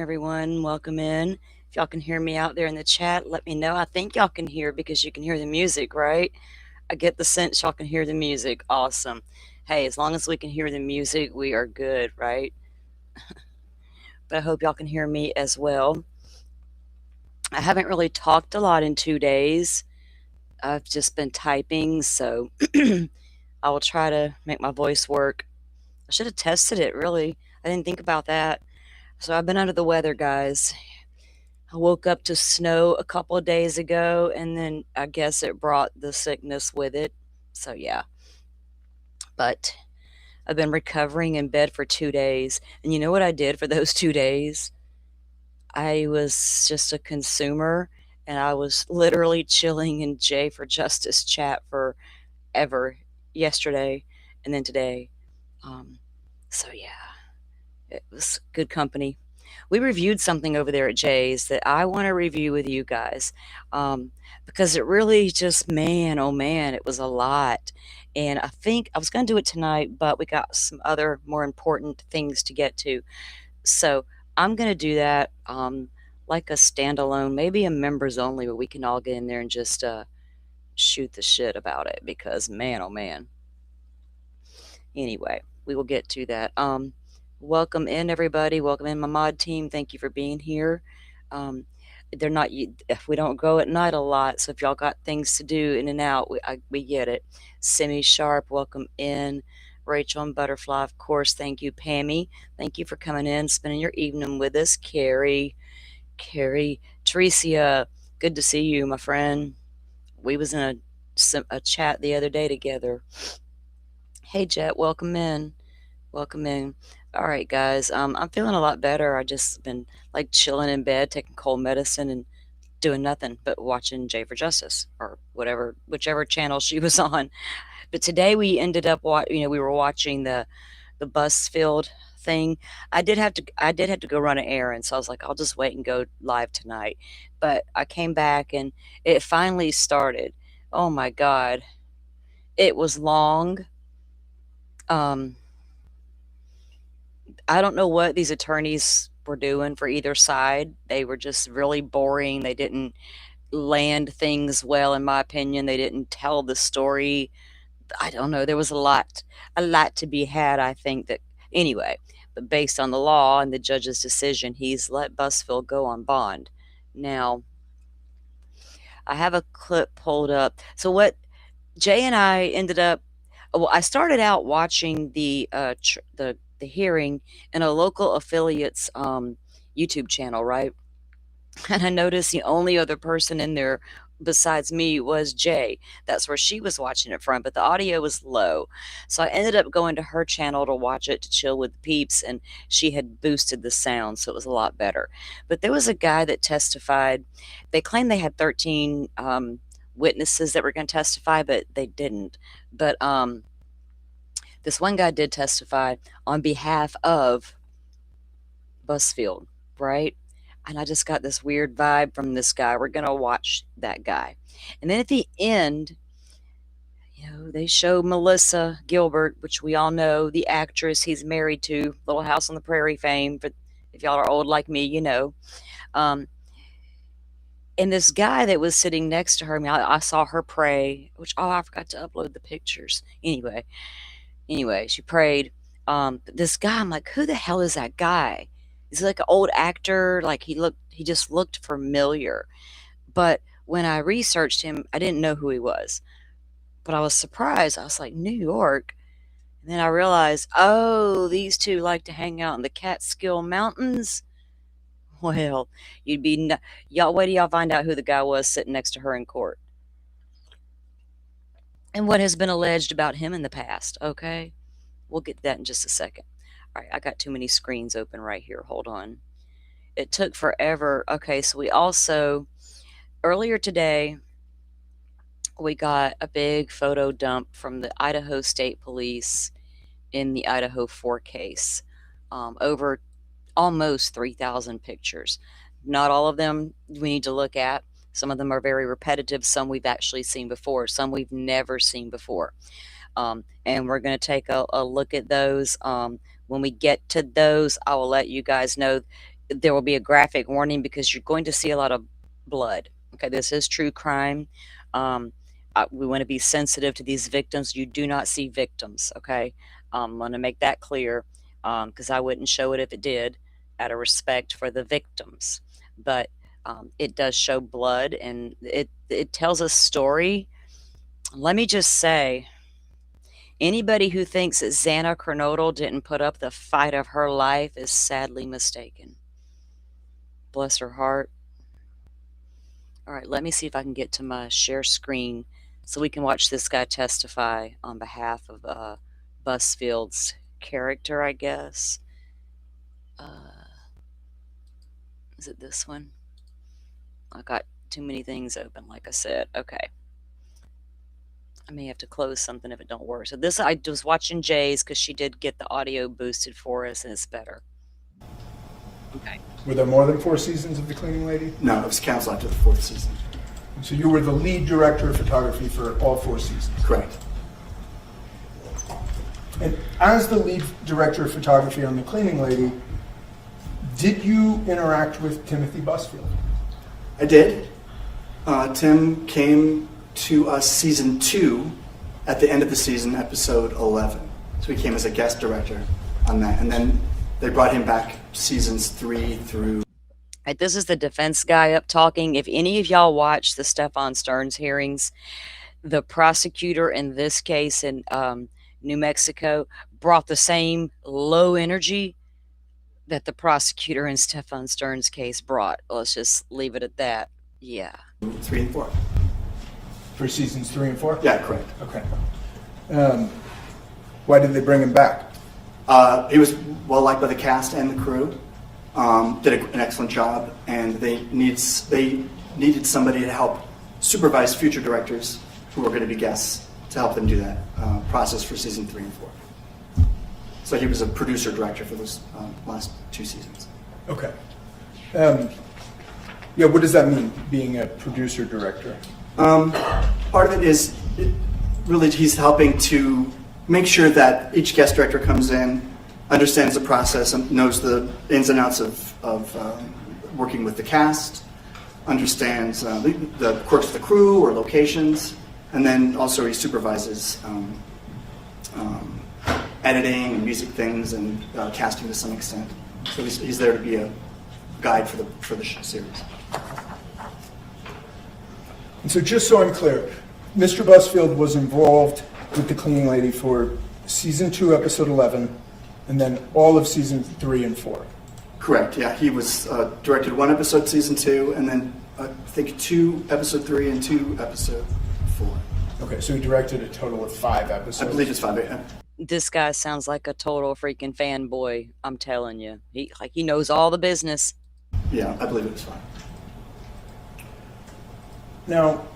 everyone. Welcome in. If y'all can hear me out there in the chat, let me know. I think y'all can hear because you can hear the music, right? I get the sense y'all can hear the music. Awesome. Hey, as long as we can hear the music, we are good, right? But I hope y'all can hear me as well. I haven't really talked a lot in 2 days. I've just been typing, so I will try to make my voice work. I should have tested it, really. I didn't think about that. So I've been under the weather, guys. I woke up to snow a couple of days ago, and then I guess it brought the sickness with it. So, yeah. But I've been recovering in bed for 2 days. And you know what I did for those 2 days? I was just a consumer, and I was literally chilling in J for Justice chat forever yesterday and then today. Um, so, yeah, it was good company. We reviewed something over there at Jay's that I want to review with you guys, um, because it really just, man, oh man, it was a lot. And I think I was going to do it tonight, but we got some other more important things to get to. So I'm going to do that like a standalone, maybe a members only, where we can all get in there and just shoot the shit about it because, man, oh man. Anyway, we will get to that. Welcome in, everybody. Welcome in, my mod team. Thank you for being here. Um, they're not. We don't go at night a lot, so if y'all got things to do in and out, we get it. Semi Sharp, welcome in. Rachel and Butterfly, of course. Thank you, Pammy. Thank you for coming in, spending your evening with us. Carrie, Teresia, good to see you, my friend. We was in a chat the other day together. Hey, Jet, welcome in. Welcome in. All right, guys. I'm feeling a lot better. I just been like chilling in bed, taking cold medicine, and doing nothing but watching J for Justice or whatever, whichever channel she was on. But today we ended up, we were watching the Busfield thing. I did have to go run an errand, so I was like, I'll just wait and go live tonight. But I came back and it finally started. Oh my God, it was long. Um, I don't know what these attorneys were doing for either side. They were just really boring. They didn't land things well, in my opinion. They didn't tell the story. I don't know. There was a lot to be had, I think that anyway, but based on the law and the judge's decision, he's let Busfield go on bond. Now, I have a clip pulled up. So what Jay and I ended up, well, I started out watching the hearing in a local affiliate's YouTube channel, right? And I noticed the only other person in there besides me was Jay. That's where she was watching it from, but the audio was low. So I ended up going to her channel to watch it to chill with the peeps, and she had boosted the sound, so it was a lot better. But there was a guy that testified. They claimed they had 13 witnesses that were going to testify, but they didn't. But this one guy did testify on behalf of Busfield, right? And I just got this weird vibe from this guy. We're going to watch that guy. And then at the end, they show Melissa Gilbert, which we all know, the actress he's married to, Little House on the Prairie fame. But if y'all are old like me, you know. Um, and this guy that was sitting next to her, I mean, I saw her pray, which, I forgot to upload the pictures. Anyway, she prayed. This guy, I'm like, who the hell is that guy? Is he like an old actor? Like he just looked familiar. But when I researched him, I didn't know who he was. But I was surprised. I was like, New York. And then I realized, oh, these two like to hang out in the Catskill Mountains. Well, y'all wait till y'all find out who the guy was sitting next to her in court and what has been alleged about him in the past. Okay, we'll get to that in just a second. All right, I got too many screens open right here. Hold on. It took forever. Okay, so we also, earlier today, we got a big photo dump from the Idaho State Police in the Idaho 4 case. Over almost 3,000 pictures. Not all of them we need to look at. Some of them are very repetitive. Some we've actually seen before. Some we've never seen before. And we're going to take a look at those. When we get to those, I will let you guys know. there will be a graphic warning because you're going to see a lot of blood. Okay, this is true crime. Um, we want to be sensitive to these victims. You do not see victims. Okay, I want to make that clear because I wouldn't show it if it did, out of respect for the victims. But it does show blood, and it tells a story. Let me just say, anybody who thinks that Xana Kernodle didn't put up the fight of her life is sadly mistaken. Bless her heart. All right, let me see if I can get to my share screen so we can watch this guy testify on behalf of Busfield's character, I guess. Is it this one? I got too many things open, like I said. Okay. I may have to close something if it don't work. So this, I was watching Jay's because she did get the audio boosted for us, and it's better. Okay. Were there more than 4 seasons of The Cleaning Lady? No, it was canceled after the 4th season. So you were the lead director of photography for all 4 seasons? Correct. And as the lead director of photography on The Cleaning Lady, did you interact with Timothy Busfield? I did. Tim came to us season 2 at the end of the season, episode 11. So he came as a guest director on that. And then they brought him back seasons 3 through. Right, this is the defense guy up talking. If any of y'all watched the Stefan Stearns hearings, the prosecutor in this case in New Mexico brought the same low energy that the prosecutor in Stefan Stearns' case brought. Let's just leave it at that. Yeah. 3 and 4. For seasons 3 and 4? Yeah, correct. Okay. Why did they bring him back? He was well liked by the cast and the crew. Did an excellent job, and they needed somebody to help supervise future directors who were going to be guests to help them do that process for season 3 and 4. So he was a producer director for those last 2 seasons. Okay. Yeah, what does that mean, being a producer director? Part of it is really he's helping to make sure that each guest director comes in, understands the process, and knows the ins and outs of working with the cast, understands the quirks of the crew or locations, and then also he supervises editing and music things and casting to some extent. So he's there to be a guide for the series. And so just so I'm clear, Mr. Busfield was involved with The Cleaning Lady for season 2, episode 11, and then all of season 3 and 4. Correct, yeah. He was directed 1 episode season 2, and then I think 2 episode 3 and 2 episode 4. Okay, so he directed a total of 5 episodes. I believe it's 5. Yeah. This guy sounds like a total freaking fanboy. I'm telling you. He knows all the business. Yeah, I believe it was 5. Now,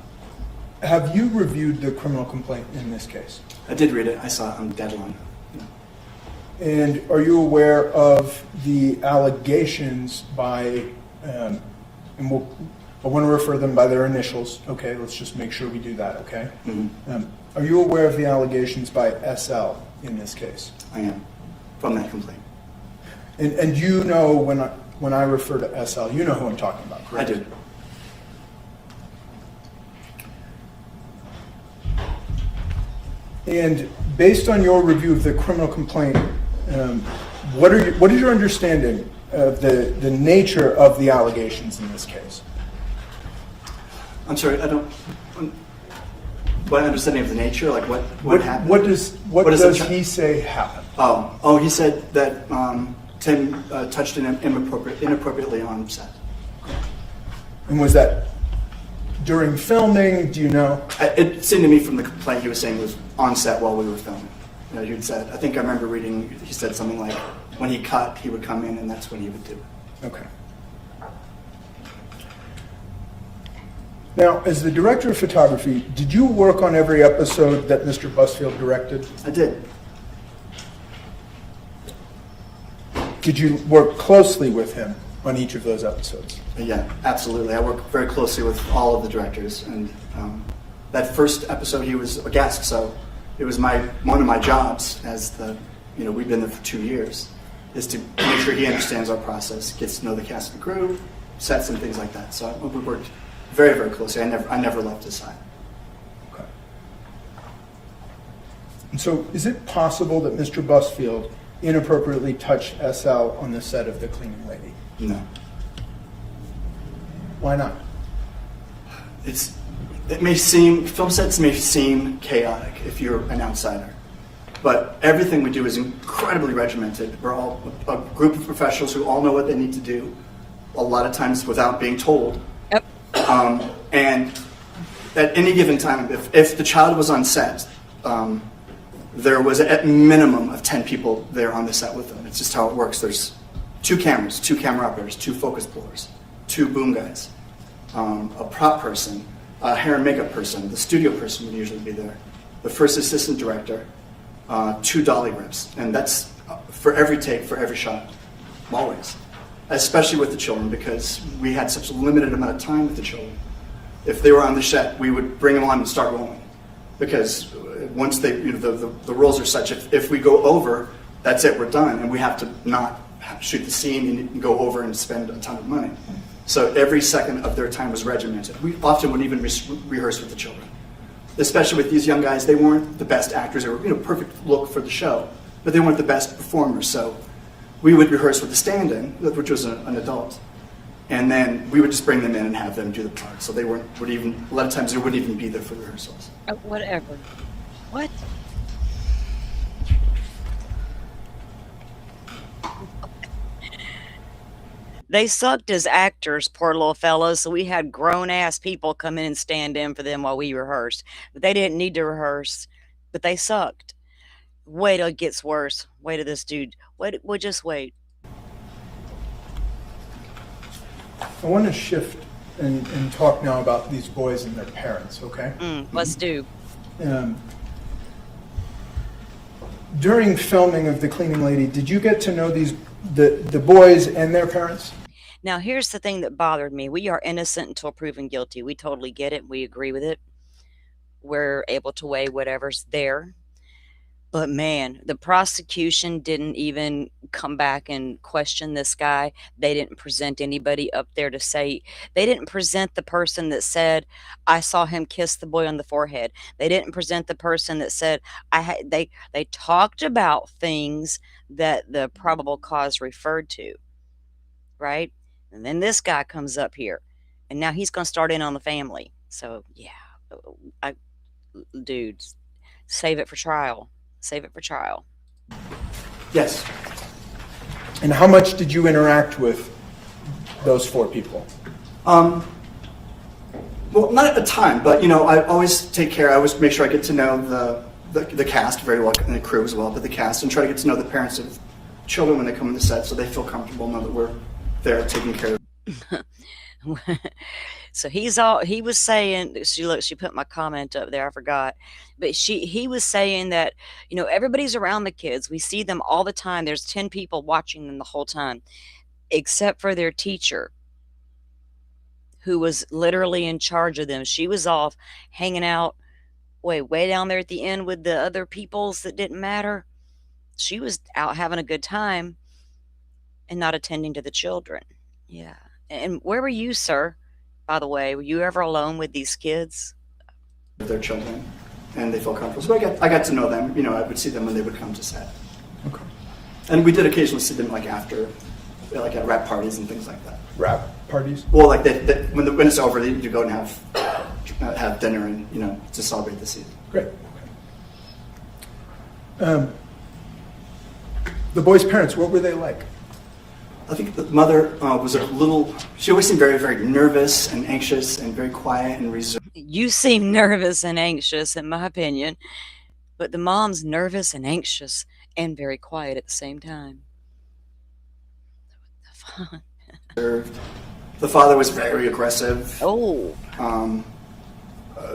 have you reviewed the criminal complaint in this case? I did read it. I saw it on Deadline. Yeah. And are you aware of the allegations by, and I want to refer them by their initials, okay? Let's just make sure we do that, okay? Mm-hmm. Are you aware of the allegations by SL in this case? I am, from that complaint. And you know when I refer to SL, you know who I'm talking about, correct? I do. And based on your review of the criminal complaint, what is your understanding of the nature of the allegations in this case? I'm sorry, I don't. What understanding of the nature, like what happened? What does he say happened? Oh, he said that Tim touched him inappropriately on set. And was that during filming? Do you know? It seemed to me from the complaint he was saying it was on set while we were filming. You know, he said, I think I remember reading, he said something like, when he cut, he would come in and that's when he would do it. Okay. Now, as the director of photography, did you work on every episode that Mr. Busfield directed? I did. Did you work closely with him on each of those episodes? Yeah, absolutely. I work very closely with all of the directors, and that first episode he was a guest, so it was one of my jobs as we've been there for 2 years, is to make sure he understands our process, gets to know the cast and crew, sets and things like that. So we worked very, very closely. I never left his side. Okay. And so is it possible that Mr. Busfield inappropriately touched SL on the set of The Cleaning Lady? No. Why not? Film sets may seem chaotic if you're an outsider, but everything we do is incredibly regimented. We're all a group of professionals who all know what they need to do, a lot of times without being told. Yep. And at any given time, if the child was on set, there was at minimum of 10 people there on the set with them. It's just how it works. There's 2 cameras, 2 camera operators, 2 focus pullers, 2 boom guys, a prop person, a hair and makeup person, the studio person would usually be there, the first assistant director, 2 dolly reps, and that's for every take, for every shot, always. Especially with the children, because we had such a limited amount of time with the children. If they were on the set, we would bring them on and start rolling, because once they, the rules are such, if we go over, that's it, we're done, and we have to not shoot the scene and go over and spend a ton of money. So every second of their time was regimented. We often wouldn't even rehearse with the children. Especially with these young guys, they weren't the best actors. They were perfect look for the show, but they weren't the best performers. So we would rehearse with the stand-in, which was an adult, and then we would just bring them in and have them do the part. So they a lot of times they wouldn't even be there for rehearsals. Whatever. What? They sucked as actors, poor little fellows, so we had grown-ass people come in and stand in for them while we rehearsed. But they didn't need to rehearse, but they sucked. Wait till it gets worse. Wait till this dude... We'll just wait. I want to shift and talk now about these boys and their parents, okay? Let's do. During filming of The Cleaning Lady, did you get to know the boys and their parents? Now, here's the thing that bothered me. We are innocent until proven guilty. We totally get it. We agree with it. We're able to weigh whatever's there. But man, the prosecution didn't even come back and question this guy. They didn't present anybody up there to say, they didn't present the person that said, I saw him kiss the boy on the forehead. They didn't present the person that said, they talked about things that the probable cause referred to, right? And then this guy comes up here, and now he's going to start in on the family. So yeah, dudes, save it for trial. Save it for trial. Yes. And how much did you interact with those 4 people? Well, not a ton, but I always take care. I always make sure I get to know the cast very well, and the crew as well, but the cast, and try to get to know the parents of children when they come on the set, so they feel comfortable, know that we're there taking care of. So he was saying, she put my comment up there, I forgot, but he was saying that, everybody's around the kids. We see them all the time. There's 10 people watching them the whole time, except for their teacher, who was literally in charge of them. She was off hanging out way down there at the end with the other peoples that didn't matter. She was out having a good time and not attending to the children. Yeah. And where were you, sir? By the way, were you ever alone with these kids? Their children, and they feel comfortable. So I got to know them. I would see them when they would come to set. Okay. And we did occasionally see them after, at rap parties and things like that. Rap parties? Well, when it's over, you go and have dinner and to celebrate the season. Great. Okay. The boys' parents, what were they like? I think the mother was she always seemed very, very nervous and anxious and very quiet and reserved. You seem nervous and anxious, in my opinion, but the mom's nervous and anxious and very quiet at the same time. The father was very aggressive. Oh.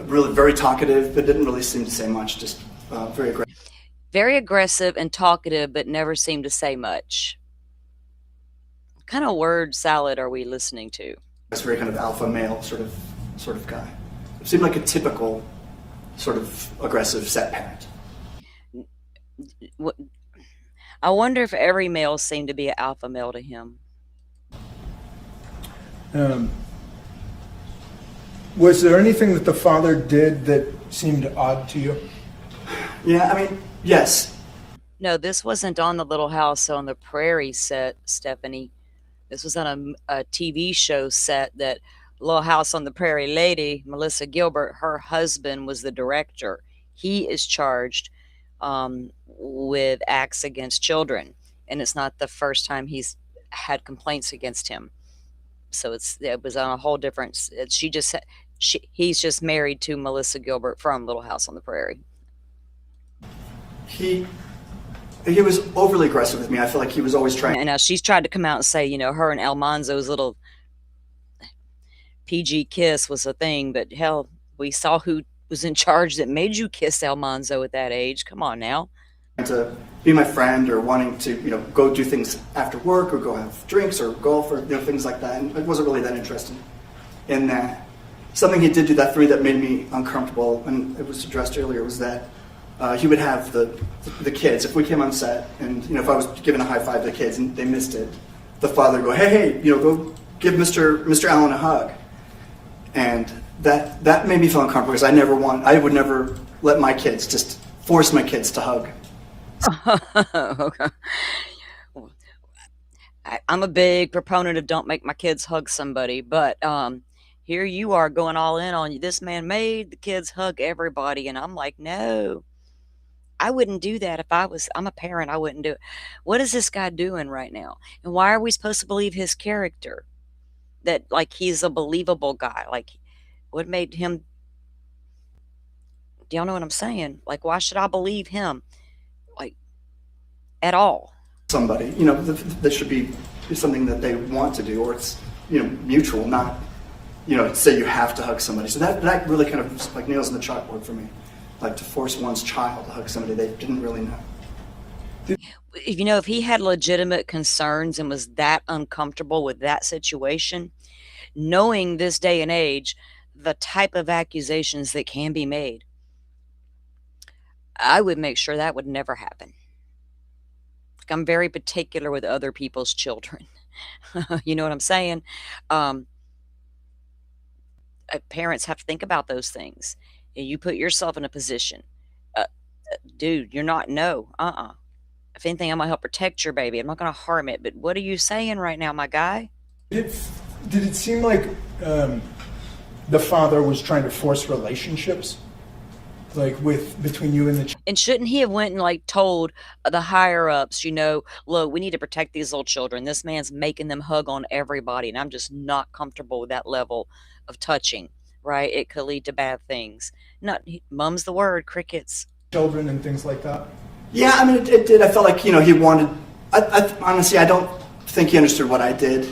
Really very talkative, but didn't really seem to say much, just very aggressive. Very aggressive and talkative, but never seemed to say much. What kind of word salad are we listening to? It's very kind of alpha male sort of guy. It seemed like a typical sort of aggressive set parent. I wonder if every male seemed to be an alpha male to him. Um, was there anything that the father did that seemed odd to you? Yeah, I mean, yes. No, this wasn't on the Little House on the Prairie set, Stephanie. This was on a TV show set that Little House on the Prairie lady, Melissa Gilbert, her husband was the director. He is charged with acts against children, and it's not the first time he's had complaints against him. So it was on a whole different. He's just married to Melissa Gilbert from Little House on the Prairie. He he was overly aggressive with me. I feel like he was always trying. And now she's tried to come out and say, her and Almanzo's little PG kiss was a thing, but hell, we saw who was in charge that made you kiss Almanzo at that age. Come on now. To be my friend or wanting to, go do things after work or go have drinks or golf or, things like that. And I wasn't really that interested in that. Something he did do that for me that made me uncomfortable, and it was addressed earlier, was that he would have the kids, if we came on set and, if I was giving a high five to the kids and they missed it, the father would go, hey, go give Mr. Allen a hug. And that made me feel uncomfortable because I would never let my kids, just force my kids to hug. Okay. I'm a big proponent of don't make my kids hug somebody, but here you are going all in on this man made the kids hug everybody, and I'm like, no, I wouldn't do that if I'm a parent. I wouldn't do it. What is this guy doing right now? And why are we supposed to believe his character? That like he's a believable guy. Like what made him? Do y'all know what I'm saying? Like why should I believe him? Like at all? Somebody, that should be something that they want to do, or it's, mutual, not, say you have to hug somebody. So that really kind of like nails in the chalkboard for me. Like to force one's child to hug somebody they didn't really know. If he had legitimate concerns and was that uncomfortable with that situation, knowing this day and age, the type of accusations that can be made, I would make sure that would never happen. Like I'm very particular with other people's children. You know what I'm saying? Parents have to think about those things. And you put yourself in a position. Dude, you're not, no, If anything, I'm going to help protect your baby. I'm not going to harm it. But what are you saying right now, my guy? Did it seem like the father was trying to force relationships, like between you and the And shouldn't he have went and like told the higher ups, look, we need to protect these little children. This man's making them hug on everybody, and I'm just not comfortable with that level of touching. Right? It could lead to bad things. Mum's the word, crickets. children and things like that? Yeah, I mean, it did. I felt like, he wanted, honestly, I don't think he understood what I did.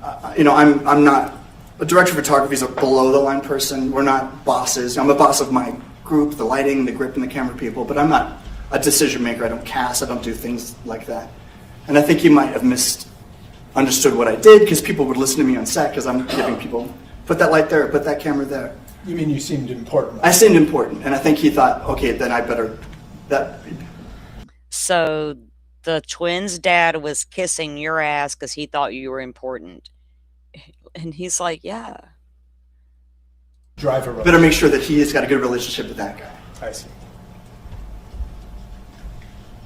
I'm not, a director of photography is a below the line person. We're not bosses. I'm a boss of my group, the lighting, the grip, and the camera people, but I'm not a decision maker. I don't cast. I don't do things like that. And I think he might have misunderstood what I did because people would listen to me on set because I'm giving people, put that light there, put that camera there. You mean you seemed important? I seemed important, and I think he thought, okay, then I better, So the twins' dad was kissing your ass because he thought you were important. And he's like, yeah. Drive a better make sure that he has got a good relationship with that guy. I see.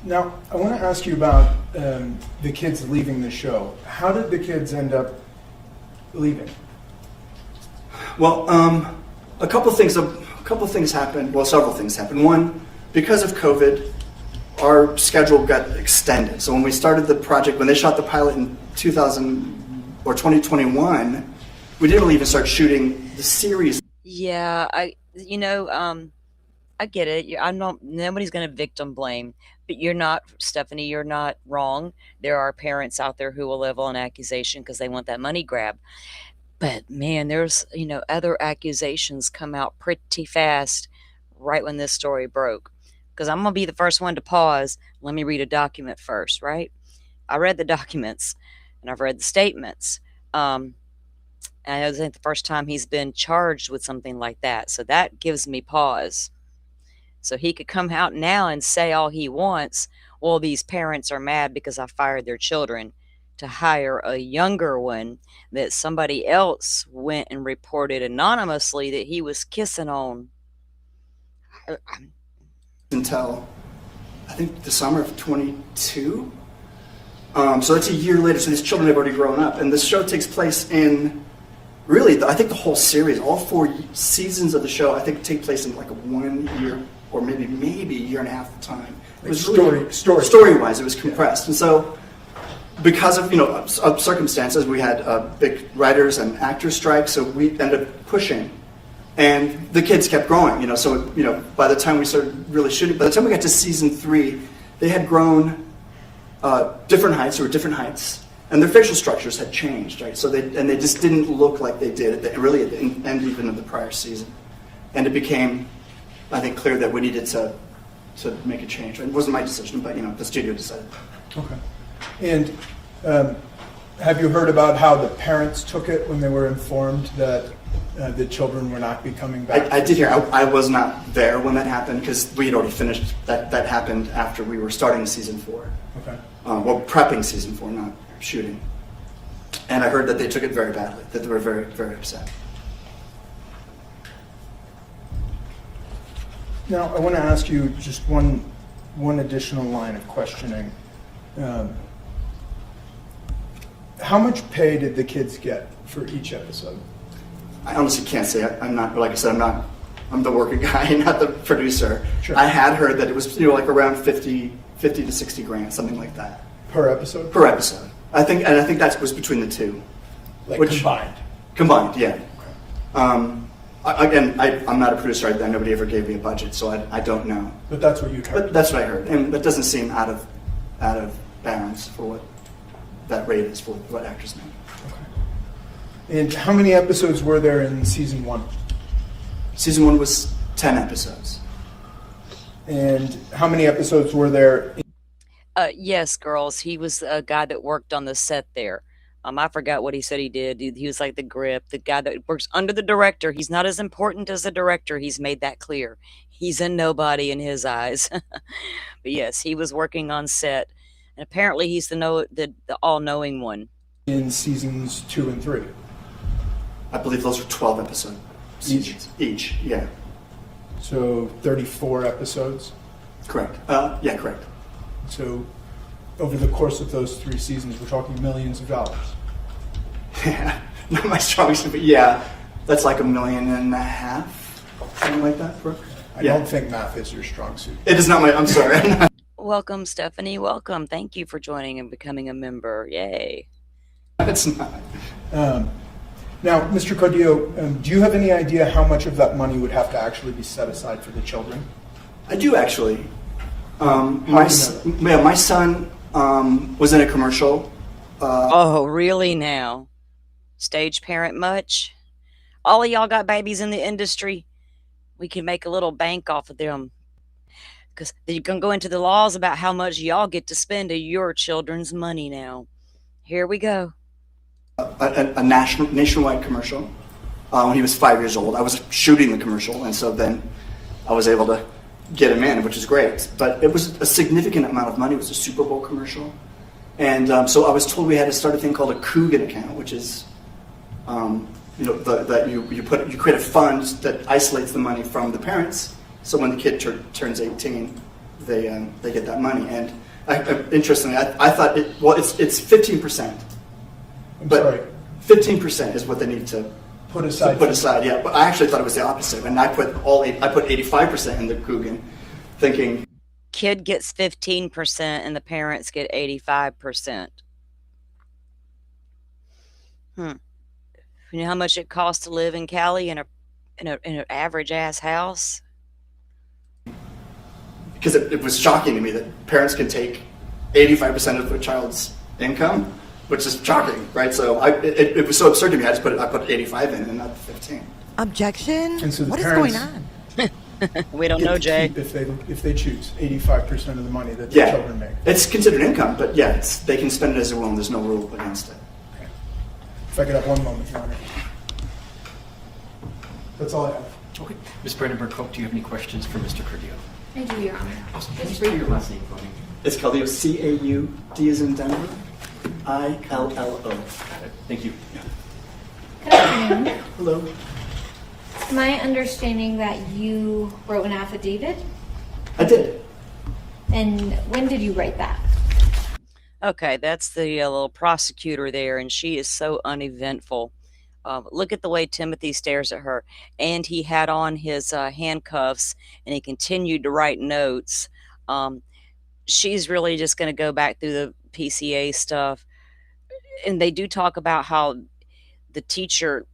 Now, I want to ask you about the kids leaving the show. How did the kids end up leaving? Well, a couple things happened. Well, several things happened. One, because of COVID, our schedule got extended. So when we started the project, when they shot the pilot in 2021, we didn't really even start shooting the series. Yeah, I get it. Nobody's going to victim blame, but you're not, Stephanie, you're not wrong. There are parents out there who will level an accusation because they want that money grab. But man, there's, other accusations come out pretty fast right when this story broke. Because I'm going to be the first one to pause. Let me read a document first, right? I read the documents and I've read the statements. And I think the first time he's been charged with something like that. So that gives me pause. So he could come out now and say all he wants. Well, these parents are mad because I fired their children, to hire a younger one that somebody else went and reported anonymously that he was kissing on. Until I think the summer of 22. So that's a year later. So these children have already grown up, and the show takes place in really, I think the whole series, all 4 seasons of the show, I think take place in like a 1 year or maybe a year and a half time. It was really, story-wise, it was compressed, and so because of circumstances, we had big writers and actors strike, so we ended up pushing. And the kids kept growing, so by the time we started really shooting, by the time we got to season 3, they had grown different heights, or different heights, and their facial structures had changed, right? So they just didn't look like they did at the end even of the prior season. And it became, I think, clear that we needed to make a change. It wasn't my decision, but the studio decided. Okay. And have you heard about how the parents took it when they were informed that the children were not be coming back? I did hear. I was not there when that happened because we had already finished. That happened after we were starting season 4. Okay. Well, prepping season 4, not shooting. And I heard that they took it very badly. That they were very, very upset. Now, I want to ask you just one additional line of questioning. How much pay did the kids get for each episode? I honestly can't say. I'm not, like I said, I'm the working guy, not the producer. Sure. I had heard that it was like around 50 to 60 grand, something like that. Per episode? Per episode. I think that was between the two. Combined? Combined, yeah. Okay. I'm not a producer. Nobody ever gave me a budget, so I don't know. But that's what you heard? But that's what I heard. And that doesn't seem out of bounds for what that rate is for what actors make. Okay. And how many episodes were there in season 1? Season 1 was 10 episodes. And how many episodes were there? Yes, girls. He was a guy that worked on the set there. I forgot what he said he did. He was like the grip, the guy that works under the director. He's not as important as the director. He's made that clear. He's a nobody in his eyes. But yes, he was working on set. And apparently he's the all-knowing one. In seasons 2 and 3? I believe those were 12 episodes. Each, yeah. So 34 episodes? Correct. Yeah, correct. So over the course of those 3 seasons, we're talking millions of dollars. Yeah, not my strongest, but yeah, that's like $1.5 million, something like that. I don't think math is your strong suit. It is not I'm sorry. Welcome, Stephanie. Welcome. Thank you for joining and becoming a member. Yay. It's not. Now, Mr. Codillo, do you have any idea how much of that money would have to actually be set aside for the children? I do actually. My son was in a commercial. Oh, really now? Stage parent much? All of y'all got babies in the industry? We can make a little bank off of them. Because you can go into the laws about how much y'all get to spend of your children's money now. Here we go. A nationwide commercial when he was 5 years old. I was shooting the commercial, and so then I was able to get him in, which is great. But it was a significant amount of money. It was a Super Bowl commercial. And so I was told we had to start a thing called a Coogan account, which is, that you create a fund that isolates the money from the parents. So when the kid turns 18, they get that money. And interestingly, I thought it's 15%. But 15% is what they need to put aside. Yeah. But I actually thought it was the opposite, and I put 85% in the Coogan, thinking kid gets 15% and the parents get 85%. You know how much it costs to live in Cali in an average ass house? Because it was shocking to me that parents can take 85% of their child's income, which is shocking, right? So it was so absurd to me. I put 85 in and not 15. Objection? And so What is parents, going on? We don't know, Jay. If they choose 85% of the money that their children make. It's considered income, but yeah, they can spend it as they will, and there's no rule against it. Okay. If I could have one moment, Your Honor. That's all I have. Okay. Ms. Brandenburg-Koch, do you have any questions for Mr. Cardillo? I do, Your Honor. Awesome. Can you spell your last name for me? It's Caldillo, C-A-U-D as in Denver, I-L-L-O. Got it. Thank you. Good afternoon. Hello. It's my understanding that you wrote an affidavit, I did. and when did you write that? Okay, that's the little prosecutor there, and she is so uneventful. Look at the way Timothy stares at her. And he had on his handcuffs, and he continued to write notes. She's really just going to go back through the PCA stuff. And they do talk about how the teacher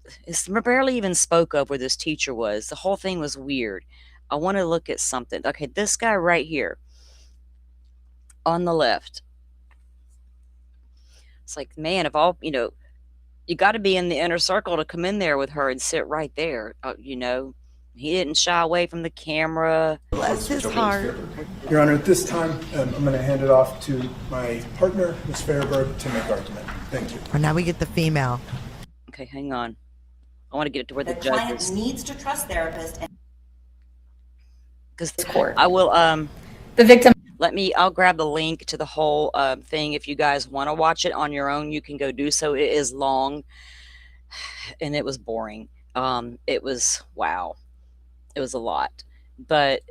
barely even spoke of where this teacher was. The whole thing was weird. I want to look at something. Okay, this guy right here on the left. It's like, man, if all, you got to be in the inner circle to come in there with her and sit right there. He didn't shy away from the camera. Bless his heart. Your Honor, at this time, I'm going to hand it off to my partner, Ms. Fairberg, to make argument. Thank you. Well, now we get the female. Okay, hang on. I want to get it to where The the judge client is. needs to trust therapist and Because Court. I will, The victim. I'll grab the link to the whole thing. If you guys want to watch it on your own, you can go do so. It is long and it was boring. It was, wow. It was a lot. But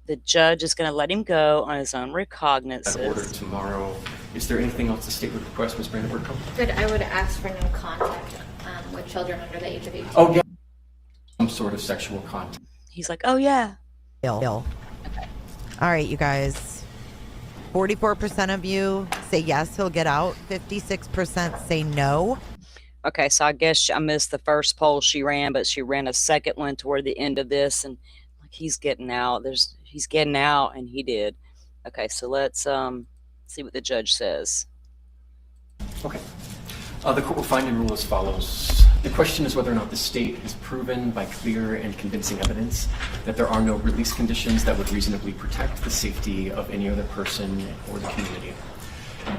the judge is going to let him go on his own That recognizances. order tomorrow. Is there anything else the state would request, Ms. Brandenburg-Koch? Good. I would ask for no contact with children under the age of 18. Oh, yeah. Some sort of sexual contact. He's like, oh, yeah. Ill. All right, you guys. 44% of you say yes, he'll get out. 56% say no. Okay, so I guess I missed the first poll she ran, but she ran a second one toward the end of this, and like he's getting out. He's getting out, and he did. Okay, so let's see what the judge says. Okay. The court will find and rule as follows. The question is whether or not the state has proven by clear and convincing evidence that there are no release conditions that would reasonably protect the safety of any other person or the community.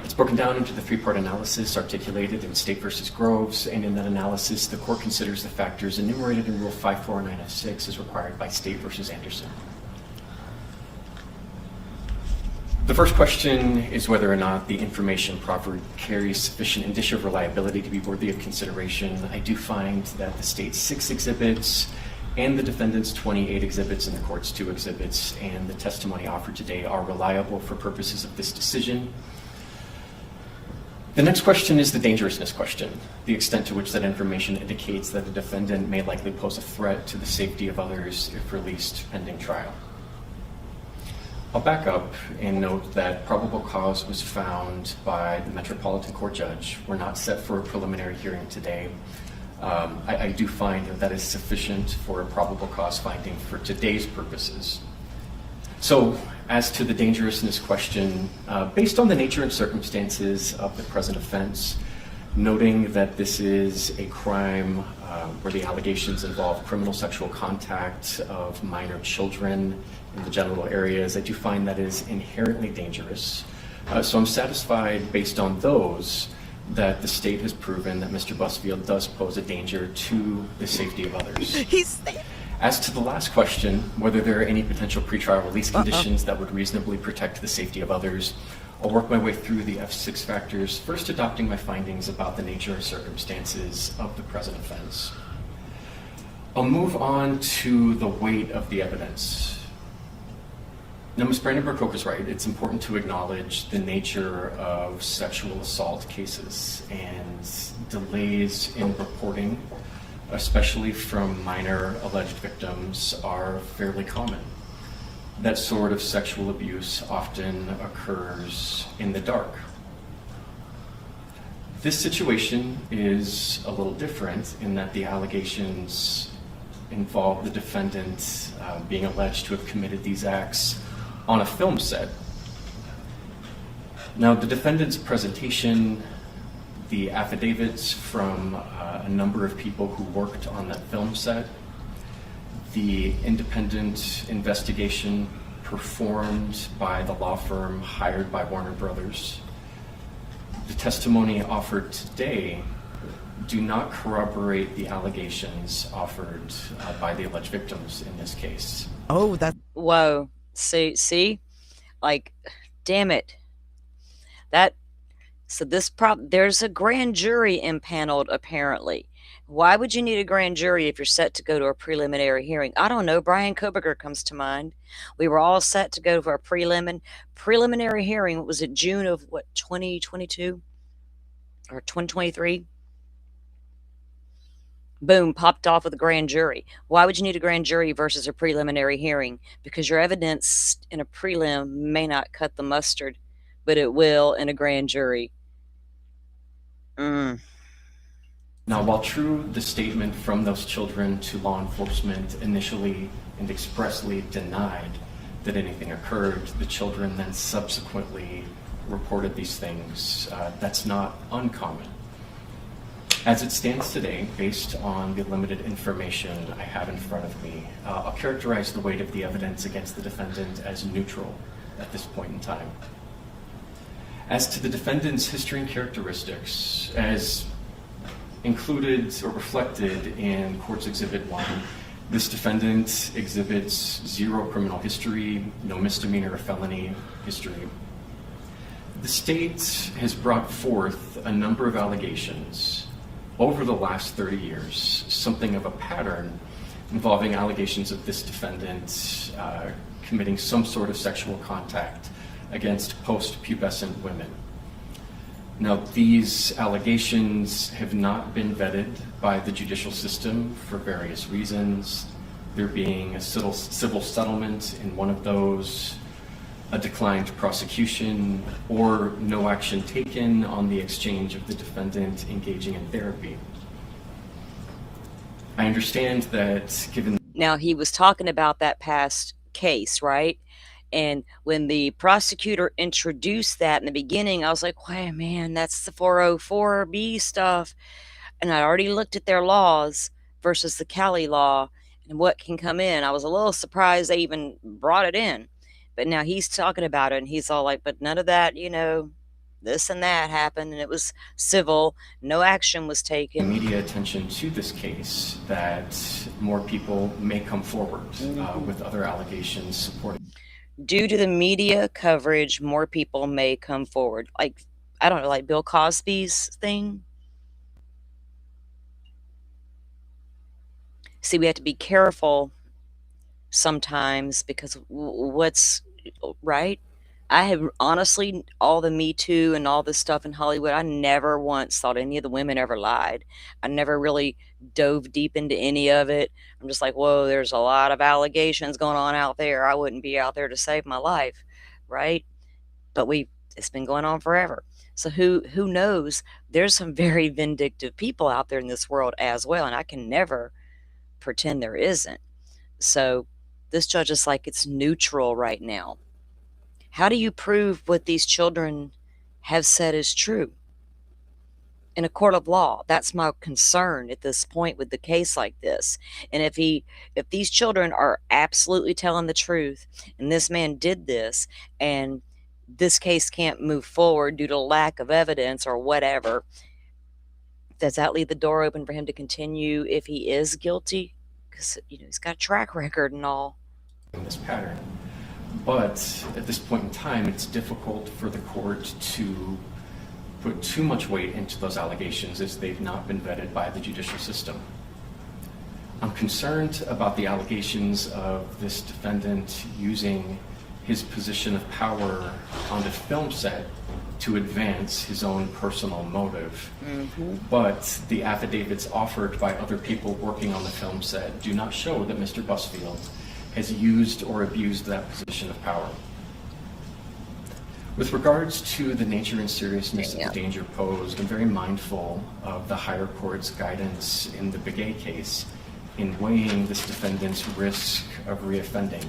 It's broken down into the three-part analysis articulated in State versus Groves, and in that analysis, the court considers the factors enumerated in Rule 549F6 as required by State versus Anderson. The first question is whether or not the information proffered carries sufficient indicia of reliability to be worthy of consideration. I do find that the state's 6 exhibits and the defendant's 28 exhibits and the court's 2 exhibits and the testimony offered today are reliable for purposes of this decision. The next question is the dangerousness question, the extent to which that information indicates that the defendant may likely pose a threat to the safety of others if released pending trial. I'll back up and note that probable cause was found by the Metropolitan Court judge. We're not set for a preliminary hearing today. I do find that is sufficient for a probable cause finding for today's purposes. So, as to the dangerousness question, based on the nature and circumstances of the present offense, noting that this is a crime where the allegations involve criminal sexual contact of minor children in the genital areas, I do find that is inherently dangerous. So I'm satisfied based on those that the state has proven that Mr. Busfield does pose a danger to the safety of others. As to the last question, whether there are any potential pretrial release conditions that would reasonably protect the safety of others, I'll work my way through the F6 factors, first adopting my findings about the nature and circumstances of the present offense. I'll move on to the weight of the evidence. Now, Ms. Brandenburg-Koch is right. It's important to acknowledge the nature of sexual assault cases, and delays in reporting, especially from minor alleged victims, are fairly common. That sort of sexual abuse often occurs in the dark. This situation is a little different in that the allegations involve the defendant being alleged to have committed these acts on a film set. Now, the defendant's presentation, the affidavits from a number of people who worked on that film set, the independent investigation performed by the law firm hired by Warner Brothers, the testimony offered today do not corroborate the allegations offered by the alleged victims in this case. Oh, that's Whoa. See? Like, damn it. That So there's a grand jury impaneled apparently. Why would you need a grand jury if you're set to go to a preliminary hearing? I don't know. Brian Koberger comes to mind. We were all set to go for a preliminary hearing. Was it June of what, 2022 or 2023? Boom, popped off with a grand jury. Why would you need a grand jury versus a preliminary hearing? Because your evidence in a prelim may not cut the mustard, but it will in a grand jury. Now, while true, the statement from those children to law enforcement initially and expressly denied that anything occurred, the children then subsequently reported these things. That's not uncommon. As it stands today, based on the limited information I have in front of me, I'll characterize the weight of the evidence against the defendant as neutral at this point in time. As to the defendant's history and characteristics, as included or reflected in Court's Exhibit 1, this defendant exhibits zero criminal history, no misdemeanor or felony history. The state has brought forth a number of allegations over the last 30 years, something of a pattern involving allegations of this defendant committing some sort of sexual contact against post-pubescent women. Now, these allegations have not been vetted by the judicial system for various reasons, there being a civil settlement in one of those, a declined prosecution, or no action taken on the exchange of the defendant engaging in therapy. I understand that given... Now, he was talking about that past case, right? And when the prosecutor introduced that in the beginning, I was like, "Wait, man, that's the 404B stuff." And I already looked at their laws versus the Cali law and what can come in. I was a little surprised they even brought it in. But now he's talking about it and he's all like, "But none of that, this and that happened and it was civil. No action was taken." Media attention to this case, that more people may come forward with other allegations supporting. Due to the media coverage, more people may come forward. Like, I don't know, like Bill Cosby's thing. See, we have to be careful sometimes because what's right. I have honestly, all the Me Too and all this stuff in Hollywood, I never once thought any of the women ever lied. I never really dove deep into any of it. I'm just like, whoa, there's a lot of allegations going on out there. I wouldn't be out there to save my life, right? But it's been going on forever. So who knows? There's some very vindictive people out there in this world as well, and I can never pretend there isn't. So this judge is like, it's neutral right now. How do you prove what these children have said is true in a court of law? That's my concern at this point with the case like this. And if these children are absolutely telling the truth and this man did this and this case can't move forward due to lack of evidence or whatever, does that leave the door open for him to continue if he is guilty? Because he's got a track record and all. This pattern. But at this point in time, it's difficult for the court to put too much weight into those allegations as they've not been vetted by the judicial system. I'm concerned about the allegations of this defendant using his position of power on the film set to advance his own personal motive. But the affidavits offered by other people working on the film set do not show that Mr. Busfield has used or abused that position of power. With regards to the nature and seriousness of the danger posed, I'm very mindful of the higher court's guidance in the Begay case in weighing this defendant's risk of reoffending.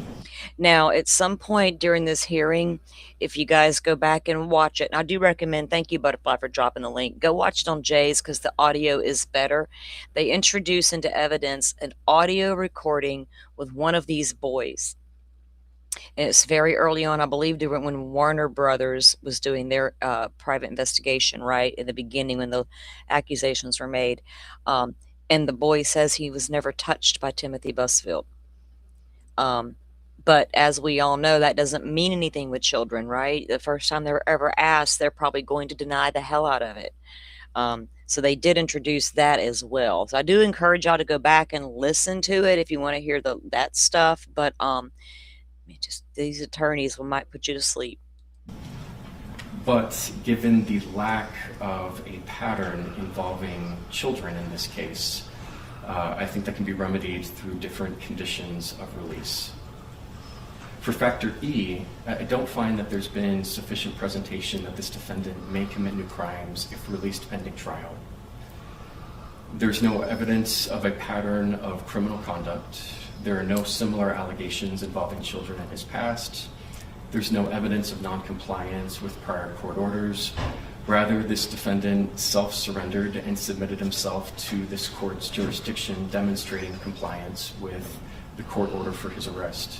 Now, at some point during this hearing, if you guys go back and watch it, and I do recommend, thank you, Butterfly, for dropping the link. Go watch it on Jay's because the audio is better. They introduce into evidence an audio recording with one of these boys. And it's very early on, I believe, when Warner Brothers was doing their private investigation, right in the beginning when the accusations were made. Um, and the boy says he was never touched by Timothy Busfield. Um, but as we all know, that doesn't mean anything with children, right? The first time they're ever asked, they're probably going to deny the hell out of it. So they did introduce that as well. So I do encourage y'all to go back and listen to it if you want to hear that stuff. But just these attorneys might put you to sleep. But given the lack of a pattern involving children in this case, I think that can be remedied through different conditions of release. For factor E, I don't find that there's been sufficient presentation that this defendant may commit new crimes if released pending trial. There's no evidence of a pattern of criminal conduct. There are no similar allegations involving children in his past. There's no evidence of noncompliance with prior court orders. Rather, this defendant self-surrendered and submitted himself to this court's jurisdiction, demonstrating compliance with the court order for his arrest.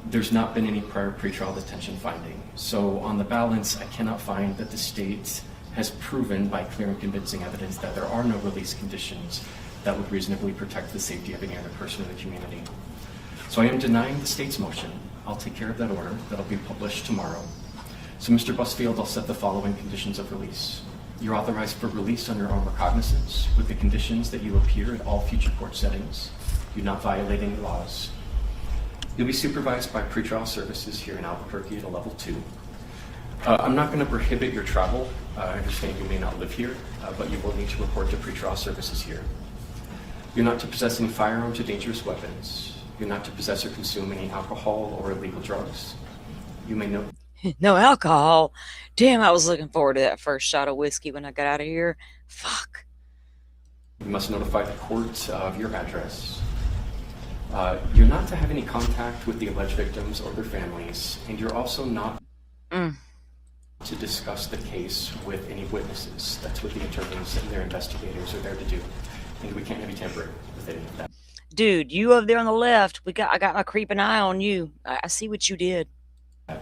There's not been any prior pretrial detention finding. So on the balance, I cannot find that the state has proven by clear and convincing evidence that there are no release conditions that would reasonably protect the safety of any other person in the community. So I am denying the state's motion. I'll take care of that order. That'll be published tomorrow. So Mr. Busfield, I'll set the following conditions of release. You're authorized for release on your own recognizance with the conditions that you appear at all future court settings. You're not violating laws. You'll be supervised by pretrial services here in Albuquerque at a level 2. I'm not going to prohibit your travel. I understand you may not live here, but you will need to report to pretrial services here. You're not to possess any firearms or dangerous weapons. You're not to possess or consume any alcohol or illegal drugs. You may know. No alcohol. Damn, I was looking forward to that first shot of whiskey when I got out of here. Fuck. You must notify the court of your address. You're not to have any contact with the alleged victims or their families, and you're also not to discuss the case with any witnesses. That's what the attorneys and their investigators are there to do, and we can't have you tampering with any of that. Dude, you over there on the left, I got my creeping eye on you. I see what you did. And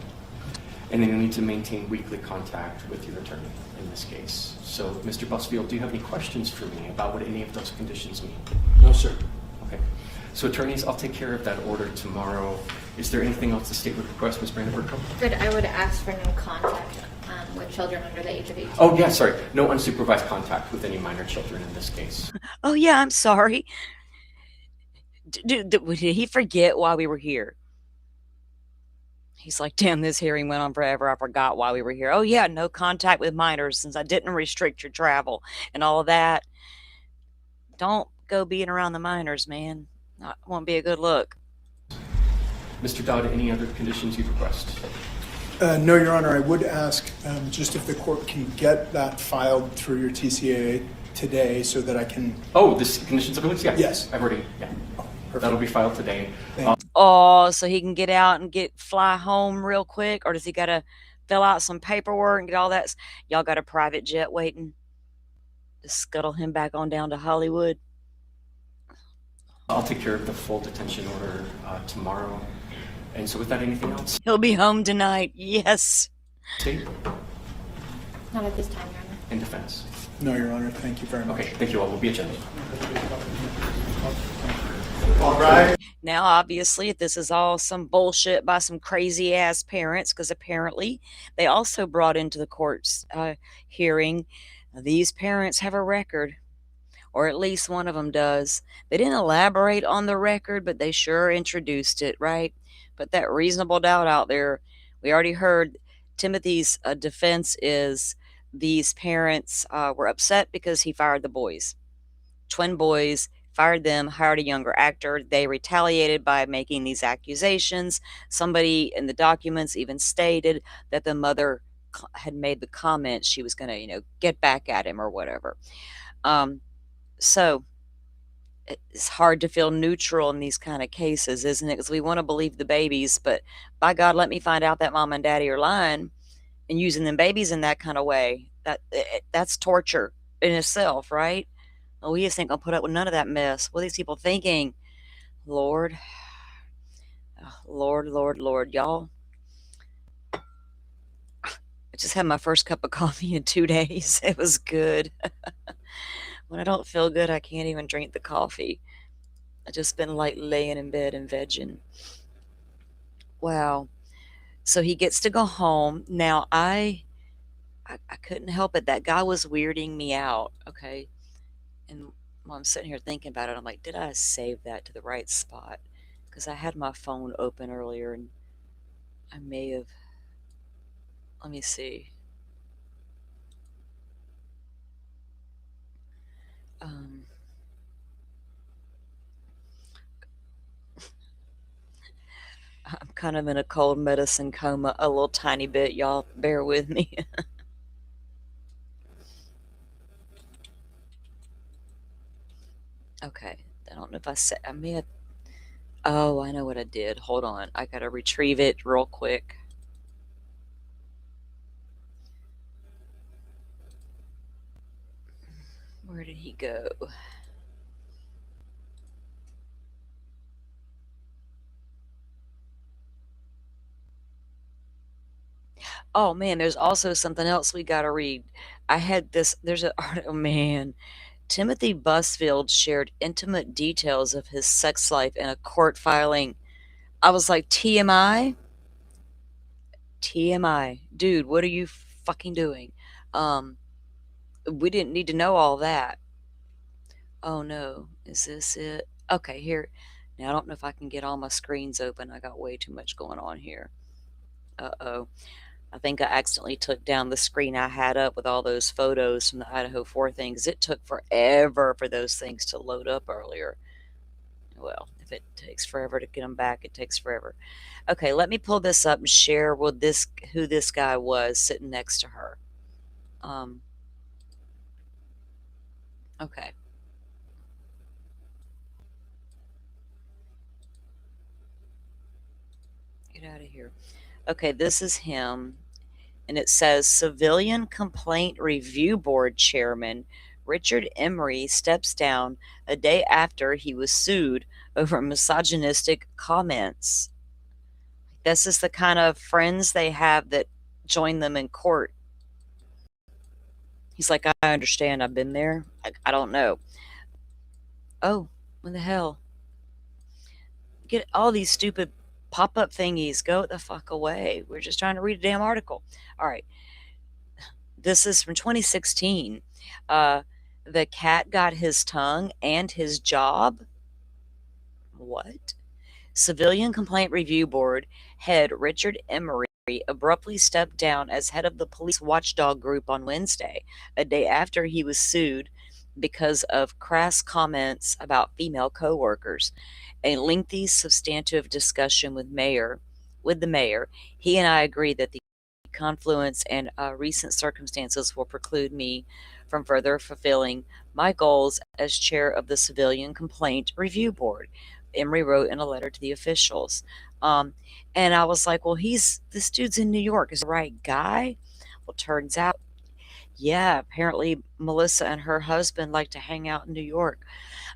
then you'll need to maintain weekly contact with your attorney in this case. So, Mr. Busfield, do you have any questions for me about what any of those conditions mean? No, sir. Okay. So, attorneys, I'll take care of that order tomorrow. Is there anything else the state would request, Ms. Brandenburg? Good. I would ask for no contact with children under the age of 18. Oh, yeah, sorry. No unsupervised contact with any minor children in this case. Oh, yeah, I'm sorry. Did he forget why we were here? He's like, damn, this hearing went on forever. I forgot why we were here. Oh, yeah, no contact with minors since I didn't restrict your travel and all of that. Don't go being around the minors, man. That won't be a good look. Mr. Dodd, any other conditions you'd request? No, Your Honor, I would ask just if the court can get that filed through your TCA today so that I can... Oh, this conditions of release? Yeah. Yes. I've already, yeah. Perfect. That'll be filed today. Oh, so he can get out and fly home real quick? Or does he got to fill out some paperwork and get all that? Y'all got a private jet waiting to scuttle him back on down to Hollywood? I'll take care of the full detention order tomorrow. And so without anything else, He'll be home tonight. Yes. state Not at this time, Your Honor. and defense. No, Your Honor, thank you very much. Okay, thank you all. We'll be adjourned. All right. Now, obviously, if this is all some bullshit by some crazy ass parents, because apparently they also brought into the court's hearing, these parents have a record, or at least one of them does. They didn't elaborate on the record, but they sure introduced it, right? Put that reasonable doubt out there. We already heard Timothy's defense is these parents were upset because he fired the boys. Twin boys, fired them, hired a younger actor. They retaliated by making these accusations. Somebody in the documents even stated that the mother had made the comment she was going to, get back at him or whatever. So it's hard to feel neutral in these kind of cases, isn't it? Because we want to believe the babies, but by God, let me find out that mom and daddy are lying and using them babies in that kind of way. That's torture in itself, right? Oh, we just ain't gonna put up with none of that mess. What are these people thinking? Lord, Lord, Lord, Lord, y'all. I just had my first cup of coffee in 2 days. It was good. When I don't feel good, I can't even drink the coffee. I just been like laying in bed and vegging. Wow. So he gets to go home. Now I couldn't help it. That guy was weirding me out. Okay. And while I'm sitting here thinking about it, I'm like, did I save that to the right spot? Because I had my phone open earlier and I may have. Let me see. Um, I'm kind of in a cold medicine coma a little tiny bit. Y'all bear with me. Okay. I don't know if I said. I may have. Oh, I know what I did. Hold on. I got to retrieve it real quick. Where did he go? Oh man, there's also something else we gotta read. I had this. There's an article. Man, Timothy Busfield shared intimate details of his sex life in a court filing. I was like, TMI, TMI, dude. What are you fucking doing? Um, we didn't need to know all that. Oh no, is this it? Okay, here. Now I don't know if I can get all my screens open. I got way too much going on here. Uh oh. I think I accidentally took down the screen I had up with all those photos from the Idaho 4 things. It took forever for those things to load up earlier. Well, if it takes forever to get them back, it takes forever. Okay, let me pull this up and share with this who this guy was sitting next to her. Um, okay, get out of here. Okay, this is him, and it says Civilian Complaint Review Board Chairman Richard Emery steps down a day after he was sued over misogynistic comments. This is the kind of friends they have that join them in court. He's like, I understand. I've been there. I don't know. Oh, what the hell? Get all these stupid pop up thingies. Go the fuck away. We're just trying to read a damn article. All right. This is from 2016. Uh, the cat got his tongue and his job. What? Civilian Complaint Review Board head Richard Emery abruptly stepped down as head of the police watchdog group on Wednesday, a day after he was sued because of crass comments about female coworkers. A lengthy substantive discussion with the mayor, he and I agree that the confluence and recent circumstances will preclude me from further fulfilling my goals as chair of the Civilian Complaint Review Board, Emery wrote in a letter to the officials. Um, and I was like, well, this dude's in New York. Is the right guy? Well, turns out, yeah, apparently Melissa and her husband like to hang out in New York.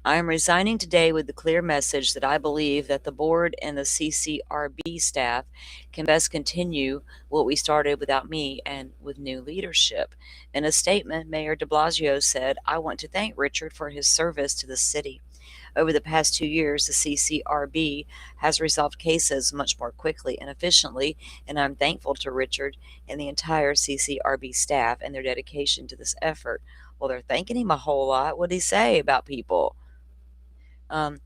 I am resigning today with the clear message that I believe that the board and the CCRB staff can best continue what we started without me and with new leadership. In a statement, Mayor de Blasio said, I want to thank Richard for his service to the city. Over the past 2 years, the CCRB has resolved cases much more quickly and efficiently, and I'm thankful to Richard and the entire CCRB staff and their dedication to this effort. Well, they're thanking him a whole lot. What did he say about people? Um,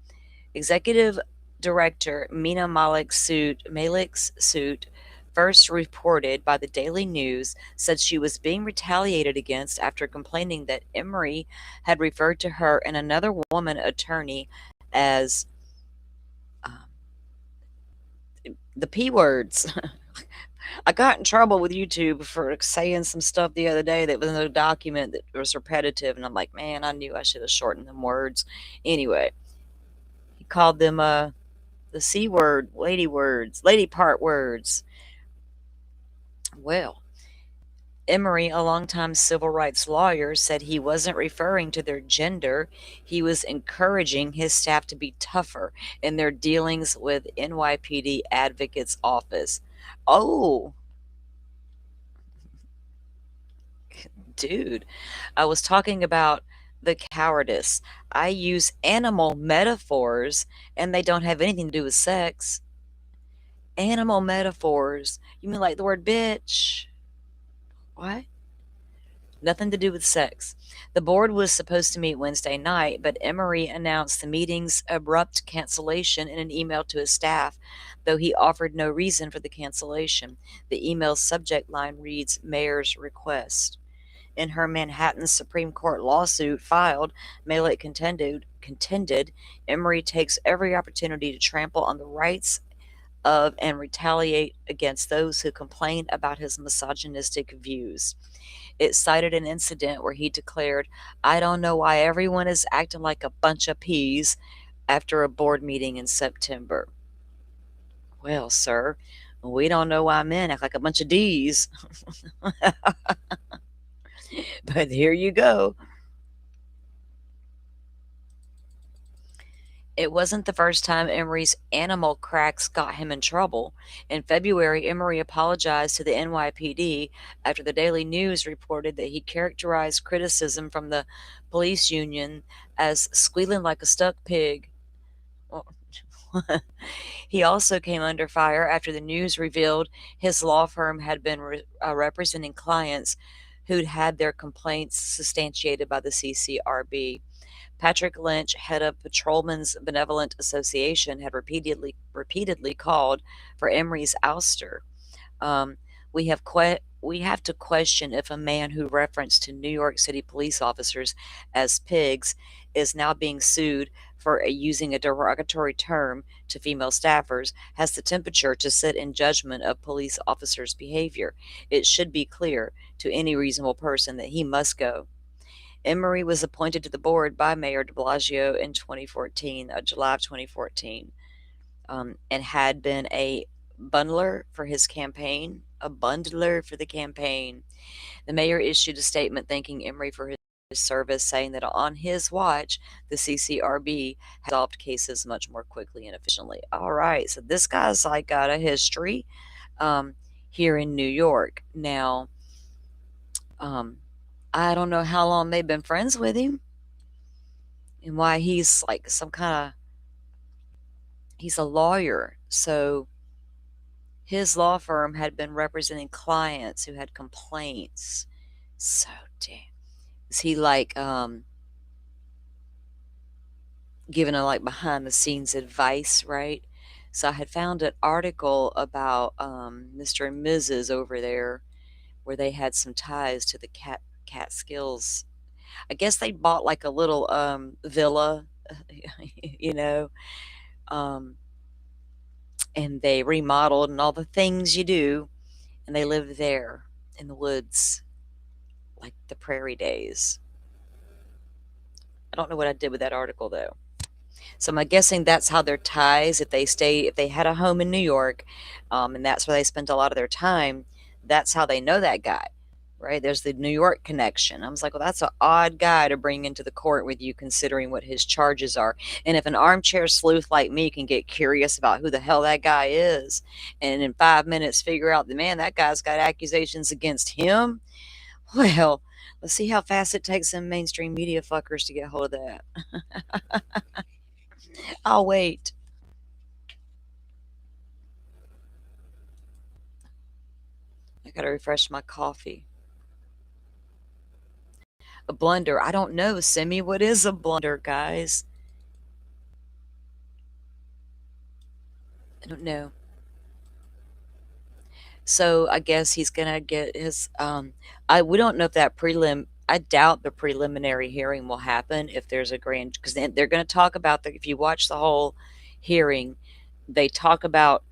Executive Director Mina Malik's suit, first reported by the Daily News, said she was being retaliated against after complaining that Emery had referred to her and another woman attorney as um, the P words. I got in trouble with YouTube for saying some stuff the other day that was in a document that was repetitive, and I'm like, man, I knew I should have shortened them words. Anyway, he called them the C word, lady words, lady part words. Well, Emery, a longtime civil rights lawyer, said he wasn't referring to their gender. He was encouraging his staff to be tougher in their dealings with NYPD Advocate's Office. Oh, dude, I was talking about the cowardice. I use animal metaphors, and they don't have anything to do with sex. Animal metaphors. You mean like the word bitch? What? Nothing to do with sex. The board was supposed to meet Wednesday night, but Emery announced the meeting's abrupt cancellation in an email to his staff, though he offered no reason for the cancellation. The email's subject line reads, Mayor's Request. In her Manhattan Supreme Court lawsuit filed, Malek contended Emery takes every opportunity to trample on the rights of and retaliate against those who complain about his misogynistic views. It cited an incident where he declared, I don't know why everyone is acting like a bunch of peas after a board meeting in September. Well, sir, we don't know why men act like a bunch of D's. But here you go. It wasn't the first time Emery's animal cracks got him in trouble. In February, Emery apologized to the NYPD after the Daily News reported that he characterized criticism from the police union as squealing like a stuck pig. Well, he also came under fire after the news revealed his law firm had been representing clients who'd had their complaints substantiated by the CCRB. Patrick Lynch, head of Patrolmen's Benevolent Association, had repeatedly called for Emery's ouster. Um, we have to question if a man who referenced to New York City police officers as pigs is now being sued for using a derogatory term to female staffers has the temperature to sit in judgment of police officers' behavior. It should be clear to any reasonable person that he must go. Emery was appointed to the board by Mayor de Blasio in 2014, July of 2014, and had been a bundler for his campaign, a bundler for the campaign. The mayor issued a statement thanking Emery for his service, saying that on his watch, the CCRB has solved cases much more quickly and efficiently. All right, so this guy's like got a history um, here in New York. Now, I don't know how long they've been friends with him and why he's like some kind of he's a lawyer. So his law firm had been representing clients who had complaints. So damn. Is he like giving a like behind the scenes advice, right? So I had found an article about Mr. and Mrs. over there where they had some ties to the Catskills. I guess they bought like a little villa, you know, um, and they remodeled and all the things you do, and they lived there in the woods, like the prairie days. I don't know what I did with that article though. So I'm guessing that's how their ties, if they had a home in New York, and that's where they spent a lot of their time, that's how they know that guy, right? There's the New York connection. I was like, well, that's an odd guy to bring into the court with you, considering what his charges are. And if an armchair sleuth like me can get curious about who the hell that guy is, and in 5 minutes figure out the man, that guy's got accusations against him, well, let's see how fast it takes some mainstream media fuckers to get hold of that. I'll wait. I gotta refresh my coffee. A blunder. I don't know, Simi. What is a blunder, guys? I don't know. So I guess he's gonna get his we don't know if that I doubt the preliminary hearing will happen if there's a grand, because they're going to talk about if you watch the whole hearing, they talk about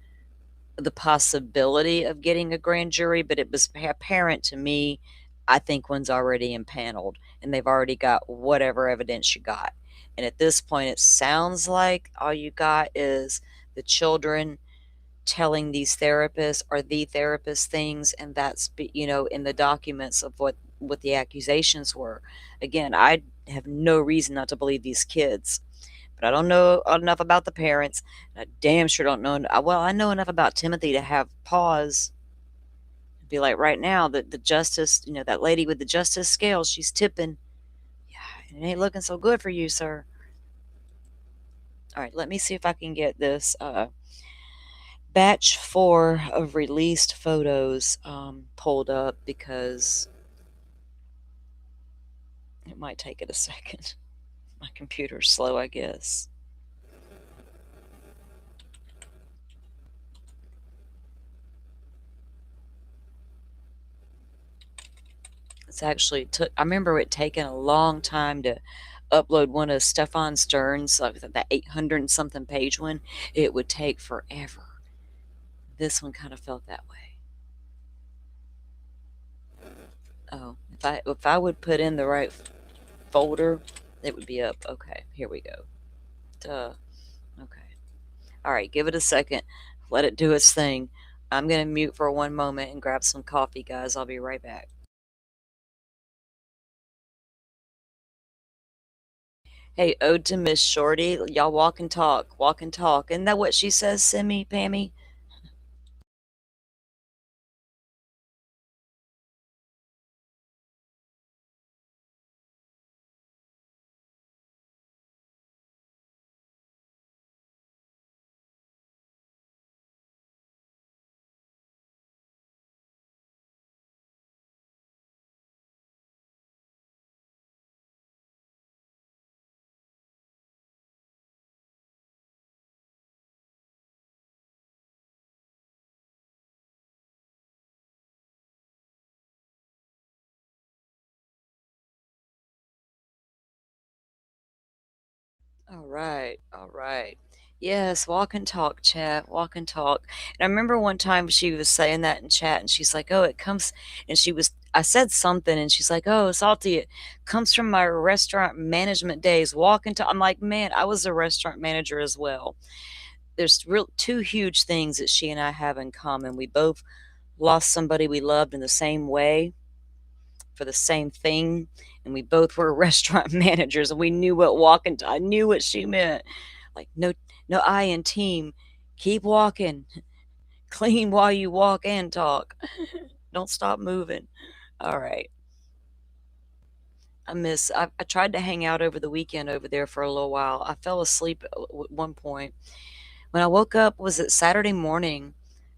the possibility of getting a grand jury, but it was apparent to me, I think one's already impaneled and they've already got whatever evidence you got. And at this point, it sounds like all you got is the children telling these therapists or the therapist things, and that's in the documents of what the accusations were. Again, I have no reason not to believe these kids, but I don't know enough about the parents. And I damn sure don't know. Well, I know enough about Timothy to have pause. Be like, right now, the justice, that lady with the justice scales, she's tipping. Yeah, it ain't looking so good for you, sir. All right, let me see if I can get this batch 4 of released photos pulled up, because it might take it a second. My computer's slow, I guess. It's actually took. I remember it taking a long time to upload one of Stefan Stern's, like that 800 and something page one. It would take forever. This one kind of felt that way. Oh, if I would put in the right folder, it would be up. Okay, here we go. Duh. Okay. All right, give it a second. Let it do its thing. I'm going to mute for one moment and grab some coffee, guys. I'll be right back. Hey, ode to Miss Shorty. Y'all walk and talk. Walk and talk. Isn't that what she says, Simmy, Pammy? All right, all right. Yes, walk and talk, chat, walk and talk. And I remember one time she was saying that in chat, and she's like, "Oh, it comes," and I said something, and she's like, "Oh, Salty, it comes from my restaurant management days." Walk and talk. I'm like, man, I was a restaurant manager as well. There's real two huge things that she and I have in common. We both lost somebody we loved in the same way for the same thing, and we both were restaurant managers, and we knew what walking. I knew what she meant. Like, no, no, I in team. Keep walking. Clean while you walk and talk. Don't stop moving. All right. I tried to hang out over the weekend over there for a little while. I fell asleep at one point. When I woke up, was it Saturday morning?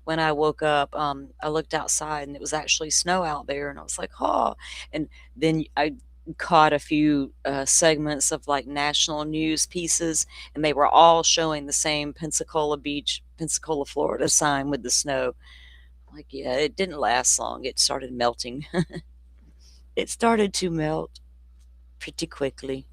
When I woke up, I looked outside and it was actually snow out there, and I was like, "Oh!" And then I caught a few segments of like national news pieces, and they were all showing the same Pensacola Beach, Pensacola, Florida sign with the snow. Like, yeah, it didn't last long. It started melting. It started to melt pretty quickly.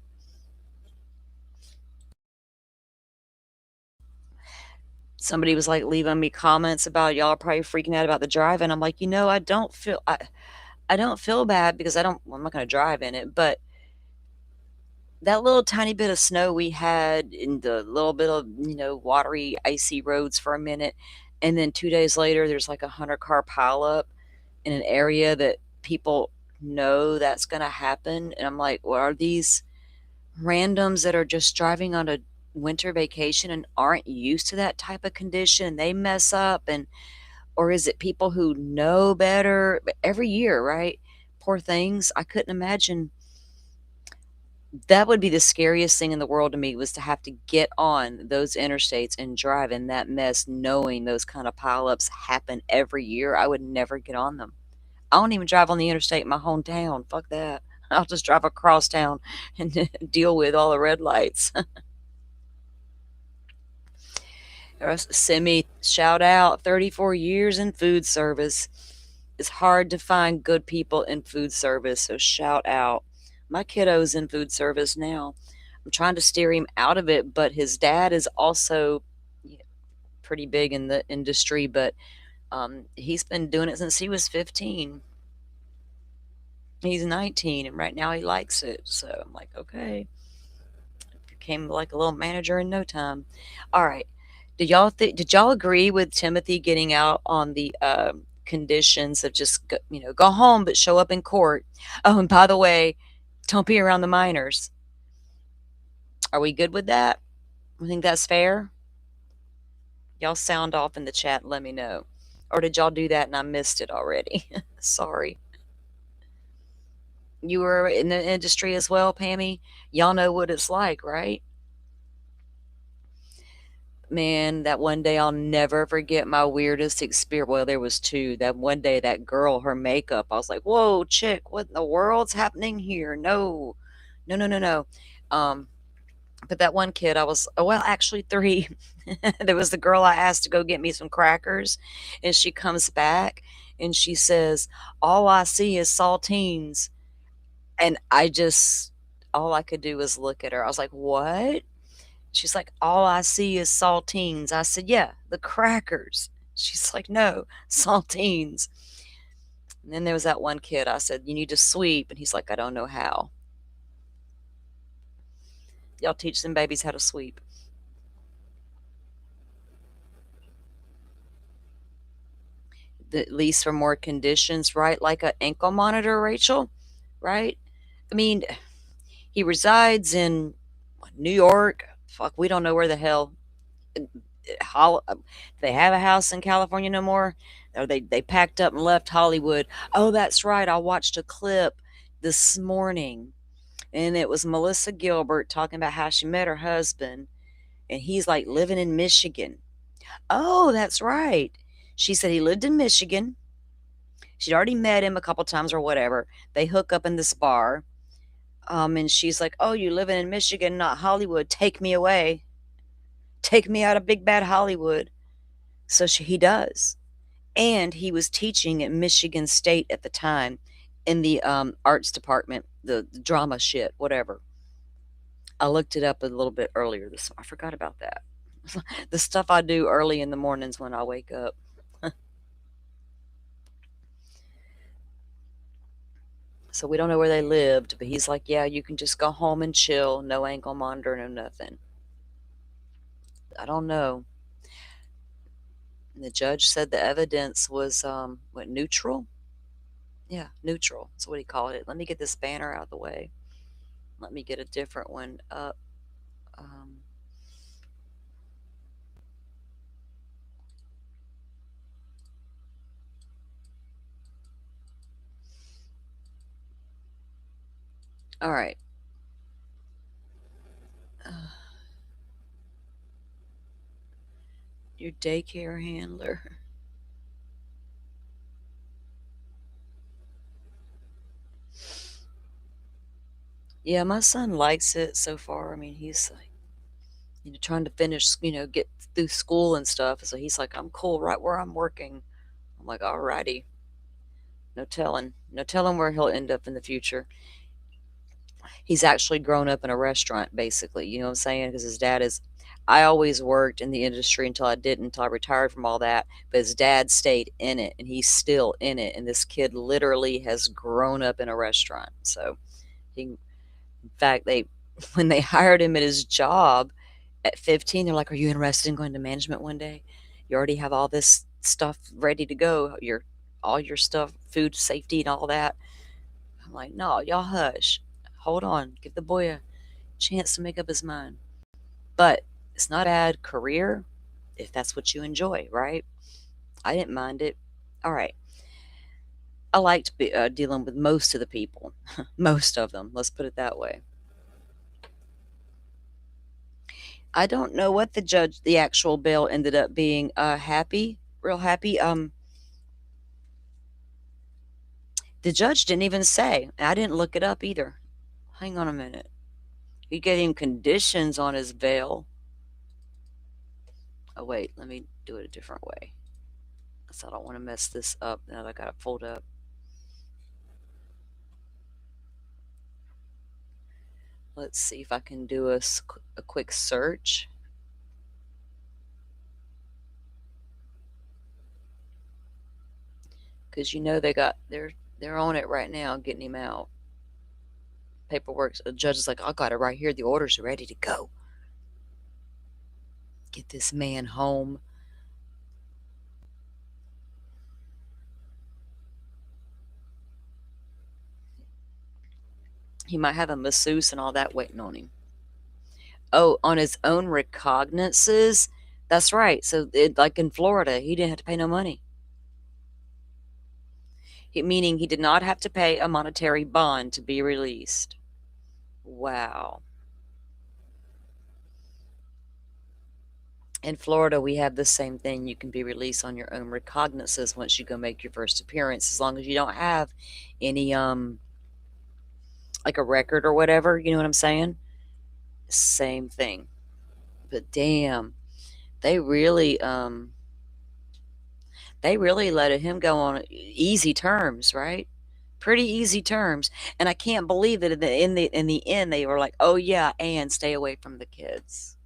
Somebody was like leaving me comments about y'all are probably freaking out about the drive, and I'm like, I don't feel bad because I'm not going to drive in it, but that little tiny bit of snow we had in the little bit of, watery, icy roads for a minute, and then 2 days later, there's like a 100-car pileup in an area that people know that's going to happen. And I'm like, what are these randoms that are just driving on a winter vacation and aren't used to that type of condition? They mess up, or is it people who know better every year, right? Poor things. I couldn't imagine. That would be the scariest thing in the world to me, was to have to get on those interstates and drive in that mess, knowing those kind of pileups happen every year. I would never get on them. I don't even drive on the interstate in my hometown. Fuck that. I'll just drive across town and deal with all the red lights. Semi shout out, 34 years in food service. It's hard to find good people in food service, so shout out. My kiddo's in food service now. I'm trying to steer him out of it, but his dad is also, yeah, pretty big in the industry, but he's been doing it since he was 15. He's 19, and right now he likes it. So I'm like, okay. Became like a little manager in no time. All right. Did y'all agree with Timothy getting out on the conditions of just go home but show up in court? Oh, and by the way, don't be around the minors. Are we good with that? I think that's fair. Y'all sound off in the chat and let me know. Or did y'all do that and I missed it already? Sorry. You were in the industry as well, Pammy. Y'all know what it's like, right? Man, that one day I'll never forget my weirdest experience. Well, there was two. That one day, that girl, her makeup, I was like, "Whoa, chick, what in the world's happening here? No, no, no, no, no." Um, but that one kid, I was, oh, well, actually three. There was the girl I asked to go get me some crackers, and she comes back and she says, "All I see is saltines," and all I could do was look at her. I was like, "What?" She's like, "All I see is saltines." I said, "Yeah, the crackers." She's like, "No, saltines." And then there was that one kid. I said, "You need to sweep." And he's like, "I don't know how." Y'all teach them babies how to sweep. At least for more conditions, right? Like an ankle monitor, Rachel, right? I mean, he resides in New York. Fuck, we don't know where the hell. Hol- they have a house in California no more? Or they packed up and left Hollywood. Oh, that's right. I watched a clip this morning, and it was Melissa Gilbert talking about how she met her husband, and he's like living in Michigan. Oh, that's right. She said he lived in Michigan. She'd already met him a couple times or whatever. They hook up in this bar. And she's like, "Oh, you living in Michigan, not Hollywood. Take me away. Take me out of big bad Hollywood." So he does. And he was teaching at Michigan State at the time in the arts department, the drama shit, whatever. I looked it up a little bit earlier this. I forgot about that. The stuff I do early in the mornings when I wake up. So we don't know where they lived, but he's like, "Yeah, you can just go home and chill. No ankle monitor, no nothing." I don't know. And the judge said the evidence was what, neutral? Yeah, neutral. That's what he called it. Let me get this banner out of the way. Let me get a different one up. Um, all right. Uh, your daycare handler. Yeah, my son likes it so far. I mean, he's like, trying to finish, get through school and stuff. So he's like, "I'm cool right where I'm working." I'm like, "Alrighty." No telling. No telling where he'll end up in the future. He's actually grown up in a restaurant, basically. You know what I'm saying? Because his dad is. I always worked in the industry until I didn't, until I retired from all that. But his dad stayed in it, and he's still in it. And this kid literally has grown up in a restaurant. So in fact, when they hired him at his job at 15, they're like, "Are you interested in going to management one day? You already have all this stuff ready to go. All your stuff, food safety and all that." I'm like, "No, y'all hush. Hold on. Give the boy a chance to make up his mind." But it's not a bad career if that's what you enjoy, right? I didn't mind it. All right. I liked dealing with most of the people, most of them. Let's put it that way. I don't know what the actual bill ended up being. Happy, real happy. The judge didn't even say. I didn't look it up either. Hang on a minute. He gave him conditions on his bail. Oh wait, let me do it a different way. So I don't want to mess this up now that I got it pulled up. Let's see if I can do a quick search. Because they're on it right now, getting him out. Paperwork. The judge is like, "I got it right here. The orders are ready to go." Get this man home. He might have a masseuse and all that waiting on him. Oh, on his own recognizances? That's right. So, like in Florida, he didn't have to pay no money. Meaning he did not have to pay a monetary bond to be released. Wow. In Florida, we have the same thing. You can be released on your own recognizances once you go make your first appearance, as long as you don't have any like a record or whatever. You know what I'm saying? Same thing. But damn, they really let him go on easy terms, right? Pretty easy terms. And I can't believe that in the end they were like, "Oh yeah, and stay away from the kids."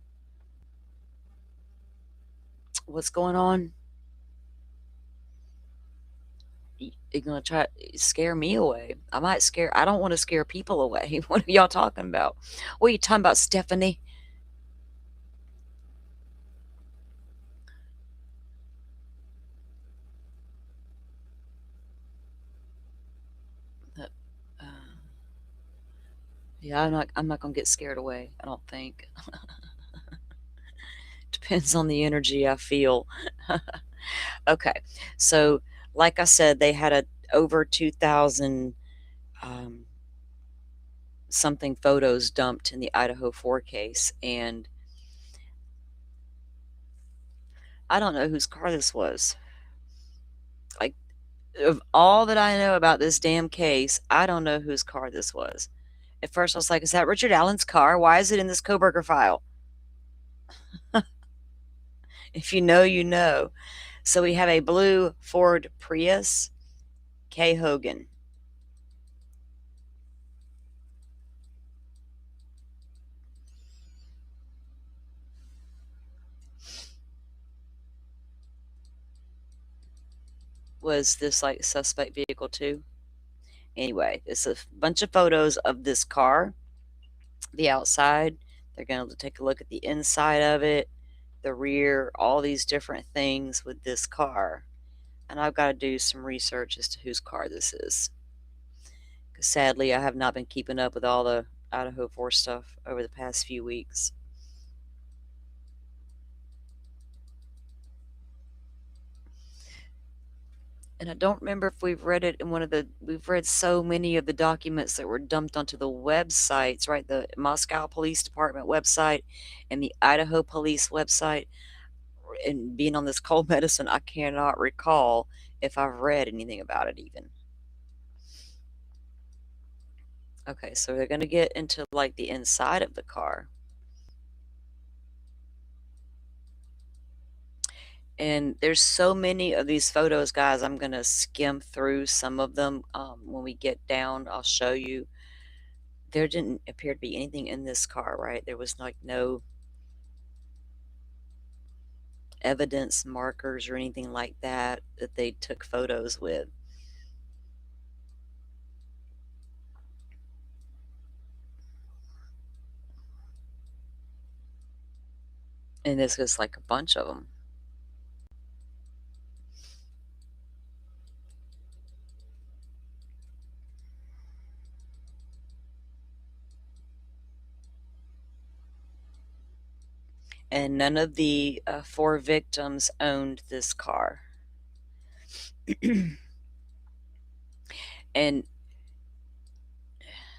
What's going on? You're gonna try to scare me away. I don't want to scare people away. What are y'all talking about? What are you talking about, Stephanie? Uh, uh, yeah, I'm not gonna get scared away, I don't think. Depends on the energy I feel. Okay. So, like I said, they had a over 2,000 um, something photos dumped in the Idaho 4 case, and I don't know whose car this was. Like, of all that I know about this damn case, I don't know whose car this was. At first, I was like, "Is that Richard Allen's car? Why is it in this Koberger file?" If you know, you know. So we have a blue Ford Prius, K. Hogan. Was this like suspect vehicle too? Anyway, it's a bunch of photos of this car, the outside. They're going to take a look at the inside of it, the rear, all these different things with this car. And I've got to do some research as to whose car this is. Because sadly, I have not been keeping up with all the Idaho 4 stuff over the past few weeks. And I don't remember if we've read it in we've read so many of the documents that were dumped onto the websites, right? The Moscow Police Department website and the Idaho Police website. And being on this cold medicine, I cannot recall if I've read anything about it even. Okay, so they're going to get into like the inside of the car. And there's so many of these photos, guys. I'm going to skim through some of them. When we get down, I'll show you. There didn't appear to be anything in this car, right? There was like no evidence markers or anything like that that they took photos with. And this is like a bunch of them. And none of the 4 victims owned this car. And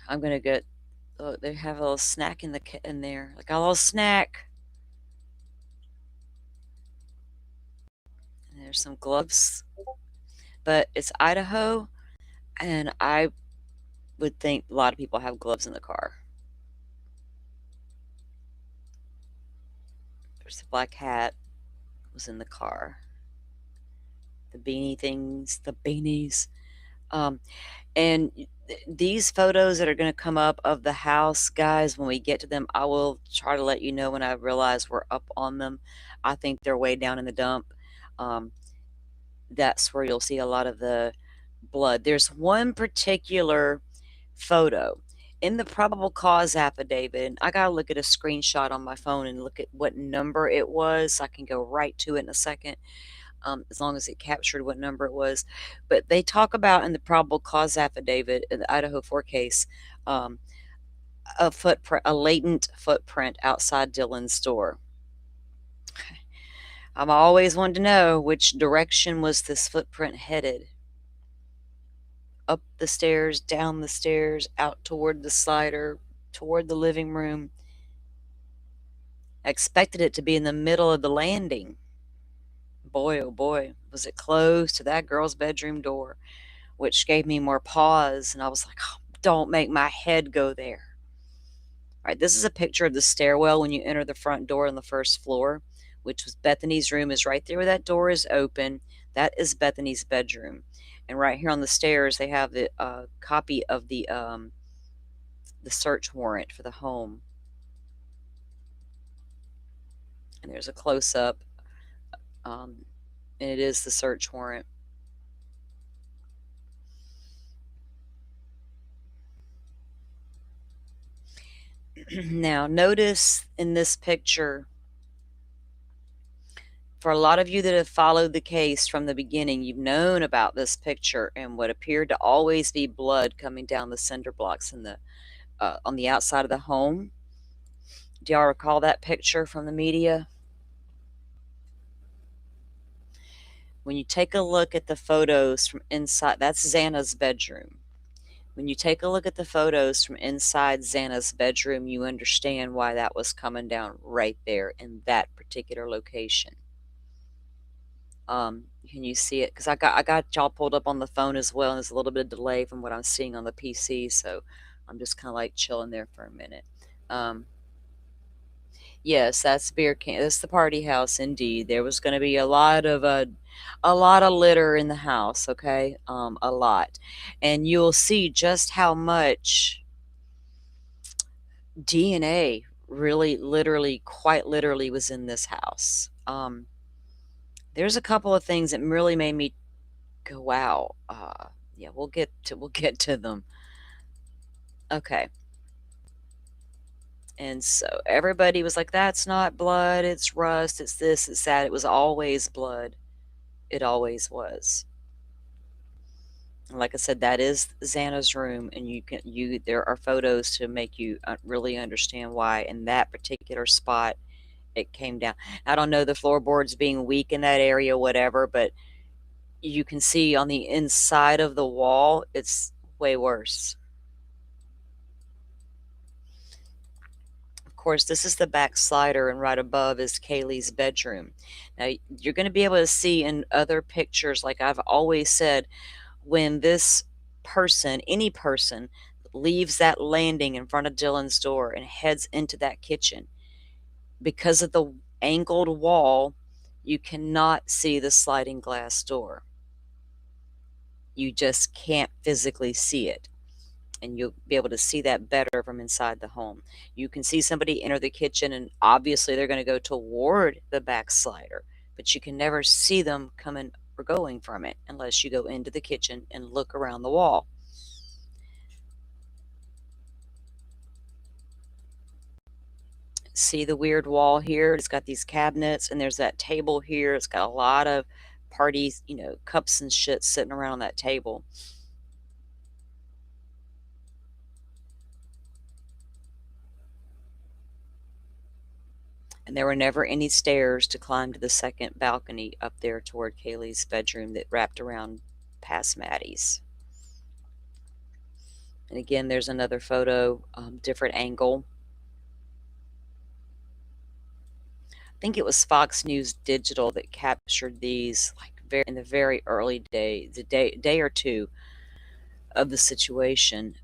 I'm gonna get. Oh, they have a little snack in there, like a little snack. And there's some gloves, but it's Idaho, and I would think a lot of people have gloves in the car. There's the black hat was in the car. The beanie things, the beanies. And these photos that are going to come up of the house, guys, when we get to them, I will try to let you know when I realize we're up on them. I think they're way down in the dump. That's where you'll see a lot of the blood. There's one particular photo, In the probable cause affidavit, I gotta look at a screenshot on my phone and look at what number it was. I can go right to it in a second, as long as it captured what number it was. But they talk about in the probable cause affidavit in the Idaho 4 case, um, a footprint, a latent footprint outside Dylan's door. I'm always wanted to know which direction was this footprint headed. Up the stairs, down the stairs, out toward the slider, toward the living room. I expected it to be in the middle of the landing. Boy, oh boy, was it close to that girl's bedroom door, which gave me more pause. And I was like, oh, don't make my head go there. All right, this is a picture of the stairwell when you enter the front door on the first floor, which was Bethany's room, is right there where that door is open. That is Bethany's bedroom. And right here on the stairs, they have the copy of the search warrant for the home. And there's a close up, and it is the search warrant. Now, notice in this picture, for a lot of you that have followed the case from the beginning, you've known about this picture and what appeared to always be blood coming down the cinder blocks in the on the outside of the home. Do y'all recall that picture from the media? When you take a look at the photos from inside, that's Xana's bedroom. When you take a look at the photos from inside Xana's bedroom, you understand why that was coming down right there in that particular location. Can you see it? Because I got y'all pulled up on the phone as well, and there's a little bit of delay from what I'm seeing on the PC, so I'm just kind of like chilling there for a minute. Yes, that's beer can. That's the party house. Indeed, there was going to be a lot of litter in the house. Okay, a lot, and you'll see just how much DNA really, literally, quite literally, was in this house. There's a couple of things that really made me go, "Wow." Yeah, we'll get to them. Okay. And so everybody was like, that's not blood, it's rust, it's this, it's that. It was always blood. It always was. And like I said, that is Xana's room, and there are photos to make you really understand why in that particular spot it came down. I don't know the floorboards being weak in that area, whatever, but you can see on the inside of the wall, it's way worse. Of course, this is the back slider, and right above is Kaylee's bedroom. Now, you're going to be able to see in other pictures, like I've always said, when this person, any person, leaves that landing in front of Dylan's door and heads into that kitchen, because of the angled wall, you cannot see the sliding glass door. You just can't physically see it. And you'll be able to see that better from inside the home. You can see somebody enter the kitchen, and obviously they're going to go toward the back slider, but you can never see them coming or going from it unless you go into the kitchen and look around the wall. See the weird wall here? It's got these cabinets, and there's that table here. It's got a lot of parties, cups and shit sitting around that table. And there were never any stairs to climb to the second balcony up there toward Kaylee's bedroom that wrapped around past Maddie's. And again, there's another photo, different angle. I think it was Fox News Digital that captured these, like in the very early day, the day or two of the situation.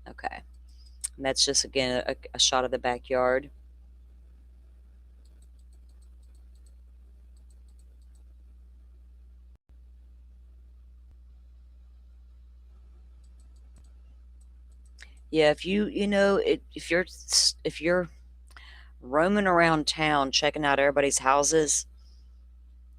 Okay, and that's just again a shot of the backyard. Yeah, if if you're roaming around town checking out everybody's houses,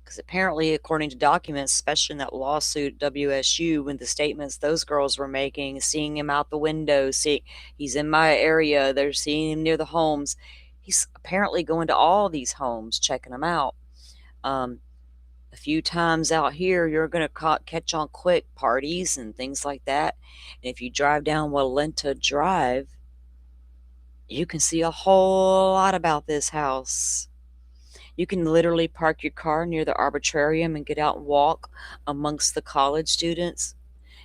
Because apparently, according to documents, especially in that lawsuit at WSU, when the statements those girls were making, seeing him out the window, see he's in my area, they're seeing him near the homes. He's apparently going to all these homes, checking them out. A few times out here, you're going to catch on quick parties and things like that. And if you drive down Walenta Drive, you can see a whole lot about this house. You can literally park your car near the arbitrarium and get out and walk amongst the college students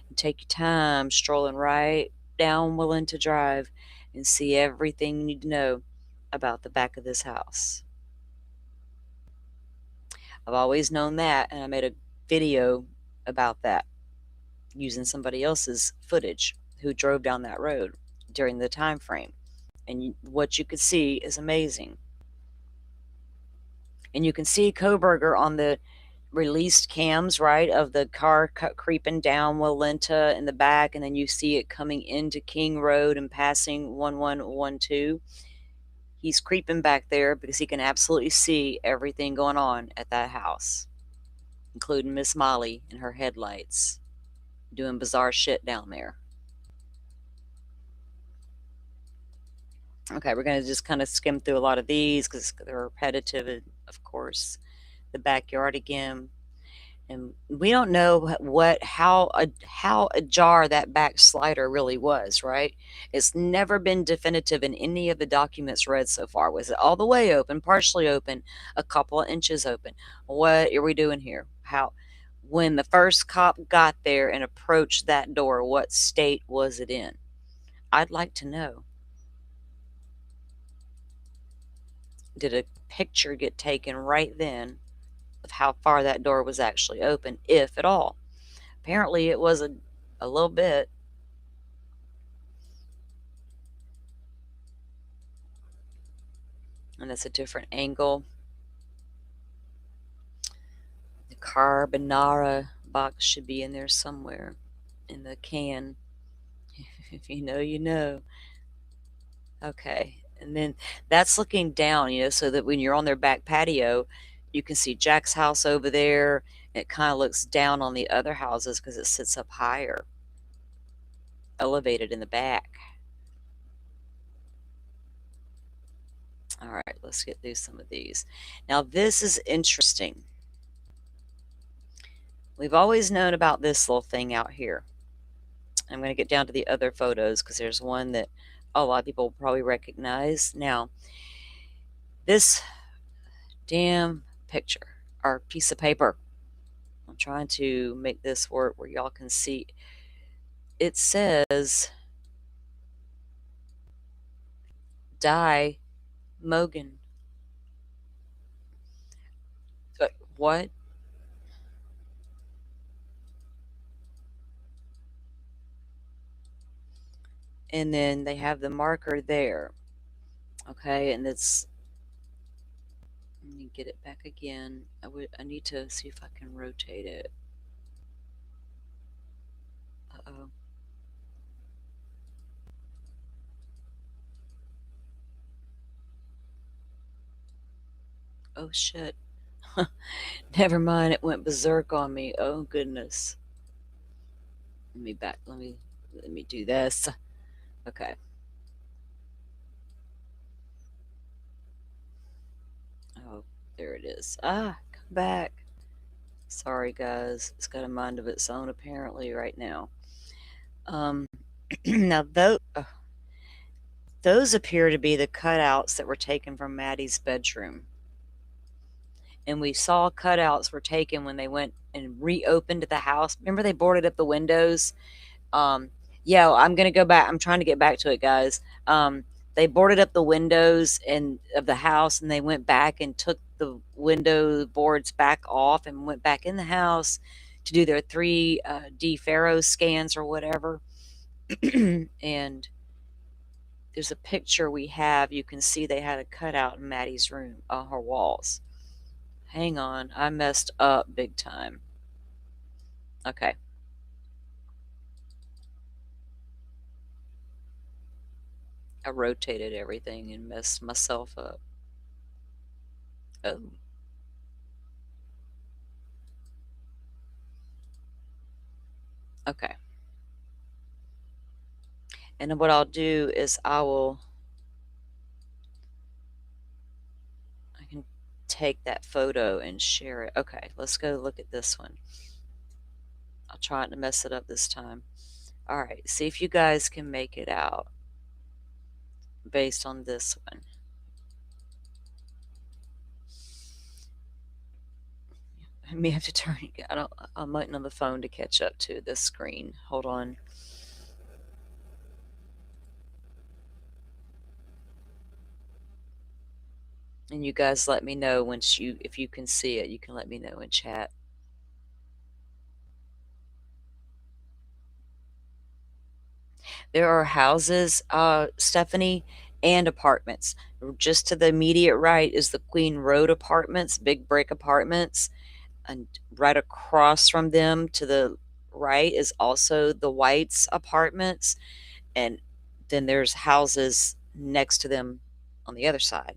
and take your time strolling right down Walenta Drive and see everything you need to know about the back of this house. I've always known that, and I made a video about that using somebody else's footage who drove down that road during the time frame. And what you could see is amazing. And you can see Koberger on the released cams, right, of the car creeping down Walenta in the back, and then you see it coming into King Road and passing 1112. He's creeping back there because he can absolutely see everything going on at that house, including Miss Molly and her headlights doing bizarre shit down there. Okay, we're going to just kind of skim through a lot of these because they're repetitive, and of course, the backyard again. And we don't know how ajar that back slider really was, right? It's never been definitive in any of the documents read so far. Was it all the way open, partially open, a couple of inches open? What are we doing here? How? When the first cop got there and approached that door, what state was it in? I'd like to know. Did a picture get taken right then of how far that door was actually open, if at all? Apparently it was a little bit. And that's a different angle. The carbonara box should be in there somewhere in the can. If you know, you know. Okay. And then that's looking down, so that when you're on their back patio, you can see Jack's house over there. It kind of looks down on the other houses because it sits up higher, elevated in the back. All right, let's get through some of these. Now, this is interesting. We've always known about this little thing out here. I'm going to get down to the other photos because there's one that a lot of people will probably recognize. Now, this damn picture or piece of paper, I'm trying to make this work where y'all can see. It says Die Mogan. What? And then they have the marker there. Okay, and it's, let me get it back again. I need to see if I can rotate it. Uh-oh. Oh shit. Never mind, it went berserk on me. Oh goodness. Let me do this. Okay. Oh, there it is. Ah, come back. Sorry guys. It's got a mind of its own apparently right now. Now those appear to be the cutouts that were taken from Maddie's bedroom. And we saw cutouts were taken when they went and reopened the house. Remember they boarded up the windows? Yeah, I'm gonna go back. I'm trying to get back to it, guys. They boarded up the windows of the house, and they went back and took the window boards back off and went back in the house to do their 3D Pharaoh scans or whatever. And there's a picture we have. You can see they had a cutout in Maddie's room on her walls. Hang on, I messed up big time. Okay. I rotated everything and messed myself up. Oh. Okay. And then what I'll do is I can take that photo and share it. Okay, let's go look at this one. I'll try not to mess it up this time. All right, see if you guys can make it out based on this one. I may have to turn. I'm waiting on the phone to catch up to this screen. Hold on. And you guys let me know if you can see it. You can let me know in chat. There are houses, Stephanie, and apartments. Just to the immediate right is the Queen Road apartments, big brick apartments, and right across from them to the right is also the Whites apartments, and then there's houses next to them on the other side.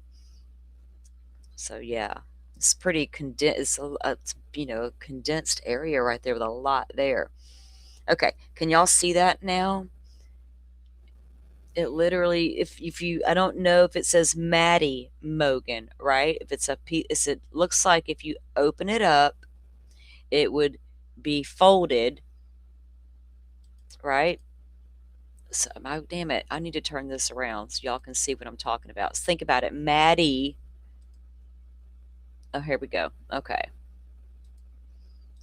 So yeah, it's pretty condensed. It's a condensed area right there with a lot there. Okay, can y'all see that now? It literally, if you, I don't know if it says Maddie Mogan, right? If it's a piece, it looks like if you open it up, it would be folded, right? So, damn it, I need to turn this around so y'all can see what I'm talking about. So think about it, Maddie. Oh, here we go. Okay.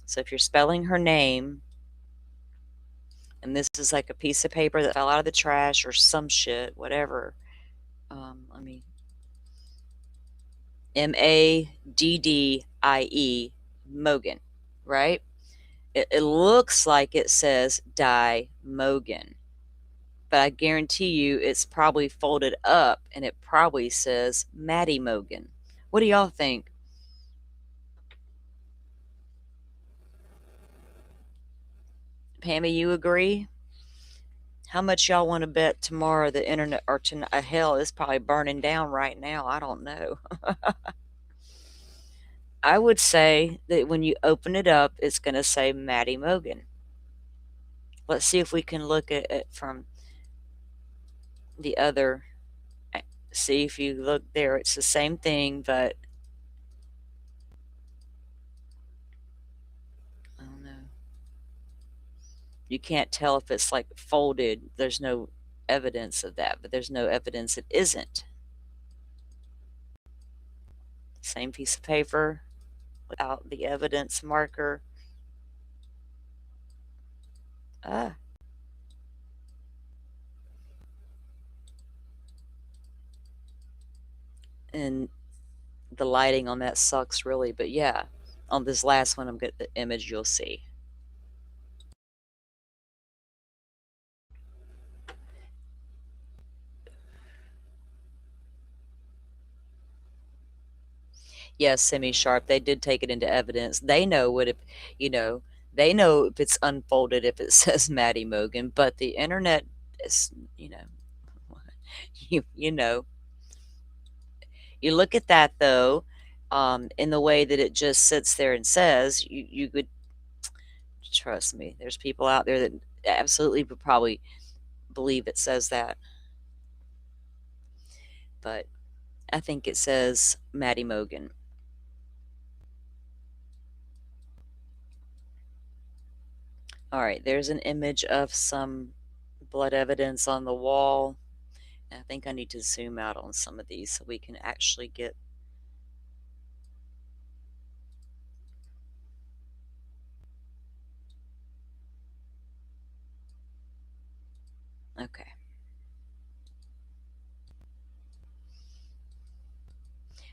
So if you're spelling her name, and this is like a piece of paper that fell out of the trash or some shit, whatever. Let me Maddie Mogan, right? It looks like it says Die Mogan, but I guarantee you it's probably folded up and it probably says Maddie Mogan. What do y'all think? Pammy, you agree? How much y'all want to bet tomorrow the internet, or tonight, hell, it's probably burning down right now. I don't know. I would say that when you open it up, it's going to say Maddie Mogan. Let's see if we can look at it from the other. See if you look there, it's the same thing, but I don't know. You can't tell if it's like folded. There's no evidence of that, but there's no evidence it isn't. Same piece of paper without the evidence marker. Ah. And the lighting on that sucks really, but yeah, on this last one, I'm getting the image you'll see. Yes, semi-sharp. They did take it into evidence. They know what if, you know, they know if it's unfolded if it says Maddie Mogan, but the internet is, you know, you look at that though, in the way that it just sits there and says, you could trust me. There's people out there that absolutely would probably believe it says that, but I think it says Maddie Mogan. All right, there's an image of some blood evidence on the wall. I think I need to zoom out on some of these so we can actually get. Okay.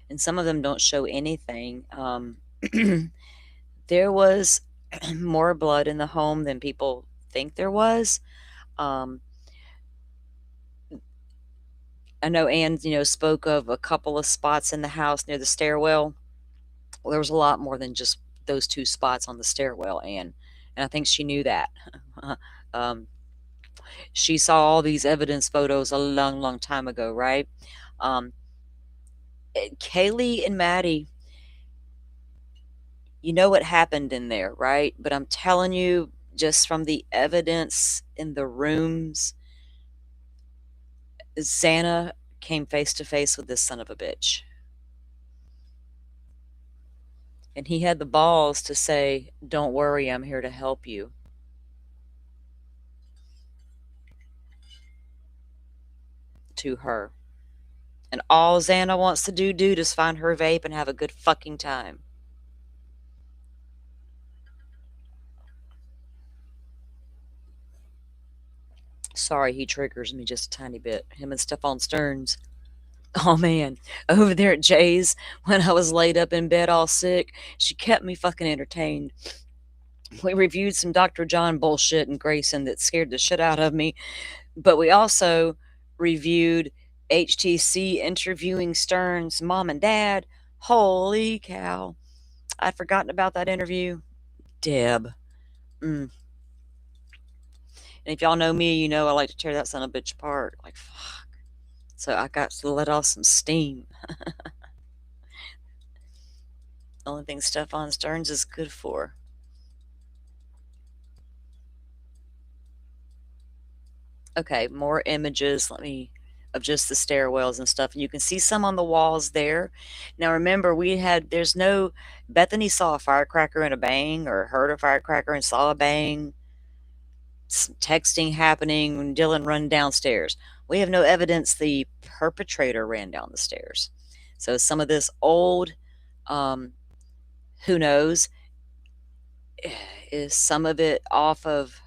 And some of them don't show anything. There was more blood in the home than people think there was. Um, I know Anne, spoke of a couple of spots in the house near the stairwell. Well, there was a lot more than just those two spots on the stairwell, Anne. And I think she knew that. um, she saw all these evidence photos a long, long time ago, right? Kaylee and Maddie, you know what happened in there, right? But I'm telling you, just from the evidence in the rooms, Xana came face to face with this son of a bitch. And he had the balls to say, "Don't worry, I'm here to help you." To her. And all Xana wants to do, dude, is find her vape and have a good fucking time. Sorry, he triggers me just a tiny bit. Him and Stephon Stearns. Oh man, over there at Jay's, when I was laid up in bed all sick, she kept me fucking entertained. We reviewed some Dr. John bullshit and Grayson that scared the shit out of me, but we also reviewed HTC interviewing Stearns' mom and dad. Holy cow. I'd forgotten about that interview. Deb. And if y'all know me, you know I like to tear that son of a bitch apart. Like, fuck. So I got to let off some steam. Only thing Stephon Stearns is good for. Okay, more images. Let me of just the stairwells and stuff, and you can see some on the walls there. Now remember, there's no Bethany saw a firecracker and a bang, or heard a firecracker and saw a bang. Some texting happening when Dylan run downstairs. We have no evidence the perpetrator ran down the stairs. So some of this old, who knows, is some of it off of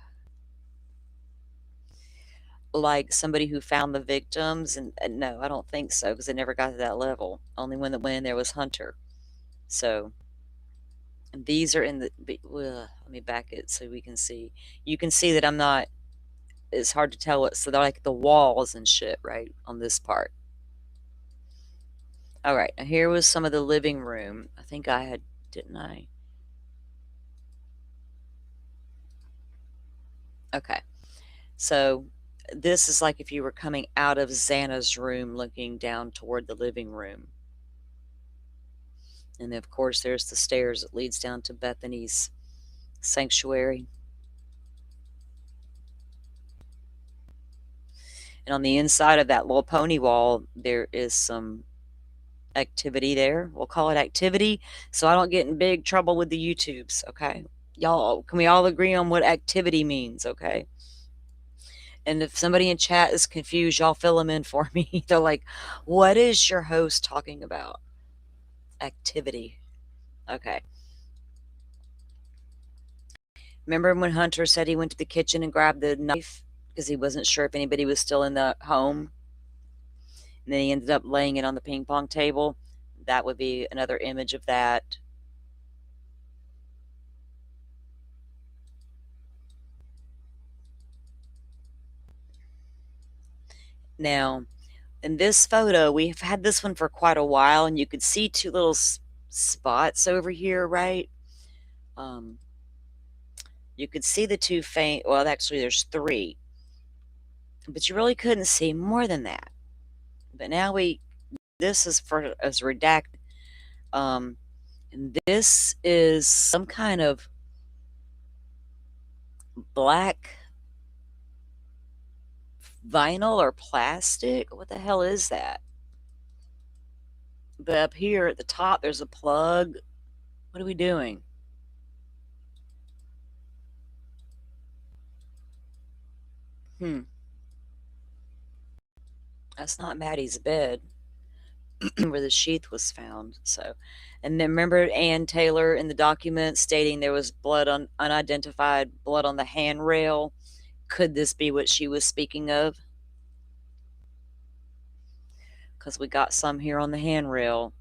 like somebody who found the victims, and no, I don't think so, because it never got to that level. Only when that went in there was Hunter. So, and these are in the, let me back it so we can see. You can see that I'm not, it's hard to tell what, so they're like the walls and shit, right, on this part. All right, now here was some of the living room. I think I had, didn't I? Okay, so this is like if you were coming out of Xana's room looking down toward the living room. And then, of course, there's the stairs that leads down to Bethany's sanctuary. And on the inside of that little pony wall, there is some activity there. We'll call it activity so I don't get in big trouble with the YouTubes, okay? Y'all, can we all agree on what activity means, okay? And if somebody in chat is confused, y'all fill them in for me. They're like, what is your host talking about? Activity. Okay. Remember when Hunter said he went to the kitchen and grabbed the knife because he wasn't sure if anybody was still in the home? And then he ended up laying it on the ping pong table. That would be another image of that. Now, in this photo, we've had this one for quite a while, and you could see two little spots over here, right? You could see the two faint, well, actually there's three, but you really couldn't see more than that. But now this is for as redacted. And this is some kind of black vinyl or plastic. What the hell is that? But up here at the top, there's a plug. What are we doing? That's not Maddie's bed where the sheath was found. So, and then remember Ann Taylor in the document stating there was blood on unidentified blood on the handrail. Could this be what she was speaking of? Because we got some here on the handrail.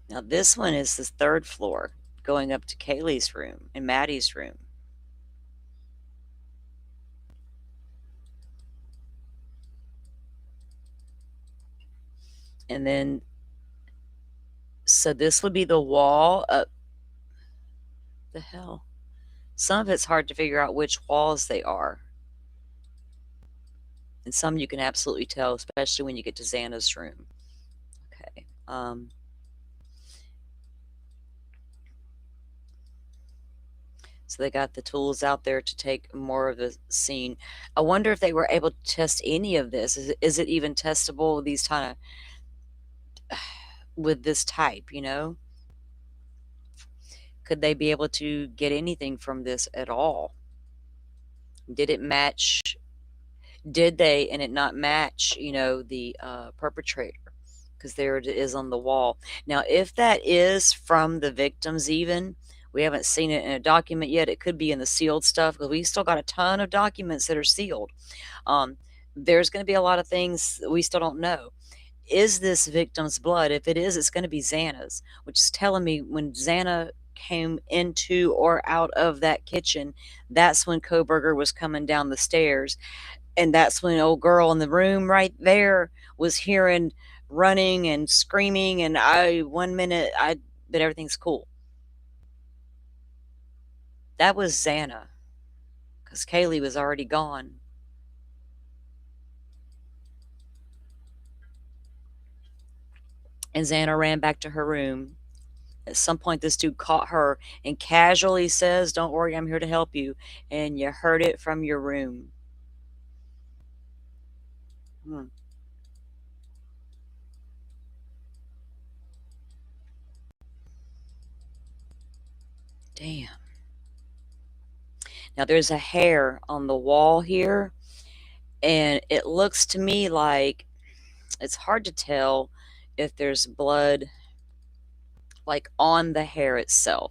Now this one is the third floor, going up to Kaylee's room and Maddie's room. And then, so this would be the wall up. The hell? Some of it's hard to figure out which walls they are. And some you can absolutely tell, especially when you get to Xana's room. Okay. Um, so they got the tools out there to take more of the scene. I wonder if they were able to test any of this. Is it even testable with these kind of with this type? Could they be able to get anything from this at all? Did it match? Did they and it not match? The perpetrator, because there it is on the wall. Now, if that is from the victims, even we haven't seen it in a document yet. It could be in the sealed stuff because we still got a ton of documents that are sealed. Um, there's going to be a lot of things that we still don't know. Is this victim's blood? If it is, it's going to be Xana's, which is telling me when Xana came into or out of that kitchen, that's when Koberger was coming down the stairs. And that's when old girl in the room right there was hearing running and screaming. And one minute, but everything's cool. That was Xana, because Kaylee was already gone. And Xana ran back to her room. At some point, this dude caught her and casually says, "Don't worry, I'm here to help you." And you heard it from your room. Hmm. Damn. Now, there's a hair on the wall here, and it looks to me like it's hard to tell if there's blood like on the hair itself.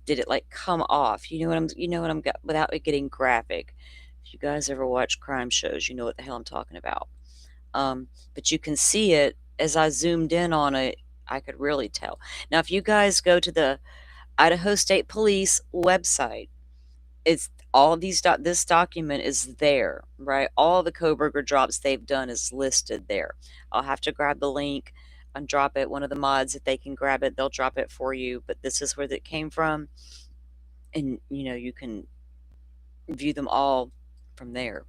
Did it like come off? You know what I'm without it getting graphic. If you guys ever watch crime shows, you know what the hell I'm talking about. But you can see it as I zoomed in on it. I could really tell. Now, if you guys go to the Idaho State Police website, it's all of this document is there, right? All the Koberger drops they've done is listed there. I'll have to grab the link and drop it. One of the mods, if they can grab it, they'll drop it for you. But this is where it came from, and you can view them all from there.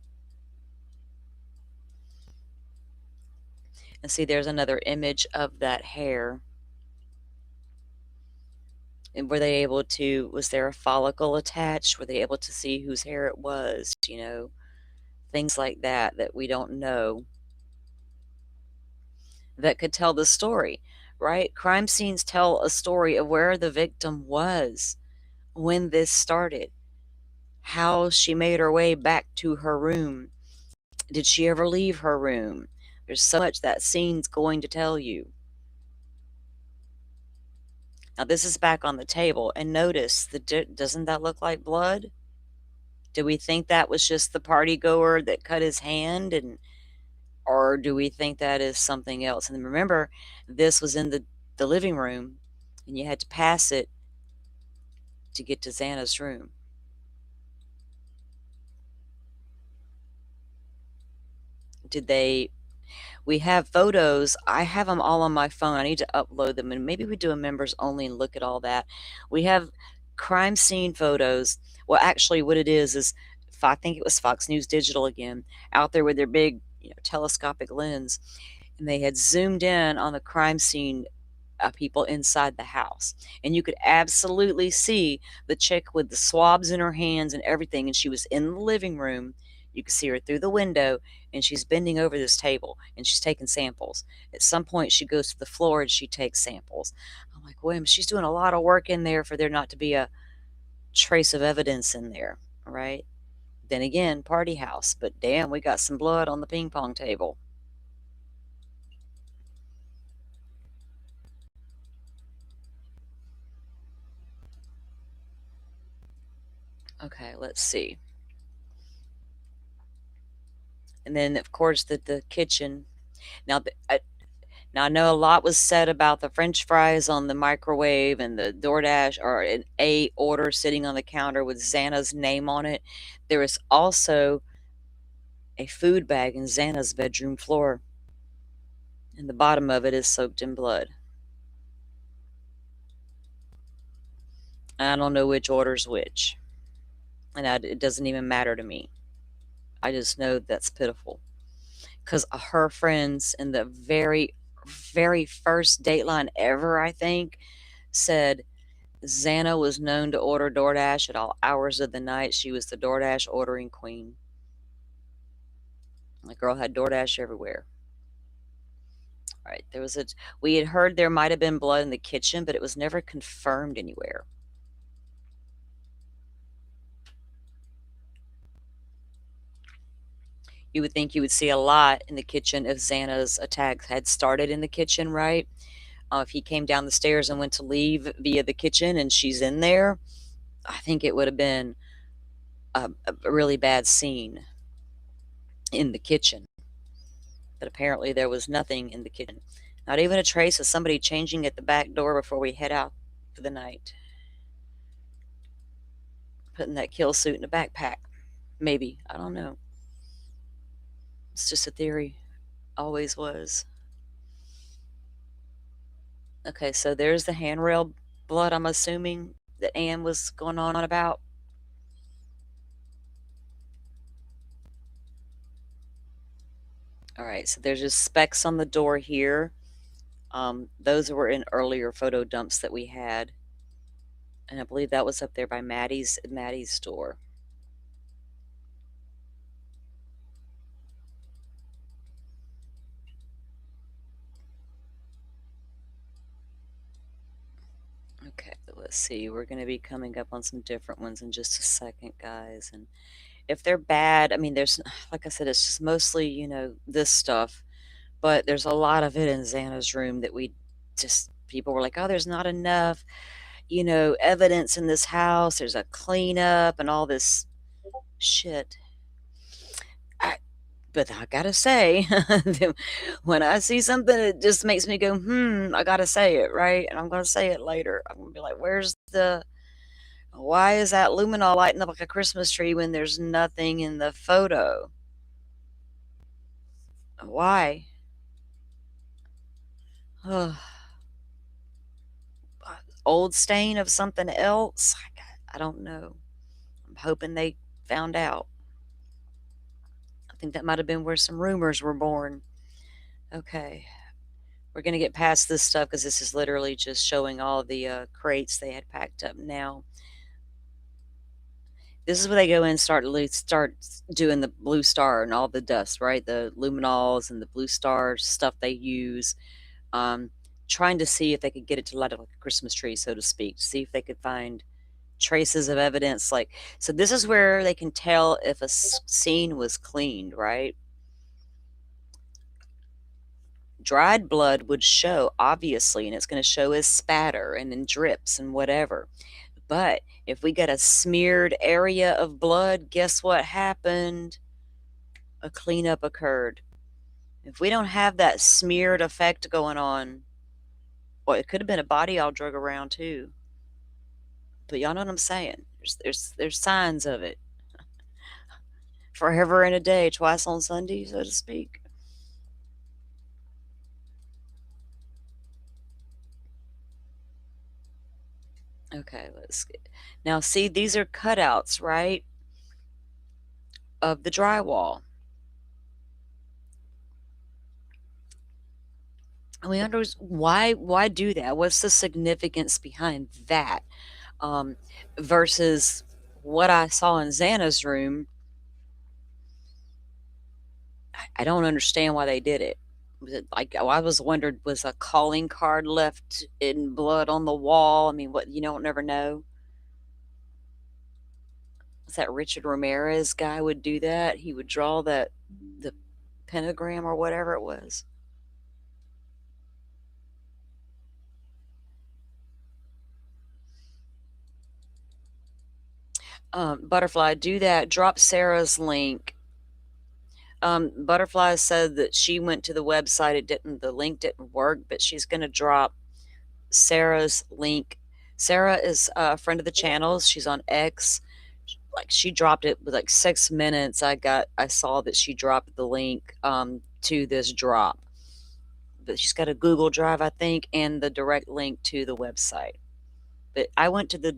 And see, there's another image of that hair. And were they able to? Was there a follicle attached? Were they able to see whose hair it was? Things like that we don't know, that could tell the story, right? Crime scenes tell a story of where the victim was when this started, how she made her way back to her room. Did she ever leave her room? There's so much that scene's going to tell you. Now, this is back on the table, and notice, doesn't that look like blood? Do we think that was just the party goer that cut his hand, or do we think that is something else? And remember, this was in the living room, and you had to pass it to get to Xana's room. We have photos. I have them all on my phone. I need to upload them, and maybe we do a members only and look at all that. We have crime scene photos. Well, actually, what it is I think it was Fox News Digital again, out there with their big, telescopic lens, and they had zoomed in on the crime scene, people inside the house. And you could absolutely see the chick with the swabs in her hands and everything. And she was in the living room. You could see her through the window, and she's bending over this table and she's taking samples. At some point, she goes to the floor and she takes samples. I'm like, William, she's doing a lot of work in there for there not to be a trace of evidence in there, right? Then again, party house, but damn, we got some blood on the ping pong table. Okay, let's see. And then, of course, the kitchen. Now, now I know a lot was said about the French fries on the microwave and the DoorDash or an A order sitting on the counter with Xana's name on it. There is also a food bag in Xana's bedroom floor, and the bottom of it is soaked in blood. I don't know which order's which, and it doesn't even matter to me. I just know that's pitiful, because her friends in the very very first Dateline ever, I think, said Xana was known to order DoorDash at all hours of the night. She was the DoorDash ordering queen. The girl had DoorDash everywhere. All right, we had heard there might have been blood in the kitchen, but it was never confirmed anywhere. You would think you would see a lot in the kitchen if Xana's attack had started in the kitchen, right? If he came down the stairs and went to leave via the kitchen and she's in there, I think it would have been a really bad scene in the kitchen. But apparently there was nothing in the kitchen. Not even a trace of somebody changing at the back door before we head out for the night. Putting that kill suit in a backpack. Maybe. I don't know. It's just a theory. Always was. Okay, so there's the handrail blood, I'm assuming, that Anne was going on about. All right, so there's just specks on the door here. Those were in earlier photo dumps that we had. And I believe that was up there by Maddie's store. Okay, let's see. We're going to be coming up on some different ones in just a second, guys. And if they're bad, I mean, there's, like I said, it's just mostly, this stuff. But there's a lot of it in Xana's room that people were like, oh, there's not enough, evidence in this house. There's a cleanup and all this shit. But I gotta say, when I see something, it just makes me go, I gotta say it, right? And I'm gonna say it later. I'm gonna be like, why is that luminol lighting up like a Christmas tree when there's nothing in the photo? Why? Old stain of something else? I don't know. I'm hoping they found out. I think that might have been where some rumors were born. Okay. We're going to get past this stuff because this is literally just showing all the crates they had packed up now. This is where they go in and start doing the blue star and all the dust, right? The luminols and the blue star stuff they use. Trying to see if they could get it to light up like a Christmas tree, so to speak. See if they could find traces of evidence. So this is where they can tell if a scene was cleaned, right? Dried blood would show, obviously, and it's going to show as spatter and in drips and whatever. But if we got a smeared area of blood, guess what happened? A cleanup occurred. If we don't have that smeared effect going on, well, it could have been a body all drug around too. But y'all know what I'm saying. There's signs of it. Forever and a day, twice on Sunday, so to speak. Okay, now see, these are cutouts, right, of the drywall. And we wonder why do that? What's the significance behind that? Versus what I saw in Xana's room. I don't understand why they did it. Was it I was wondered, was a calling card left in blood on the wall? I mean, what, you don't never know. Was that Richard Ramirez guy would do that? He would draw the pentagram or whatever it was. Butterfly, do that. Drop Sarah's link. Butterfly said that she went to the website. The link didn't work, but she's going to drop Sarah's link. Sarah is a friend of the channel. She's on X. She dropped it with 6 minutes. I saw that she dropped the link to this drop. But she's got a Google Drive, I think, and the direct link to the website. But I went to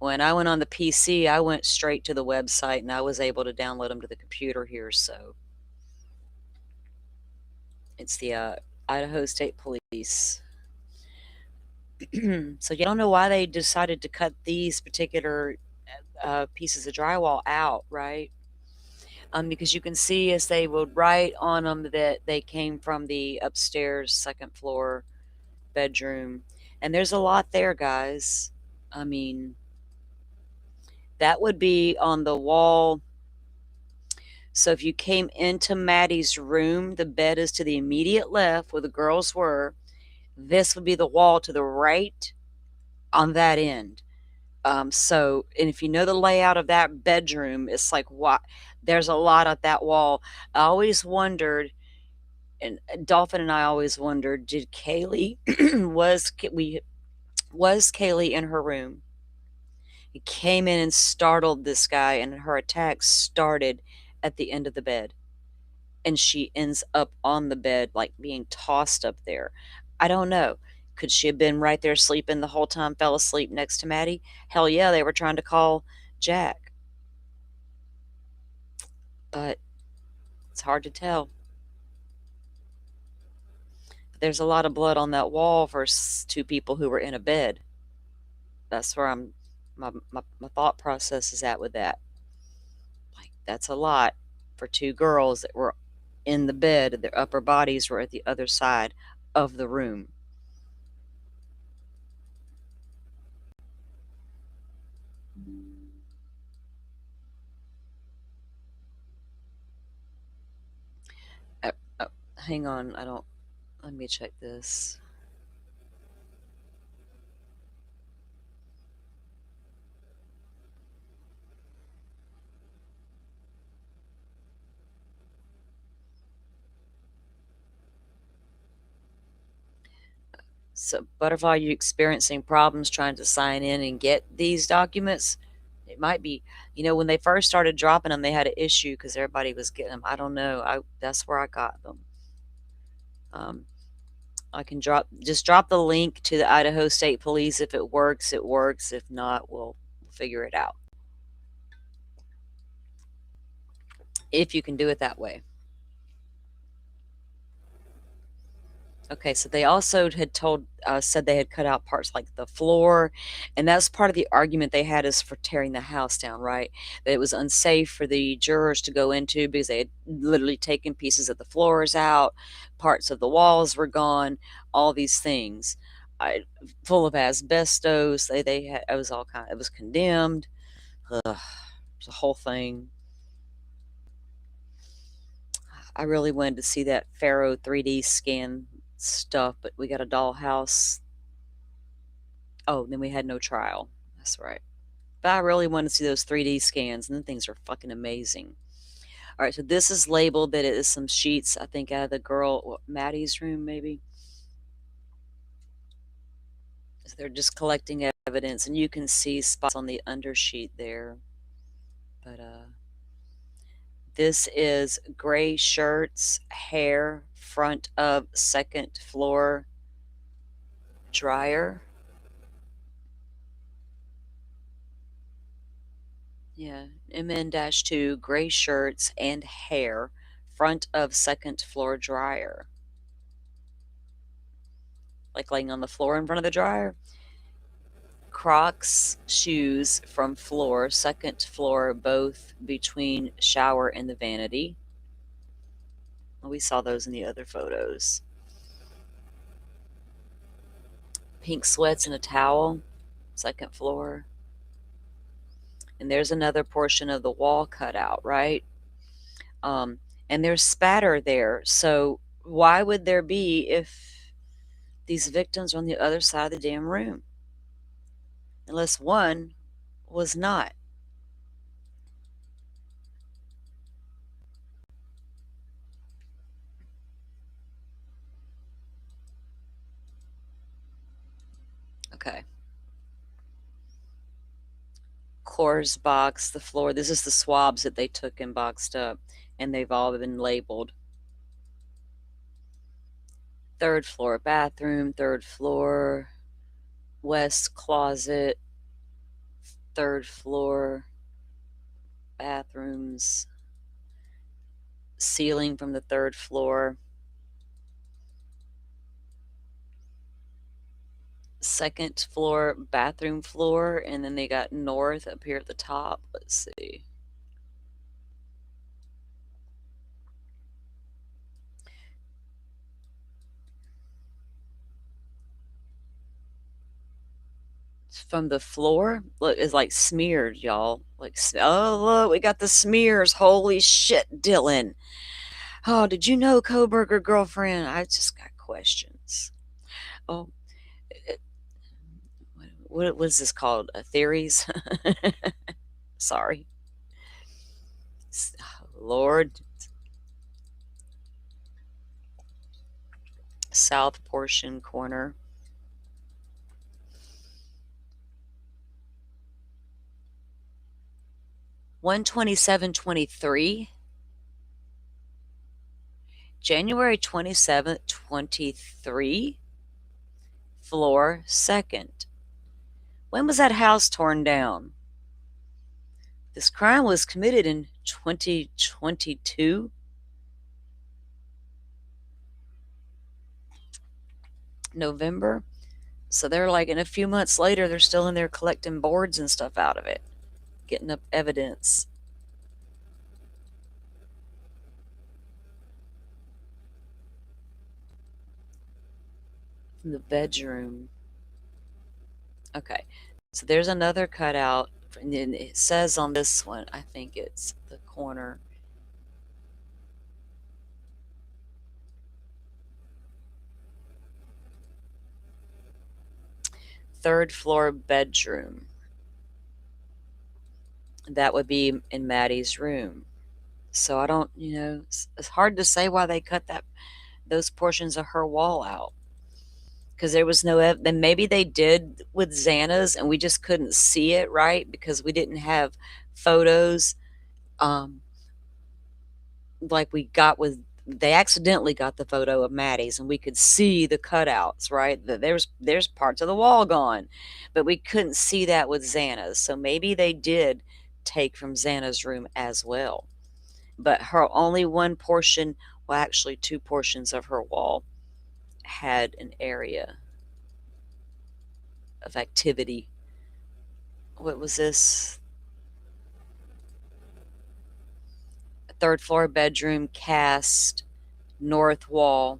when I went on the PC, I went straight to the website and I was able to download them to the computer here. So It's the Idaho State Police. So you don't know why they decided to cut these particular pieces of drywall out, right? Because you can see as they would write on them that they came from the upstairs second floor bedroom. And there's a lot there, guys. I mean, that would be on the wall. So if you came into Maddie's room, the bed is to the immediate left where the girls were. This would be the wall to the right on that end. And if you know the layout of that bedroom, it's like what there's a lot at that wall. I always wondered, and Dolphin and I always wondered, did Kaylee was Kaylee in her room? He came in and startled this guy, and her attack started at the end of the bed, and she ends up on the bed, like being tossed up there. I don't know. Could she have been right there sleeping the whole time, fell asleep next to Maddie? Hell yeah, they were trying to call Jack. But it's hard to tell. There's a lot of blood on that wall for two people who were in a bed. That's where my thought process is at with that. Like, that's a lot for two girls that were in the bed. Their upper bodies were at the other side of the room. Uh, Hang on, I don't. Let me check this. So, Butterfly, you experiencing problems trying to sign in and get these documents? It might be, when they first started dropping them, they had an issue because everybody was getting them. I don't know. That's where I got them. Um, I can just drop the link to the Idaho State Police. If it works, it works. If not, we'll figure it out. If you can do it that way. Okay, so they also had said they had cut out parts like the floor, and that's part of the argument they had is for tearing the house down, right? That it was unsafe for the jurors to go into because they had literally taken pieces of the floors out, parts of the walls were gone, all these things, full of asbestos. They had it was all kind. It was condemned. Ugh, it was a whole thing. I really wanted to see that Pharaoh 3D scan stuff, but we got a dollhouse. Oh, then we had no trial. That's right. But I really wanted to see those 3D scans, and then things are fucking amazing. All right, so this is labeled that it is some sheets, I think, out of the girl, Maddie's room, maybe. So they're just collecting evidence, and you can see spots on the undersheet there. But this is gray shirts, hair, front of second floor dryer. Yeah, MN-2, gray shirts and hair, front of second floor dryer. Like laying on the floor in front of the dryer. Crocs shoes from floor, second floor, both between shower and the vanity. Well, we saw those in the other photos. Pink sweats and a towel, second floor. And there's another portion of the wall cut out, right? And there's spatter there. So why would there be if these victims are on the other side of the damn room? Unless one was not. Okay. Core's box, the floor. This is the swabs that they took and boxed up, and they've all been labeled. Third floor bathroom, third floor west closet, third floor bathrooms, ceiling from the third floor. second floor bathroom floor, and then they got north up here at the top. Let's see. From the floor, look, it's like smeared, y'all. Like, oh, look, we got the smears. Holy shit, Dylan. Oh, did you know, Coburger girlfriend? I just got questions. Oh, it, what was this called? Theories? Sorry. Lord. South portion corner. 12723. January 27th, 23. Floor second. When was that house torn down? This crime was committed in 2022. November. So they're like, in a few months later, they're still in there collecting boards and stuff out of it, getting up evidence. From the bedroom. Okay. So there's another cutout. And then it says on this one, I think it's the corner. Third floor bedroom. That would be in Maddie's room. So I don't, it's hard to say why they cut those portions of her wall out, because there was no then maybe they did with Xana's and we just couldn't see it, right, because we didn't have photos, um like we got with they accidentally got the photo of Maddie's and we could see the cutouts, right? There's parts of the wall gone, but we couldn't see that with Xana's. So maybe they did take from Xana's room as well. But her only one portion, well, actually two portions of her wall had an area of activity. What was this? Third floor bedroom, cast, north wall.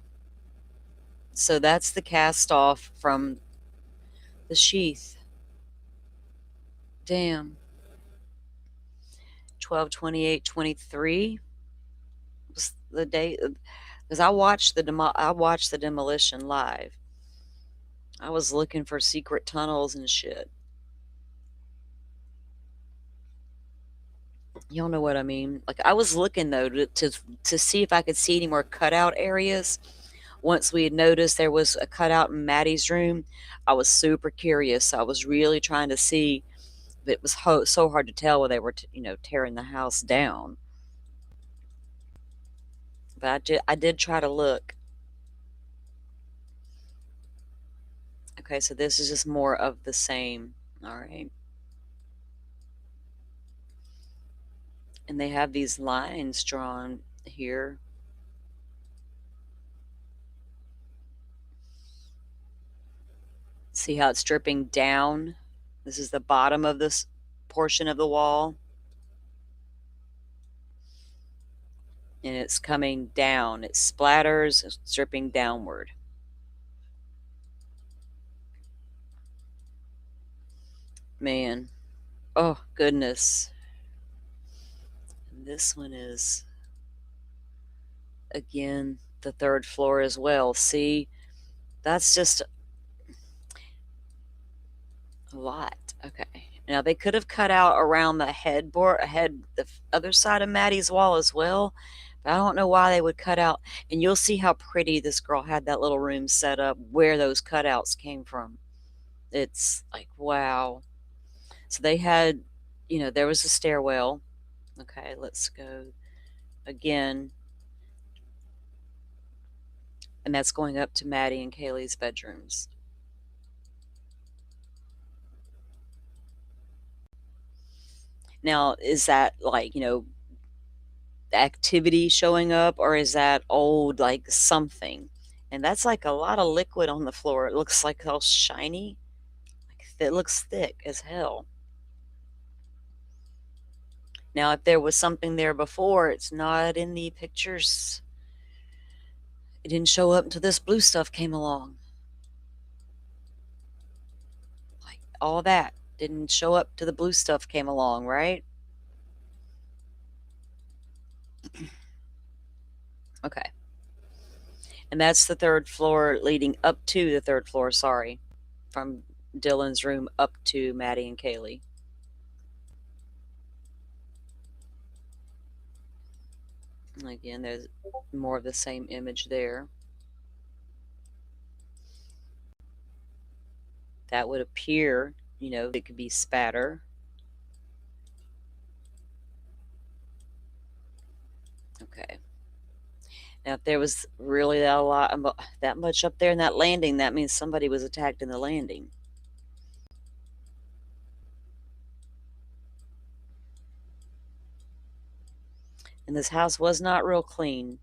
So that's the cast off from the sheath. Damn. 12/28/23 was the date, because I watched the demolition live. I was looking for secret tunnels and shit. Y'all know what I mean. Like, I was looking though to see if I could see any more cutout areas. Once we had noticed there was a cutout in Maddie's room, I was super curious. I was really trying to see. But it was so hard to tell when they were, tearing the house down. But I did try to look. Okay, so this is just more of the same. All right. And they have these lines drawn here. See how it's dripping down? This is the bottom of this portion of the wall. And it's coming down. It splatters, it's dripping downward. Man. Oh, goodness. And this one is, again, the third floor as well. See? That's just a lot. Okay. Now they could have cut out around the the other side of Maddie's wall as well. But I don't know why they would cut out. And you'll see how pretty this girl had that little room set up where those cutouts came from. It's like, wow. So they had, there was a stairwell. Okay, let's go again. And that's going up to Maddie and Kaylee's bedrooms. Now, is that like, activity showing up, or is that old, like something? And that's like a lot of liquid on the floor. It looks like all shiny. Like it looks thick as hell. Now, if there was something there before, it's not in the pictures. It didn't show up until this blue stuff came along. Like all that didn't show up till the blue stuff came along, right? Okay. And that's the third floor leading up to the third floor, sorry. From Dylan's room up to Maddie and Kaylee. Again, there's more of the same image there. That would appear, it could be spatter. Okay. Now, if there was really that much up there in that landing, that means somebody was attacked in the landing. And this house was not real clean.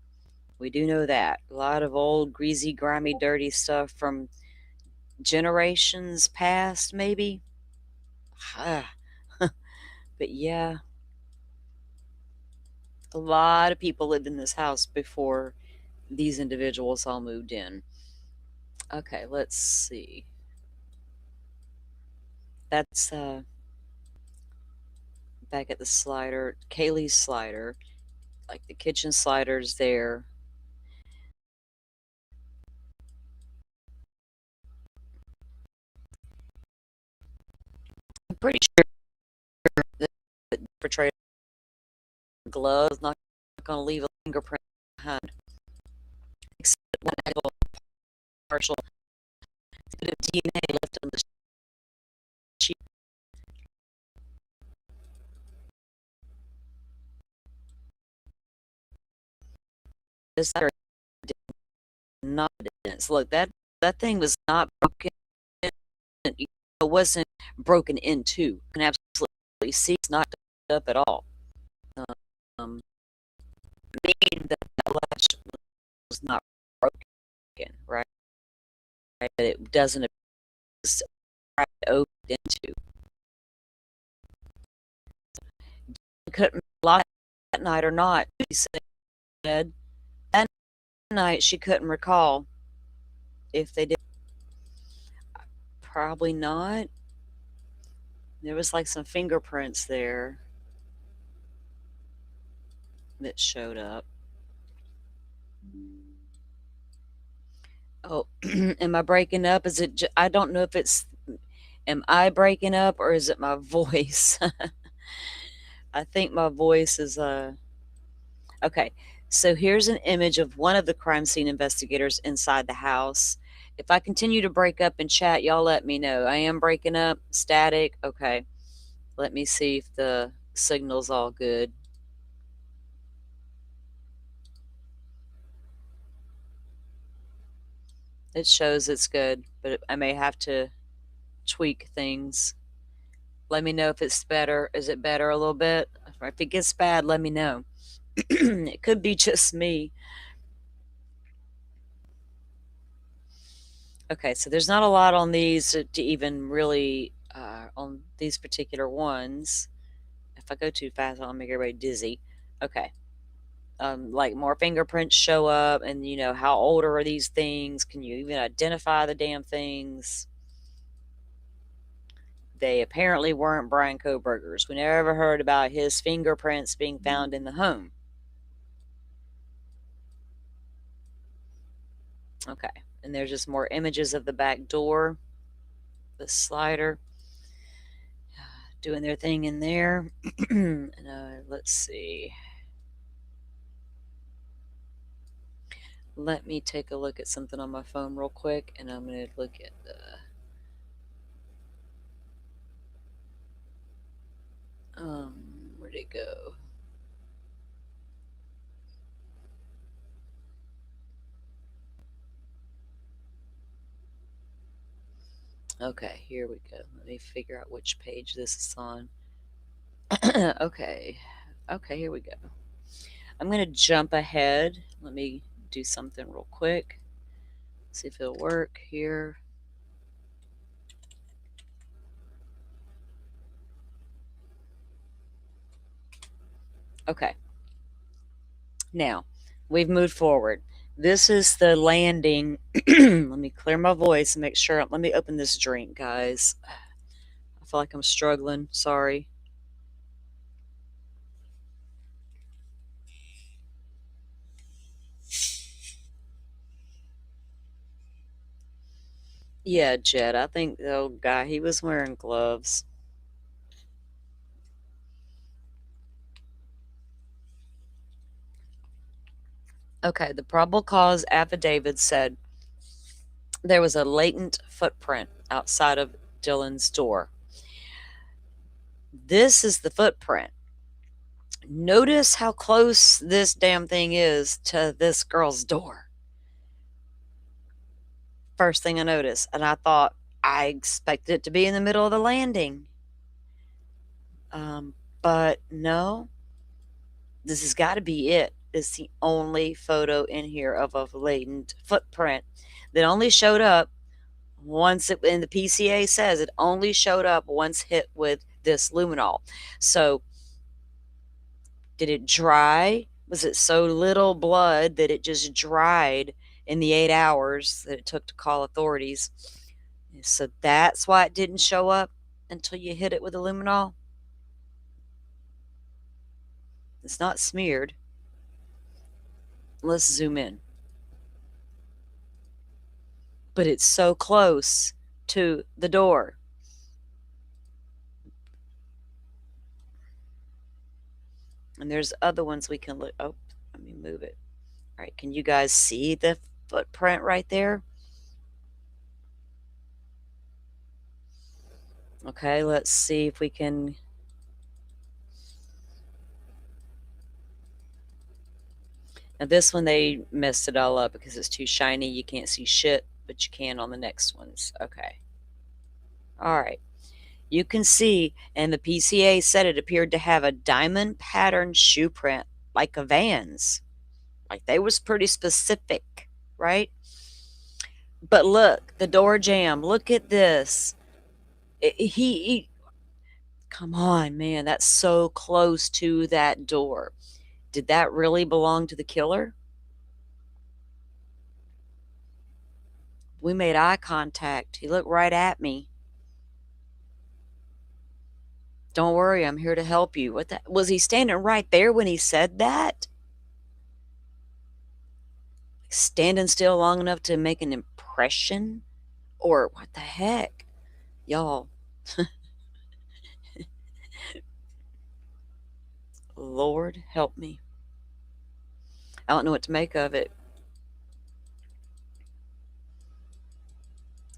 We do know that. A lot of old, greasy, grimy, dirty stuff from generations past, maybe. But yeah, a lot of people lived in this house before these individuals all moved in. Okay, let's see. That's back at the slider, Kaylee's slider, like the kitchen sliders there. I'm pretty sure that the perpetrator gloves not going to leave a fingerprint behind, except one little partial bit of DNA left on the sheet. This did not evidence. Look, that thing was not broken. It wasn't broken into. You can absolutely see it's not up at all. Um, meaning that the latch was not broken, right? But it doesn't open into. Couldn't lie that night or not. She said that night she couldn't recall if they did. Probably not. There was like some fingerprints there that showed up. Oh, am I breaking up? Is it? I don't know if it's. Am I breaking up or is it my voice? I think my voice is okay. So here's an image of one of the crime scene investigators inside the house. If I continue to break up in chat, y'all let me know. I am breaking up, static. Okay. Let me see if the signal's all good. It shows it's good, but I may have to tweak things. Let me know if it's better. Is it better a little bit? If it gets bad, let me know. It could be just me. Okay, so there's not a lot on these to even really, on these particular ones. If I go too fast, I'll make everybody dizzy. Okay. Like more fingerprints show up, and how old are these things? Can you even identify the damn things? They apparently weren't Brian Koberger's. We never heard about his fingerprints being found in the home. Okay, and there's just more images of the back door, the slider, doing their thing in there. And, let's see. Let me take a look at something on my phone real quick, and I'm going to look at the where'd it go? Okay, here we go. Let me figure out which page this is on. Okay, here we go. I'm going to jump ahead. Let me do something real quick. See if it'll work here. Okay. Now, we've moved forward. This is the landing. Let me clear my voice and make sure. Let me open this drink, guys. I feel like I'm struggling. Sorry. Yeah, Jed, I think the old guy, he was wearing gloves. Okay, the probable cause affidavit said there was a latent footprint outside of Dylan's door. This is the footprint. Notice how close this damn thing is to this girl's door. First thing I noticed, and I thought I expected it to be in the middle of the landing. But no, this has got to be it. It's the only photo in here of a latent footprint that only showed up once it, and the PCA says it only showed up once hit with this luminol. So did it dry? Was it so little blood that it just dried in the 8 hours that it took to call authorities? So that's why it didn't show up until you hit it with the luminol. It's not smeared. Let's zoom in. But it's so close to the door. And there's other ones we can look. Oh, let me move it. All right, can you guys see the footprint right there? Okay, let's see if we can. Now this one, they messed it all up because it's too shiny. You can't see shit, but you can on the next ones. Okay. All right. You can see, and the PCA said it appeared to have a diamond pattern shoe print, like a Vans. Like they was pretty specific, right? But look, the door jamb. Look at this. He come on, man. That's so close to that door. Did that really belong to the killer? We made eye contact. He looked right at me. Don't worry, I'm here to help you. What the, was he standing right there when he said that? Standing still long enough to make an impression? Or what the heck? Y'all. Lord help me. I don't know what to make of it.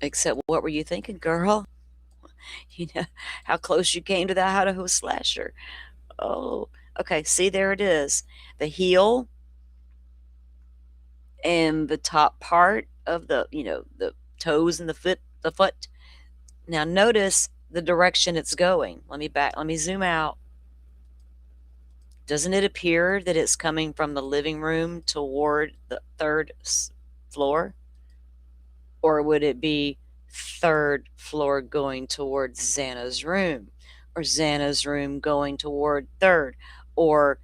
Except, what were you thinking, girl? You know, how close you came to that Idaho slasher. Oh, okay. See, there it is. The heel and the top part of the, the toes and the foot. Now notice the direction it's going. Let me zoom out. Doesn't it appear that it's coming from the living room toward the third floor? Or would it be third floor going towards Xana's room? Or Xana's room going toward third? Or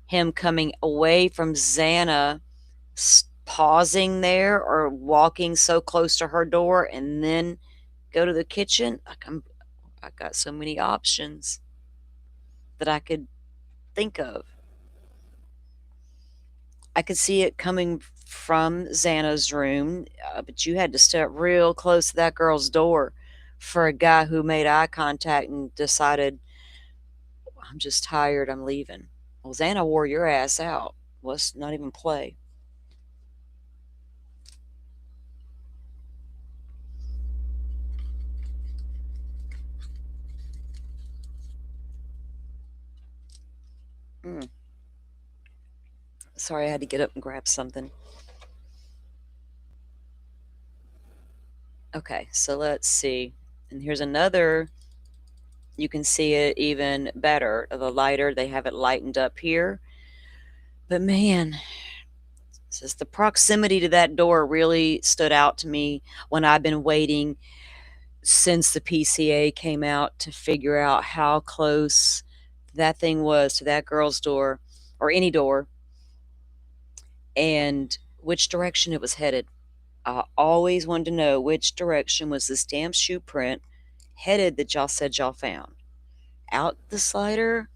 him coming away from Xana, pausing there, or walking so close to her door and then go to the kitchen? I got so many options that I could think of. I could see it coming from Xana's room, but you had to step real close to that girl's door for a guy who made eye contact and decided, I'm just tired, I'm leaving. Well, Xana wore your ass out. Let's not even play. Sorry, I had to get up and grab something. Okay, so let's see. And here's another. You can see it even better. The lighter, they have it lightened up here. But man, Says the proximity to that door really stood out to me when I've been waiting since the PCA came out to figure out how close that thing was to that girl's door or any door and which direction it was headed. I always wanted to know which direction was this damn shoe print headed that y'all said y'all found. Out the slider,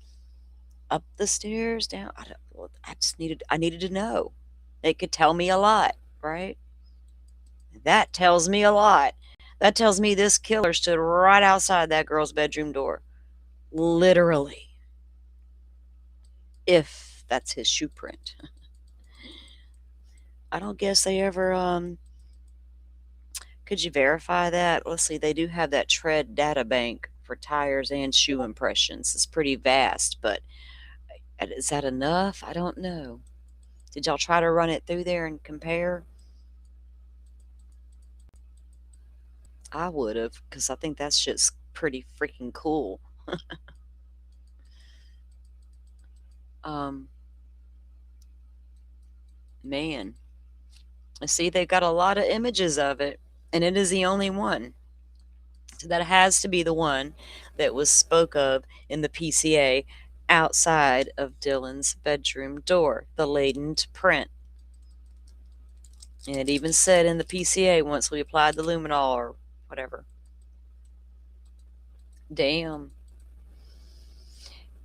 up the stairs, down. I needed to know. It could tell me a lot, right? That tells me a lot. That tells me this killer stood right outside that girl's bedroom door. Literally. If that's his shoe print. I don't guess they ever could you verify that? Let's see, they do have that tread data bank for tires and shoe impressions. It's pretty vast, but is that enough? I don't know. Did y'all try to run it through there and compare? I would have, because I think that shit's pretty freaking cool. um, Man. See, they've got a lot of images of it, and it is the only one. So that has to be the one that was spoke of in the PCA outside of Dylan's bedroom door, the latent print. And it even said in the PCA once we applied the luminol or whatever. Damn.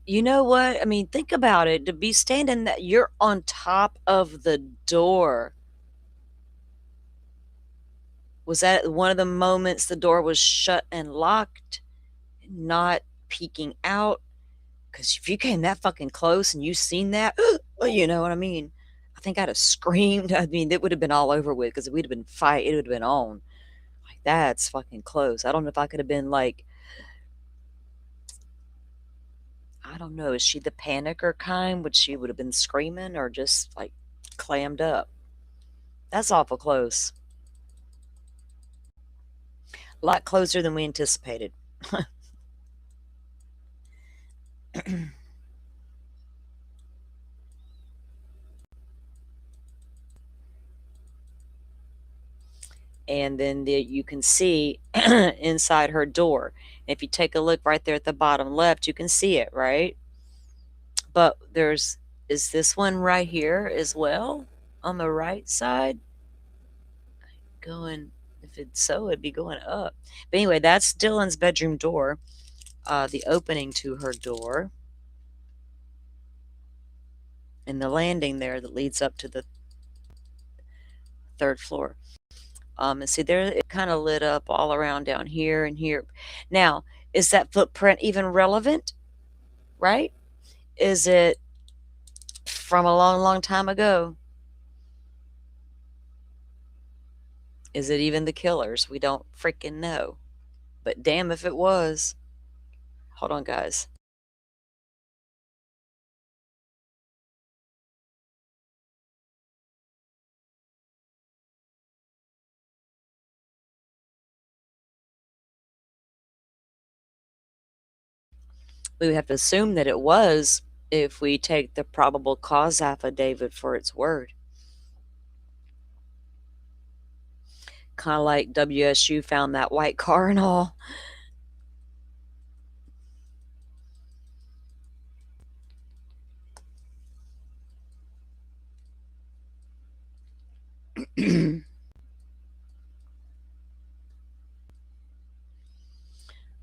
You know what? I mean, think about it. To be standing that you're on top of the door. Was that one of the moments the door was shut and locked, not peeking out? Because if you came that fucking close and you seen that, well, you know what I mean? I think I'd have screamed. I mean, it would have been all over with because we'd have been fight. It would have been on. Like, that's fucking close. I don't know if I could have been like, I don't know. Is she the panicker kind? Would she would have been screaming or just like clammed up? That's awful close. A lot closer than we anticipated. And then you can see inside her door. If you take a look right there at the bottom left, you can see it, right? But is this one right here as well on the right side? Going, if it's so, it'd be going up. But anyway, that's Dylan's bedroom door, the opening to her door, and the landing there that leads up to the third floor. And see there, it kind of lit up all around down here and here. Now, is that footprint even relevant? Right? Is it from a long, long time ago? Is it even the killer's? We don't freaking know. But damn if it was. Hold on, guys. We would have to assume that it was if we take the probable cause affidavit for its word. Kind of like WSU found that white car and all.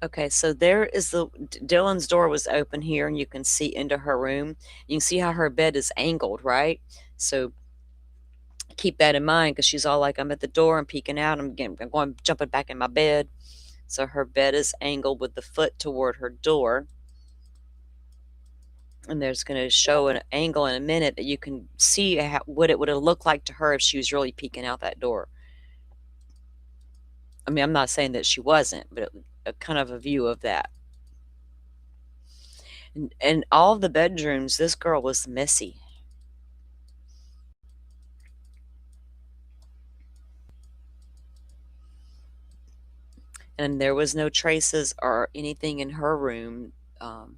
Okay, so there is Dylan's door was open here, and you can see into her room. You can see how her bed is angled, right? So keep that in mind because she's all like, I'm at the door, I'm peeking out, I'm going jumping back in my bed. So her bed is angled with the foot toward her door. And there's going to show an angle in a minute that you can see what it would have looked like to her if she was really peeking out that door. I mean, I'm not saying that she wasn't, but a kind of a view of that. And all of the bedrooms, this girl was messy. And there was no traces or anything in her room. Now,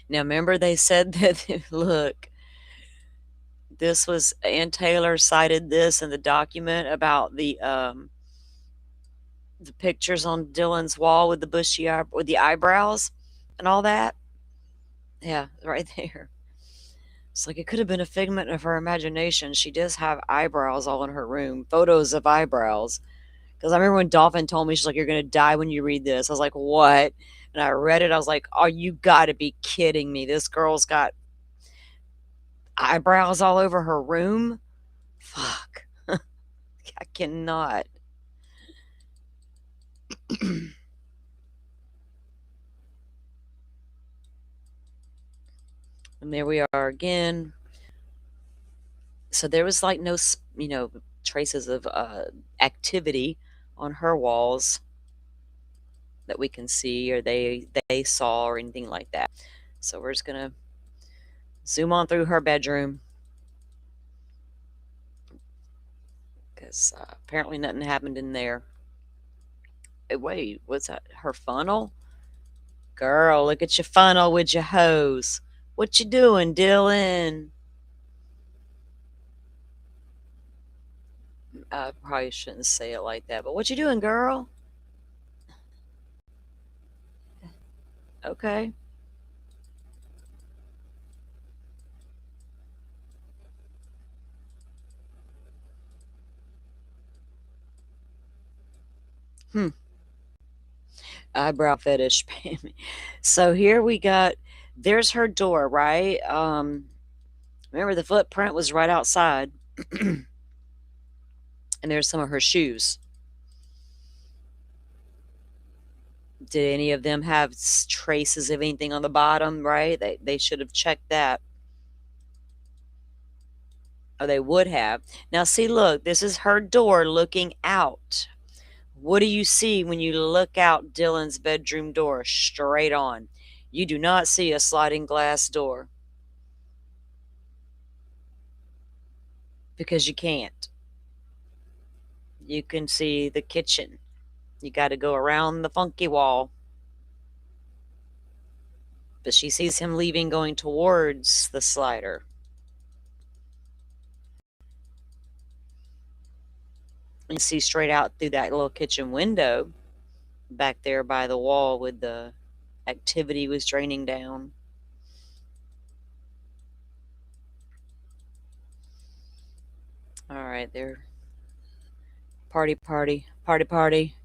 remember they said that, look, this was Ann Taylor cited this in the document about the pictures on Dylan's wall with the bushy with the eyebrows and all that. Yeah, right there. It's like it could have been a figment of her imagination. She does have eyebrows all in her room, photos of eyebrows. Because I remember when Dolphin told me, she's like, "You're going to die when you read this." I was like, "What?" And I read it. I was like, "Oh, you got to be kidding me. This girl's got eyebrows all over her room? Fuck. I cannot." And there we are again. So there was like no, traces of activity on her walls that we can see or they saw or anything like that. So we're just gonna zoom on through her bedroom because apparently nothing happened in there. Wait, what's that? Her funnel? Girl, look at your funnel with your hose. What you doing, Dylan? I probably shouldn't say it like that, but what you doing, girl? Okay. Hmm. Eyebrow fetish. So here we got, there's her door, right? Remember the footprint was right outside. And there's some of her shoes. Did any of them have traces of anything on the bottom, right? They should have checked that. Or they would have. Now see, look, this is her door looking out. What do you see when you look out Dylan's bedroom door straight on? You do not see a sliding glass door. Because you can't. You can see the kitchen. You got to go around the funky wall. But she sees him leaving, going towards the slider. And see straight out through that little kitchen window back there by the wall with the activity was draining down. All right, there. Party, party, party, party.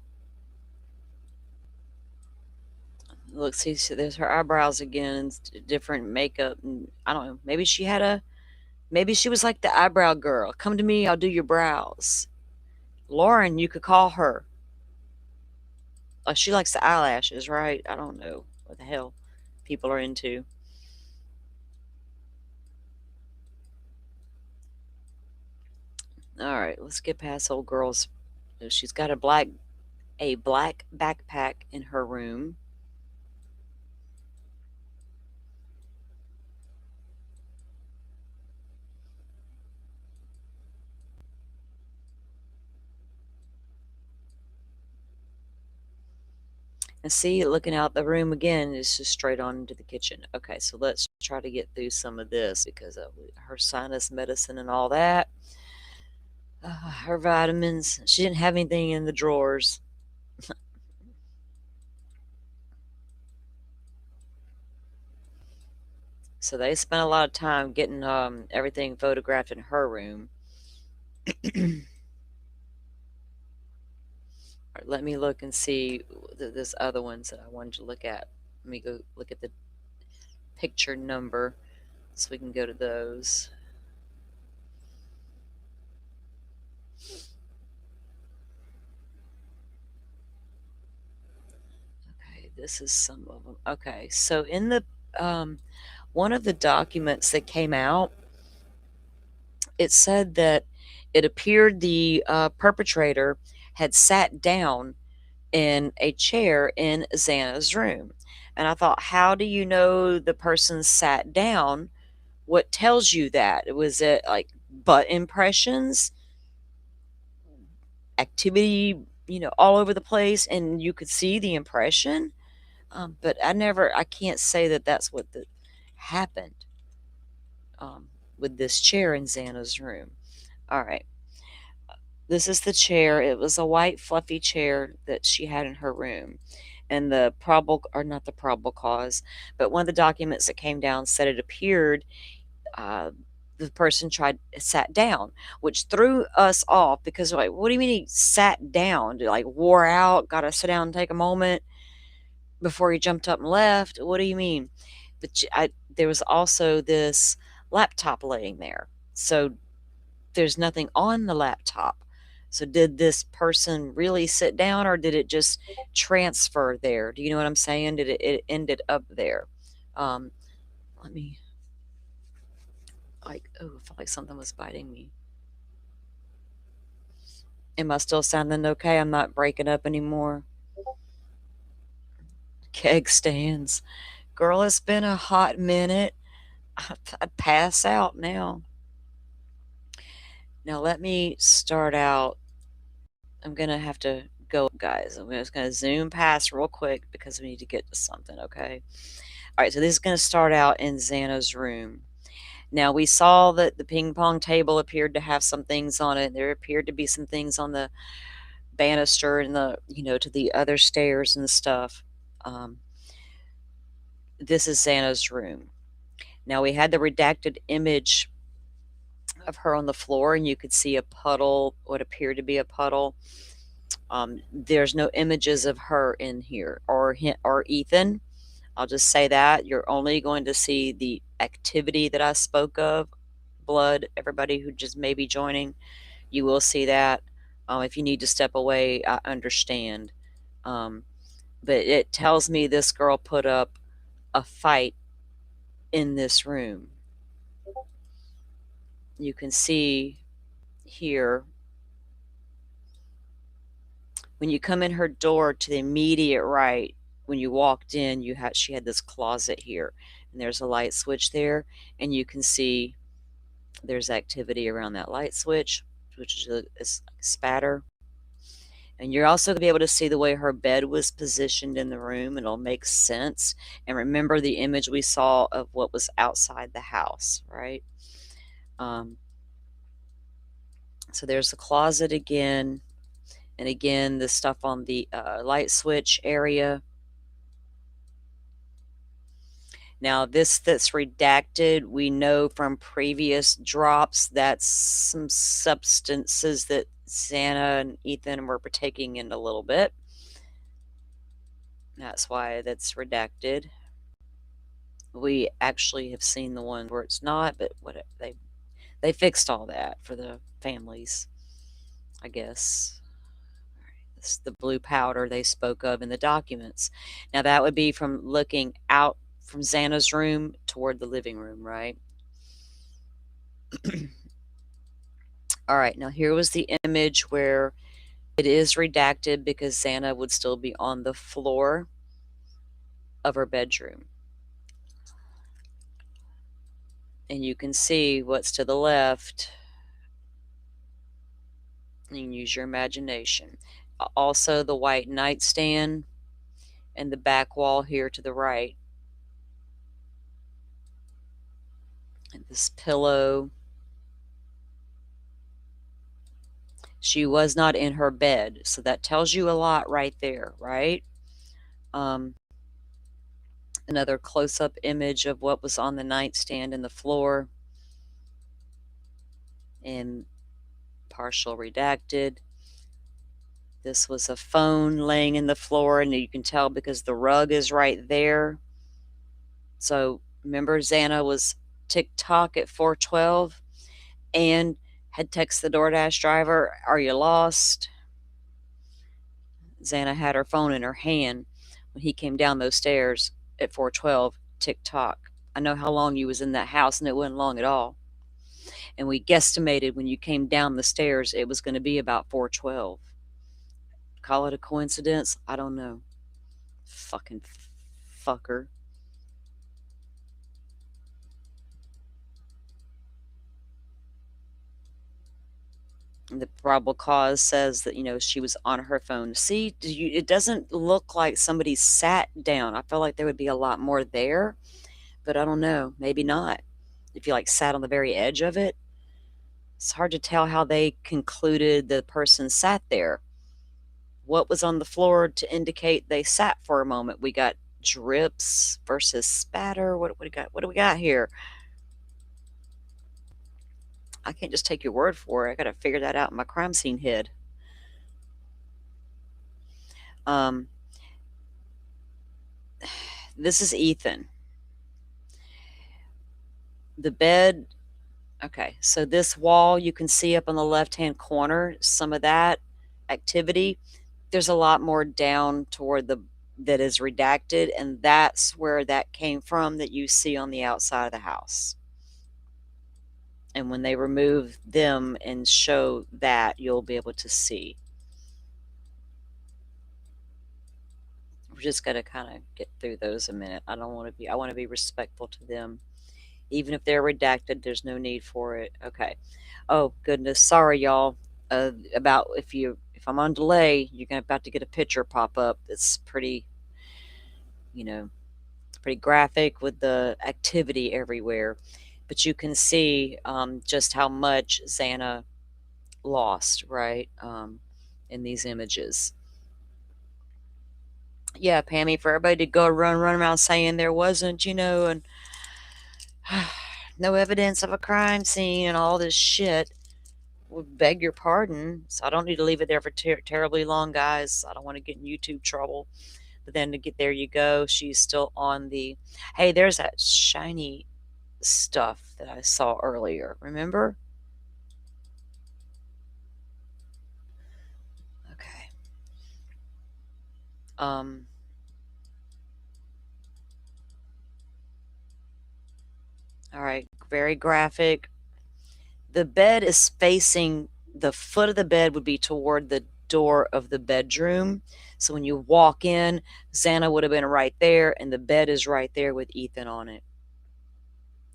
Look, see, there's her eyebrows again and different makeup. And I don't know. Maybe she was like the eyebrow girl. Come to me, I'll do your brows. Lauren, you could call her. She likes the eyelashes, right? I don't know what the hell people are into. All right, let's get past old girls. She's got a black backpack in her room. And see, looking out the room again is just straight on into the kitchen. Okay, so let's try to get through some of this because of her sinus medicine and all that. Her vitamins. She didn't have anything in the drawers. So they spent a lot of time getting everything photographed in her room. All right, let me look and see this other ones that I wanted to look at. Let me go look at the picture number so we can go to those. Okay, this is some of them. Okay, so in the one of the documents that came out, it said that it appeared the perpetrator had sat down in a chair in Xana's room. And I thought, how do you know the person sat down? What tells you that? Was it like butt impressions, activity, all over the place, and you could see the impression? But I can't say that that's what happened. with this chair in Xana's room. All right. This is the chair. It was a white, fluffy chair that she had in her room. And the probable, or not the probable cause, but one of the documents that came down said it appeared uh, the person sat down, which threw us off because like, what do you mean he sat down? Like wore out, got to sit down and take a moment before he jumped up and left? What do you mean? But there was also this laptop laying there, so there's nothing on the laptop. So did this person really sit down, or did it just transfer there? Do you know what I'm saying? Did it ended up there? Um, Let me, like, oh, I felt like something was biting me. Am I still sounding okay? I'm not breaking up anymore. Keg stands. Girl, it's been a hot minute. I'd pass out now. Now let me start out. I'm going to have to go, guys. I'm just going to zoom past real quick because we need to get to something, okay? All right, so this is going to start out in Xana's room. Now, we saw that the ping pong table appeared to have some things on it. There appeared to be some things on the banister and to the other stairs and stuff. This is Xana's room. Now, we had the redacted image of her on the floor, and you could see a puddle, what appeared to be a puddle. There's no images of her in here or Ethan. I'll just say that you're only going to see the activity that I spoke of. Blood, everybody who just may be joining, you will see that. If you need to step away, I understand. But it tells me this girl put up a fight in this room. You can see here when you come in her door to the immediate right, when you walked in, she had this closet here, and there's a light switch there, and you can see there's activity around that light switch, which is a spatter. And you're also going to be able to see the way her bed was positioned in the room. It'll make sense. And remember the image we saw of what was outside the house, right? So there's the closet again. And again, the stuff on the light switch area. Now, this that's redacted, we know from previous drops that's some substances that Xana and Ethan were partaking in a little bit. That's why that's redacted. We actually have seen the one where it's not, but they fixed all that for the families, I guess. It's the blue powder they spoke of in the documents. Now, that would be from looking out from Xana's room toward the living room, right? All right, now here was the image where it is redacted because Xana would still be on the floor of her bedroom. And you can see what's to the left. You can use your imagination. Also, the white nightstand and the back wall here to the right. And this pillow. She was not in her bed, so that tells you a lot right there, right? Another close-up image of what was on the nightstand and the floor. And partial redacted. This was a phone laying in the floor, and you can tell because the rug is right there. So remember, Xana was TikTok at 4:12 and had texted the DoorDash driver, "Are you lost?" Xana had her phone in her hand when he came down those stairs at 4:12. TikTok, "I know how long you was in that house, and it wasn't long at all. And we guesstimated when you came down the stairs, it was going to be about 4:12. Call it a coincidence? I don't know. Fucking fucker." The probable cause says that, she was on her phone. See, it doesn't look like somebody sat down. I feel like there would be a lot more there, but I don't know. Maybe not. if you like sat on the very edge of it. It's hard to tell how they concluded the person sat there. What was on the floor to indicate they sat for a moment? We got drips versus spatter. What do we got? What do we got here? I can't just take your word for it. I got to figure that out in my crime scene head. This is Ethan. The bed. Okay, so this wall you can see up on the left-hand corner, some of that activity. There's a lot more down toward the that is redacted, and that's where that came from that you see on the outside of the house. And when they remove them and show that, you'll be able to see. We're just gonna kind of get through those a minute. I want to be respectful to them. Even if they're redacted, there's no need for it. Okay. Oh goodness, sorry y'all. About if I'm on delay, you're about to get a picture pop up. It's pretty, pretty graphic with the activity everywhere. But you can see just how much Xana lost, right? In these images. Yeah, Pammy, for everybody to go run around saying there wasn't, and no evidence of a crime scene and all this shit. Would beg your pardon. So I don't need to leave it there for terribly long, guys. I don't want to get in YouTube trouble. But then there you go. She's still on the. Hey, there's that shiny stuff that I saw earlier. Remember? Okay. All right. Very graphic. The bed is facing, the foot of the bed would be toward the door of the bedroom. So when you walk in, Xana would have been right there, and the bed is right there with Ethan on it.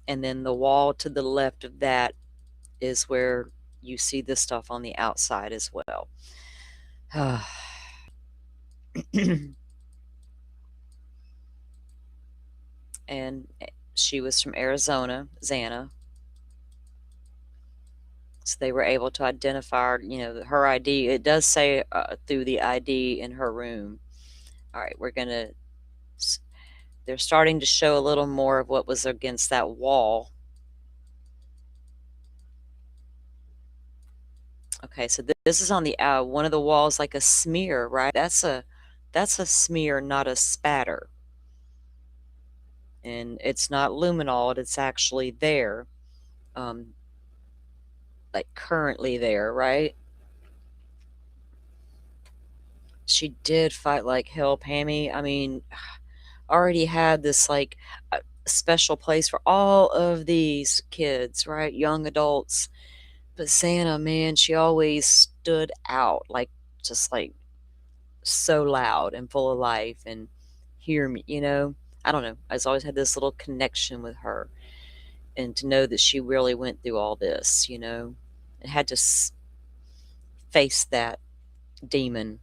And then the wall to the left of that is where you see the stuff on the outside as well. And she was from Arizona, Xana. So they were able to identify, her ID. It does say through the ID in her room. All right, they're starting to show a little more of what was against that wall. Okay, so this is on the one of the walls, like a smear, right? That's a smear, not a spatter. And it's not luminol, it's actually there. Like currently there, right? She did fight like hell, Pammy. I mean, already had this like special place for all of these kids, right? Young adults. But Santa, man, she always stood out, like just like so loud and full of life and hear me, I don't know. I just always had this little connection with her. And to know that she really went through all this, and had to face that demon.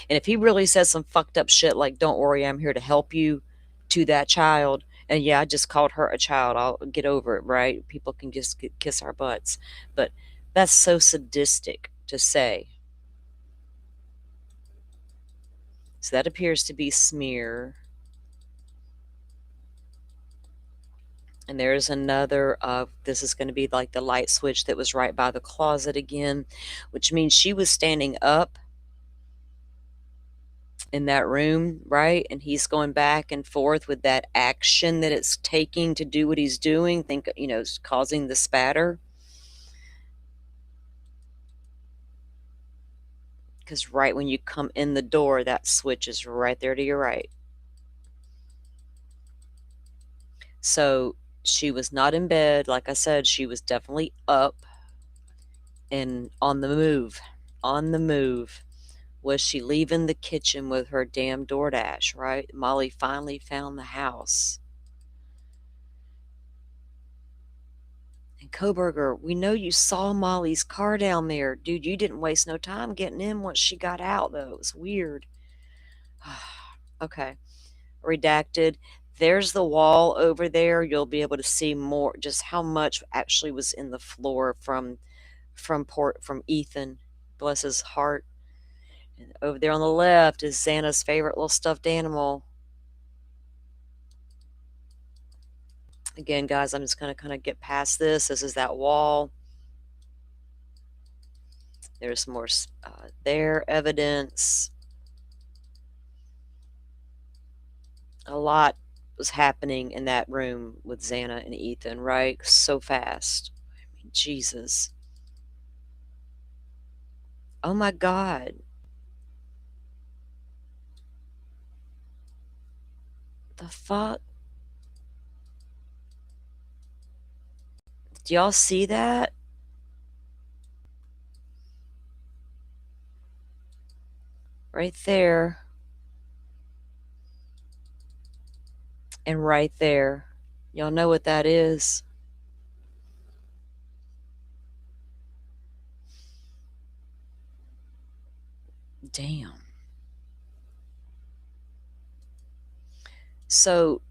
And if he really says some fucked up shit like, don't worry, I'm here to help you, to that child, and yeah, I just called her a child, I'll get over it, right? People can just kiss our butts. But that's so sadistic to say. So that appears to be smear. And there's another, this is going to be like the light switch that was right by the closet again, which means she was standing up in that room, right? And he's going back and forth with that action that it's taking to do what he's doing, causing the spatter. Because right when you come in the door, that switch is right there to your right. So she was not in bed. Like I said, she was definitely up and on the move. On the move. Was she leaving the kitchen with her damn DoorDash, right? Molly finally found the house. And Koberger, we know you saw Molly's car down there. Dude, you didn't waste no time getting in once she got out, though. It was weird. Okay. Redacted. there's the wall over there. You'll be able to see more, just how much actually was in the floor from Ethan, bless his heart. And over there on the left is Santa's favorite little stuffed animal. Again, guys, I'm just going to kind of get past this. This is that wall. There's more there evidence. A lot was happening in that room with Xana and Ethan, right? So fast. I mean, Jesus. Oh my God. The fuck? Do y'all see that? Right there. And right there. Y'all know what that is. Damn. So,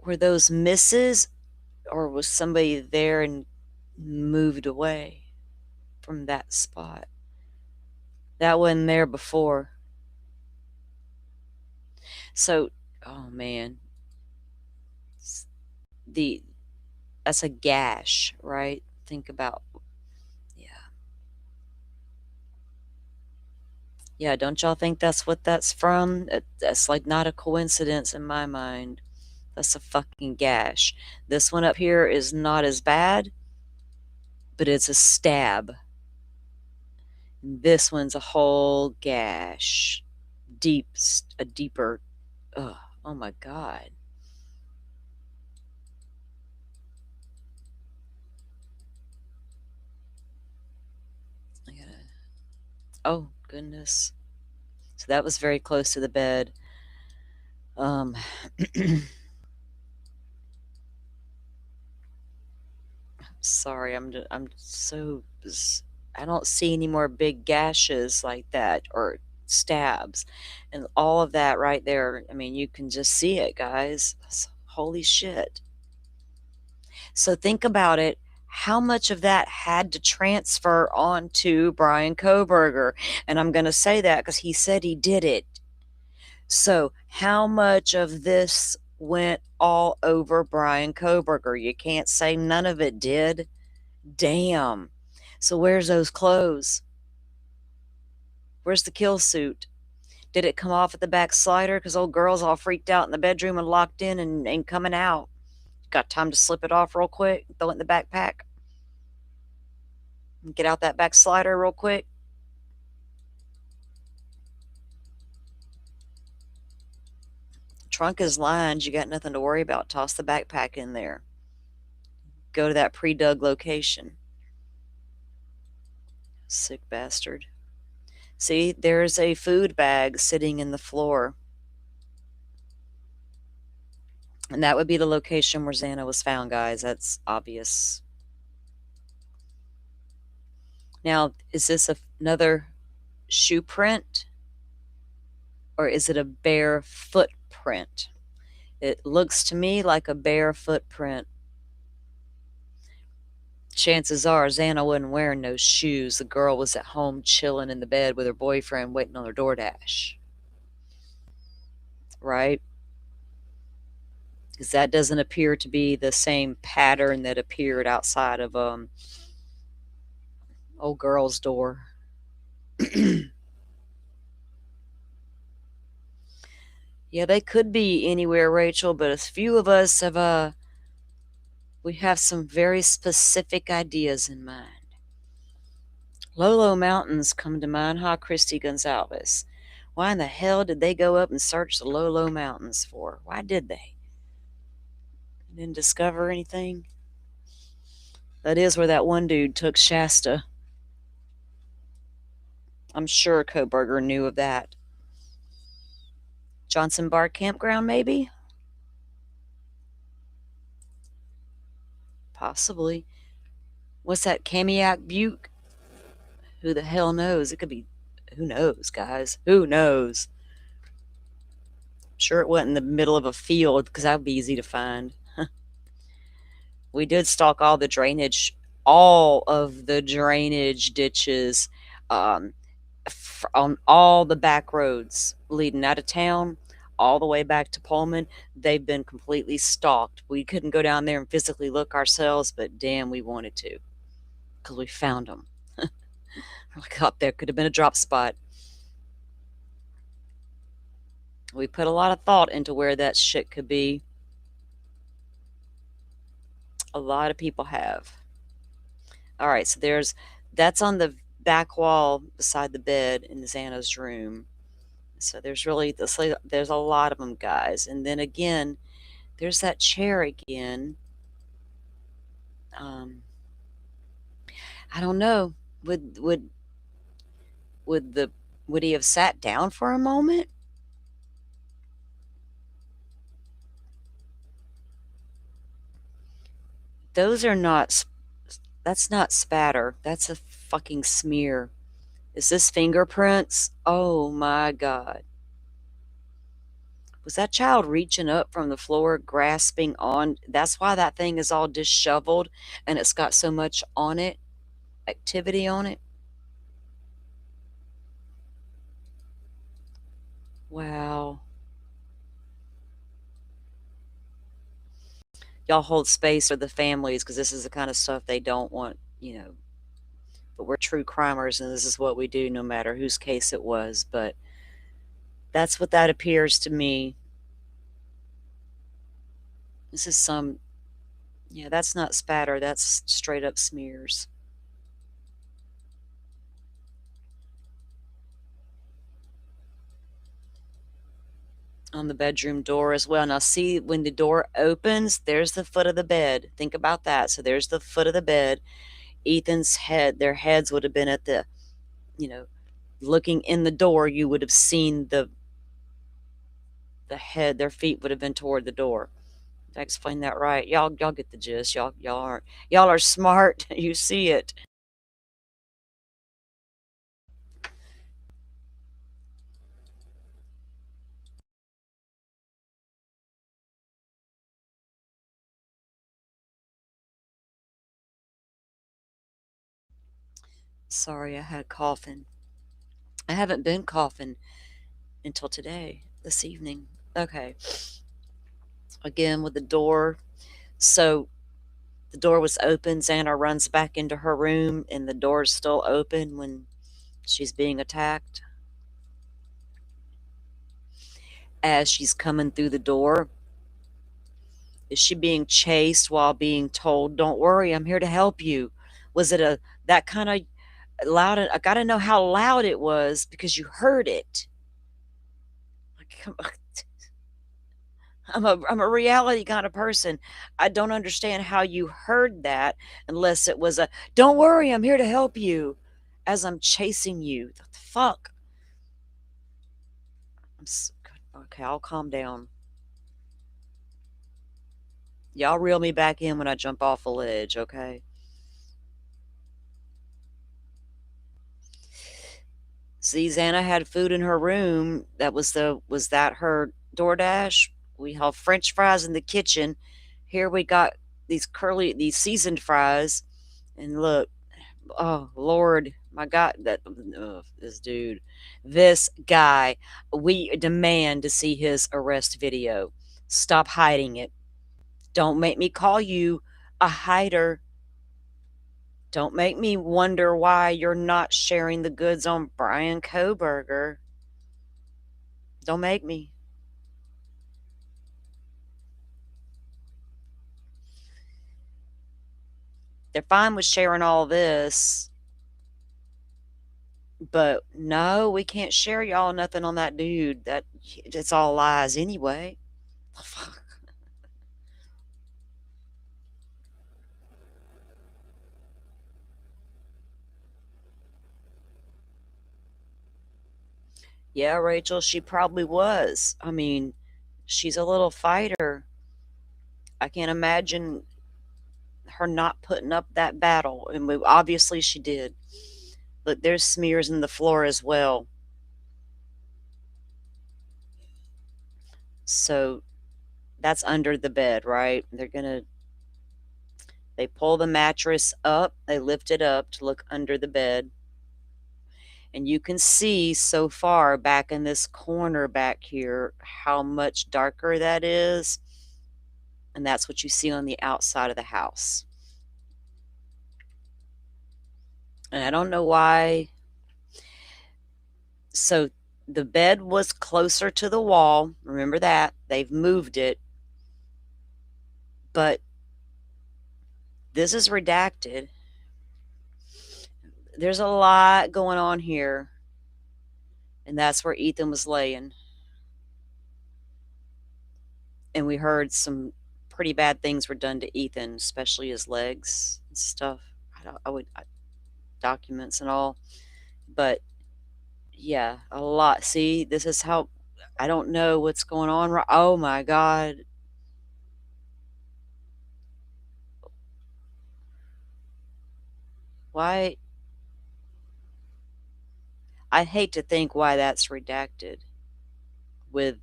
were those misses, or was somebody there and moved away from that spot? That wasn't there before. So, oh man. The That's a gash, right? Think about, yeah. Yeah, don't y'all think that's what that's from? That's like not a coincidence in my mind. That's a fucking gash. This one up here is not as bad, but it's a stab. This one's a whole gash. A deeper, ugh, oh my God. I gotta, oh goodness. So that was very close to the bed. Sorry, I'm so, I don't see any more big gashes like that or stabs, and all of that right there. I mean, you can just see it, guys. Holy shit. So think about it. How much of that had to transfer onto Brian Koberger? And I'm going to say that because he said he did it. So how much of this went all over Brian Koberger? You can't say none of it did. Damn. So where's those clothes? Where's the kill suit? Did it come off at the back slider? Because old girl's all freaked out in the bedroom and locked in and ain't coming out. Got time to slip it off real quick, throw it in the backpack, and get out that back slider real quick. Trunk is lined. You got nothing to worry about. Toss the backpack in there. Go to that pre-dug location. Sick bastard. See, there's a food bag sitting in the floor. And that would be the location where Xana was found, guys. That's obvious. Now, is this another shoe print? Or is it a bare footprint? It looks to me like a bare footprint. Chances are Xana wasn't wearing those shoes. The girl was at home chilling in the bed with her boyfriend waiting on her DoorDash. Right? Because that doesn't appear to be the same pattern that appeared outside of old girl's door. Yeah, they could be anywhere, Rachel, but a few of us we have some very specific ideas in mind. Lolo Mountains come to mind, huh, Christy Gonzalez? Why in the hell did they go up and search the Lolo Mountains for? Why did they? Didn't discover anything? That is where that one dude took Shasta. I'm sure Koberger knew of that. Johnson Bar Campground, maybe? Possibly. What's that, Kamiak Butte? Who the hell knows? It could be, who knows, guys? Who knows? Sure, it wasn't in the middle of a field because that would be easy to find. We did stalk all of the drainage ditches, um, on all the back roads leading out of town, all the way back to Pullman. They've been completely stalked. We couldn't go down there and physically look ourselves, but damn, we wanted to because we found them. Like, up there could have been a drop spot. We put a lot of thought into where that shit could be. A lot of people have. All right, so that's on the back wall beside the bed in Xana's room. So there's a lot of them, guys. And then again, there's that chair again. Um, I don't know. Would would would the would he have sat down for a moment? Those are not. That's not spatter. That's a fucking smear. Is this fingerprints? Oh my god. Was that child reaching up from the floor, grasping on? That's why that thing is all disheveled and it's got so much on it, activity on it. Wow. Y'all hold space for the families because this is the kind of stuff they don't want. But we're true crimers and this is what we do no matter whose case it was. But that's what that appears to me. This is yeah, that's not spatter. That's straight up smears. On the bedroom door as well. Now, see, when the door opens, there's the foot of the bed. Think about that. So there's the foot of the bed. Their heads would have been at you know, looking in the door. You would have seen the head. Their feet would have been toward the door. Did I explain that right? Y'all get the gist. Y'all are smart. You see it. Sorry, I had coughing. I haven't been coughing until today, this evening. Okay. Again with the door. So the door was open. Xana runs back into her room, and the door's still open when she's being attacked. As she's coming through the door, is she being chased while being told, "Don't worry, I'm here to help you"? Was it that kind of loud? I got to know how loud it was because you heard it. Like, I'm a reality kind of person. I don't understand how you heard that unless it was a "Don't worry, I'm here to help you" as I'm chasing you. What the fuck? Okay, I'll calm down. Y'all reel me back in when I jump off a ledge, okay? See, Xana had food in her room. Was that her DoorDash? We have French fries in the kitchen. Here we got these seasoned fries, and look, oh Lord, my God, this guy, we demand to see his arrest video. Stop hiding it. Don't make me call you a hider. Don't make me wonder why you're not sharing the goods on Brian Koberger. Don't make me. They're fine with sharing all this, but no, we can't share y'all nothing on that dude. It's all lies anyway. Fuck. Yeah, Rachel, she probably was. I mean, she's a little fighter. I can't imagine her not putting up that battle. And obviously she did. Look, there's smears in the floor as well. So that's under the bed, right? They pull the mattress up, they lift it up to look under the bed. And you can see so far back in this corner back here how much darker that is. And that's what you see on the outside of the house. And I don't know why. So the bed was closer to the wall. Remember that. They've moved it. But this is redacted. There's a lot going on here. And that's where Ethan was laying. And we heard some pretty bad things were done to Ethan, especially his legs and stuff. Documents and all. But yeah, a lot. See, this is how I don't know what's going on. Oh my God. Why? I hate to think why that's redacted with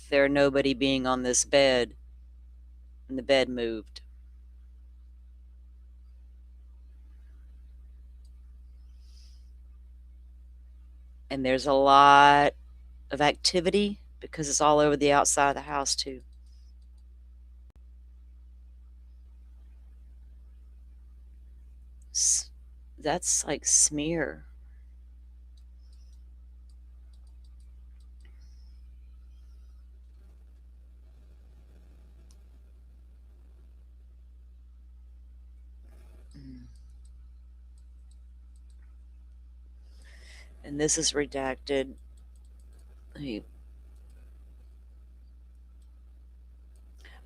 there nobody being on this bed and the bed moved. And there's a lot of activity because it's all over the outside of the house too. That's like smear. And this is redacted.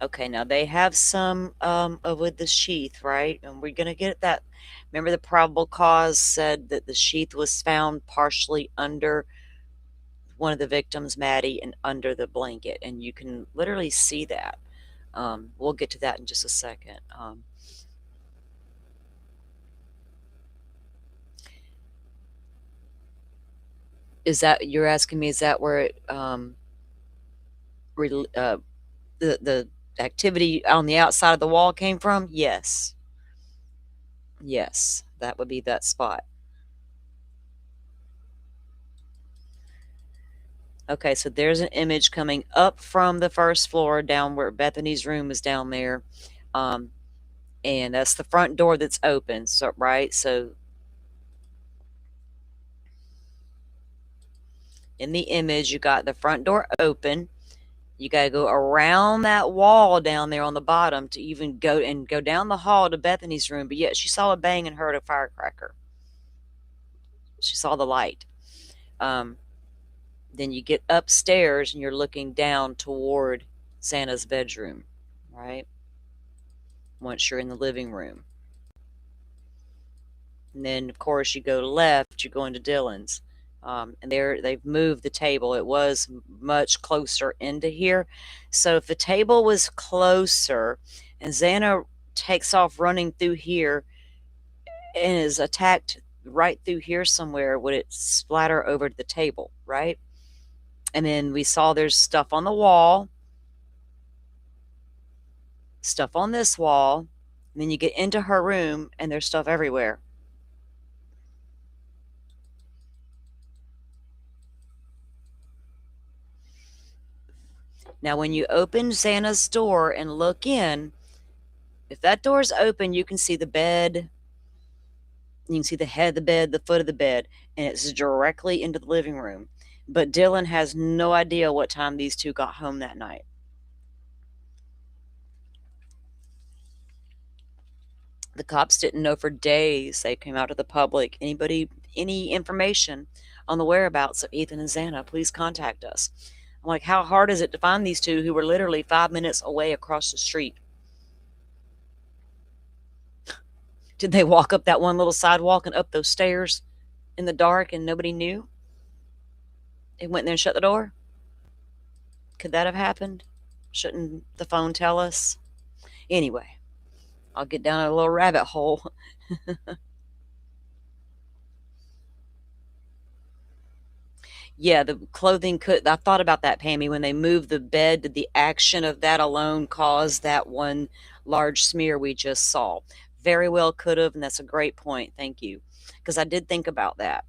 Okay, now they have some with the sheath, right? And we're gonna get that. Remember, the probable cause said that the sheath was found partially under one of the victims, Maddie, and under the blanket, and you can literally see that. We'll get to that in just a second. Is that you're asking me? Is that where it, the activity on the outside of the wall came from? Yes. Yes, that would be that spot. Okay, so there's an image coming up from the first floor down where Bethany's room is down there. And that's the front door that's open. So, right? So in the image, you got the front door open. You got to go around that wall down there on the bottom to even go down the hall to Bethany's room. But yet she saw a bang and heard a firecracker. She saw the light. Then you get upstairs and you're looking down toward Santa's bedroom, right? Once you're in the living room. And then, of course, you go left, you go into Dylan's. And they've moved the table. It was much closer into here. So if the table was closer and Xana takes off running through here and is attacked right through here somewhere, would it splatter over to the table, right? And then we saw there's stuff on the wall, stuff on this wall, and then you get into her room and there's stuff everywhere. Now, when you open Xana's door and look in, if that door's open, you can see the bed. You can see the head of the bed, the foot of the bed, and it's directly into the living room. But Dylan has no idea what time these two got home that night. The cops didn't know for days. They came out to the public. Any information on the whereabouts of Ethan and Xana, please contact us. I'm like, how hard is it to find these two who were literally 5 minutes away across the street? Did they walk up that one little sidewalk and up those stairs in the dark and nobody knew? They went there and shut the door? Could that have happened? Shouldn't the phone tell us? Anyway, I'll get down a little rabbit hole. Yeah, the clothing could. I thought about that, Pammy. When they moved the bed, did the action of that alone cause that one large smear we just saw? Very well could have, and that's a great point. Thank you. Because I did think about that.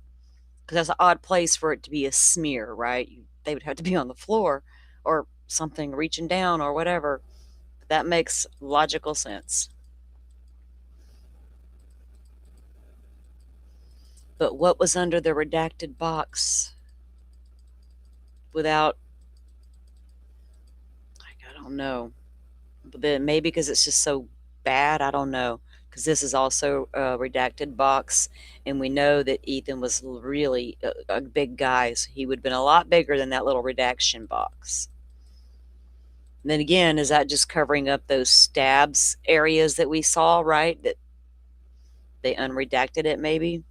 Because that's an odd place for it to be a smear, right? They would have to be on the floor or something reaching down or whatever. That makes logical sense. But what was under the redacted box without, like, I don't know. But then maybe because it's just so bad, I don't know. Because this is also a redacted box, and we know that Ethan was really a big guy, so he would have been a lot bigger than that little redaction box. And then again, is that just covering up those stabs areas that we saw, right? That they unredacted it, maybe?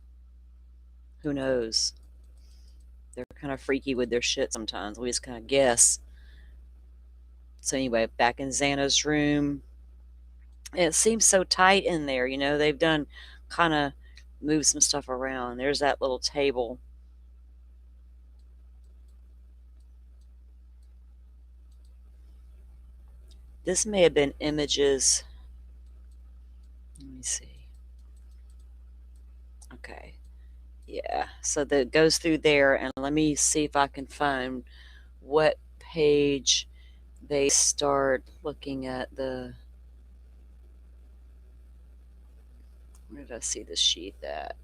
Who knows? They're kind of freaky with their shit sometimes. We just kind of guess. So anyway, back in Xana's room, it seems so tight in there. They've done kind of move some stuff around. There's that little table. This may have been images. Let me see. Okay. Yeah. So that goes through there, and let me see if I can find what page they start looking at the. Where did I see the sheet at?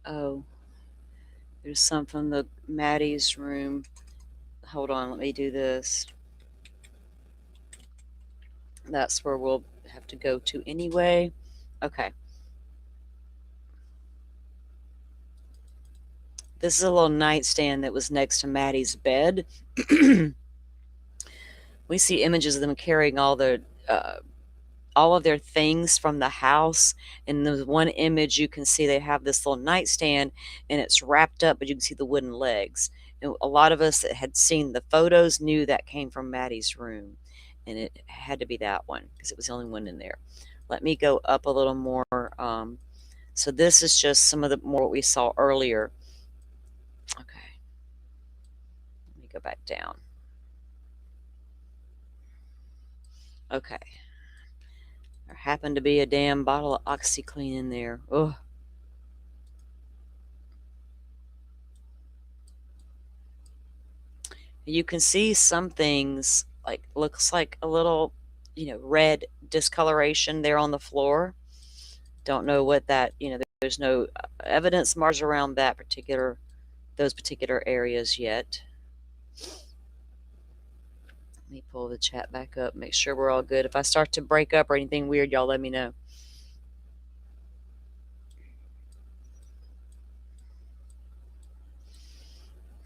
Oh, there's some from the Maddie's room. Hold on, let me do this. That's where we'll have to go to anyway. Okay. This is a little nightstand that was next to Maddie's bed. We see images of them carrying all of their things from the house. In the one image, you can see they have this little nightstand, and it's wrapped up, but you can see the wooden legs. And a lot of us that had seen the photos knew that came from Maddie's room, and it had to be that one because it was the only one in there. Let me go up a little more. So this is just some of the more what we saw earlier. Okay, let me go back down. Okay. There happened to be a damn bottle of OxyClean in there. Ugh. You can see some things, like, looks like a little, red discoloration there on the floor. Don't know what that, there's no evidence marks around those particular areas yet. Let me pull the chat back up, make sure we're all good. If I start to break up or anything weird, y'all let me know.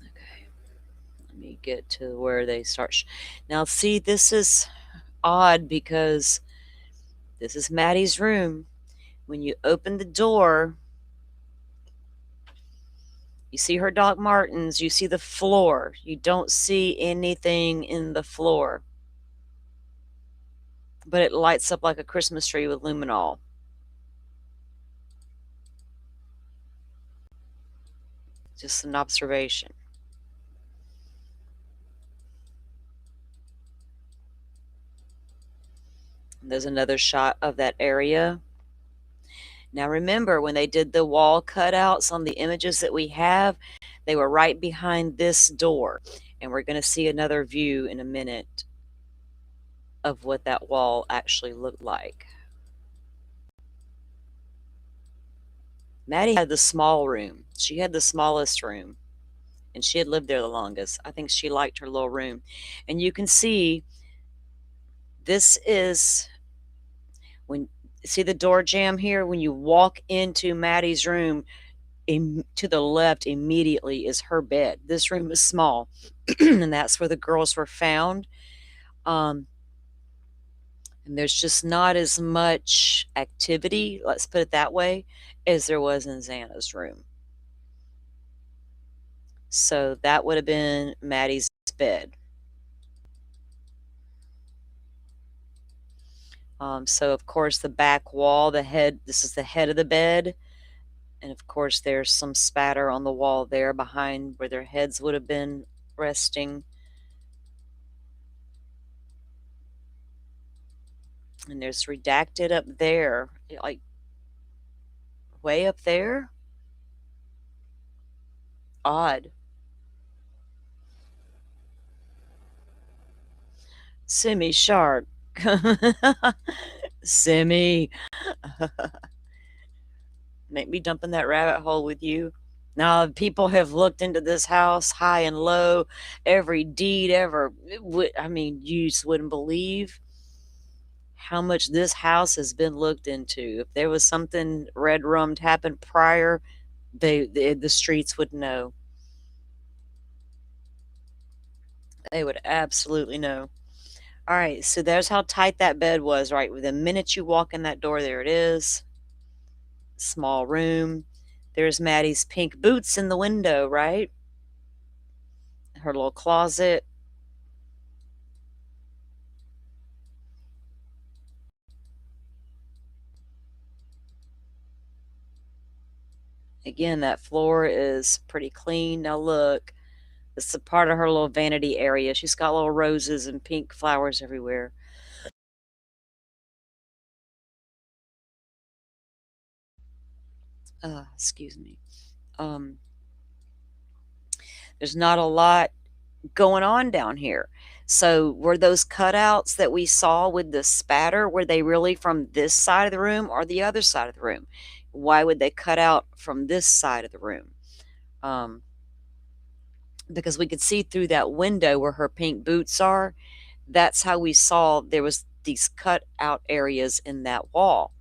Okay. Let me get to where they start. Now, see, this is odd because this is Maddie's room. When you open the door, you see her Doc Martens, you see the floor. You don't see anything in the floor. But it lights up like a Christmas tree with luminol. Just an observation. There's another shot of that area. Now remember, when they did the wall cutouts on the images that we have, they were right behind this door. And we're going to see another view in a minute of what that wall actually looked like. Maddie had the small room. She had the smallest room, and she had lived there the longest. I think she liked her little room. And you can see this is see the door jamb here? When you walk into Maddie's room, to the left immediately is her bed. This room is small, and that's where the girls were found. And there's just not as much activity, let's put it that way, as there was in Xana's room. So that would have been Maddie's bed. So of course the back wall, this is the head of the bed. And of course there's some spatter on the wall there behind where their heads would have been resting. And there's redacted up there, like way up there. Odd. Simi shark. Simi. Make me jump in that rabbit hole with you. Now, people have looked into this house high and low, every deed ever. I mean, you just wouldn't believe how much this house has been looked into. If there was something red rummed happened prior, the streets would know. They would absolutely know. All right, so there's how tight that bed was, right? The minute you walk in that door, there it is. Small room. There's Maddie's pink boots in the window, right? Her little closet. Again, that floor is pretty clean. Now look, this is a part of her little vanity area. She's got little roses and pink flowers everywhere. Excuse me. Um, there's not a lot going on down here. So were those cutouts that we saw with the spatter, were they really from this side of the room or the other side of the room? Why would they cut out from this side of the room? Because we could see through that window where her pink boots are. That's how we saw there was these cut out areas in that wall.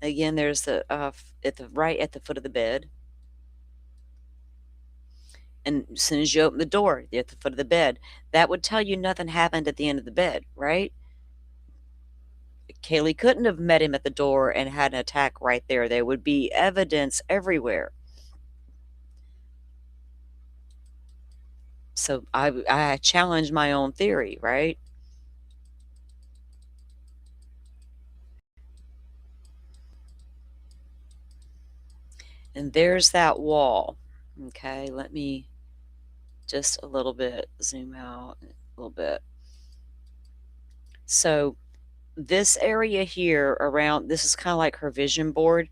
Again, there's the right at the foot of the bed. And as soon as you open the door, at the foot of the bed, that would tell you nothing happened at the end of the bed, right? Kaylee couldn't have met him at the door and had an attack right there. There would be evidence everywhere. So I challenge my own theory, right? And there's that wall. Okay, let me just a little bit zoom out a little bit. So this area here around, this is kind of like her vision board.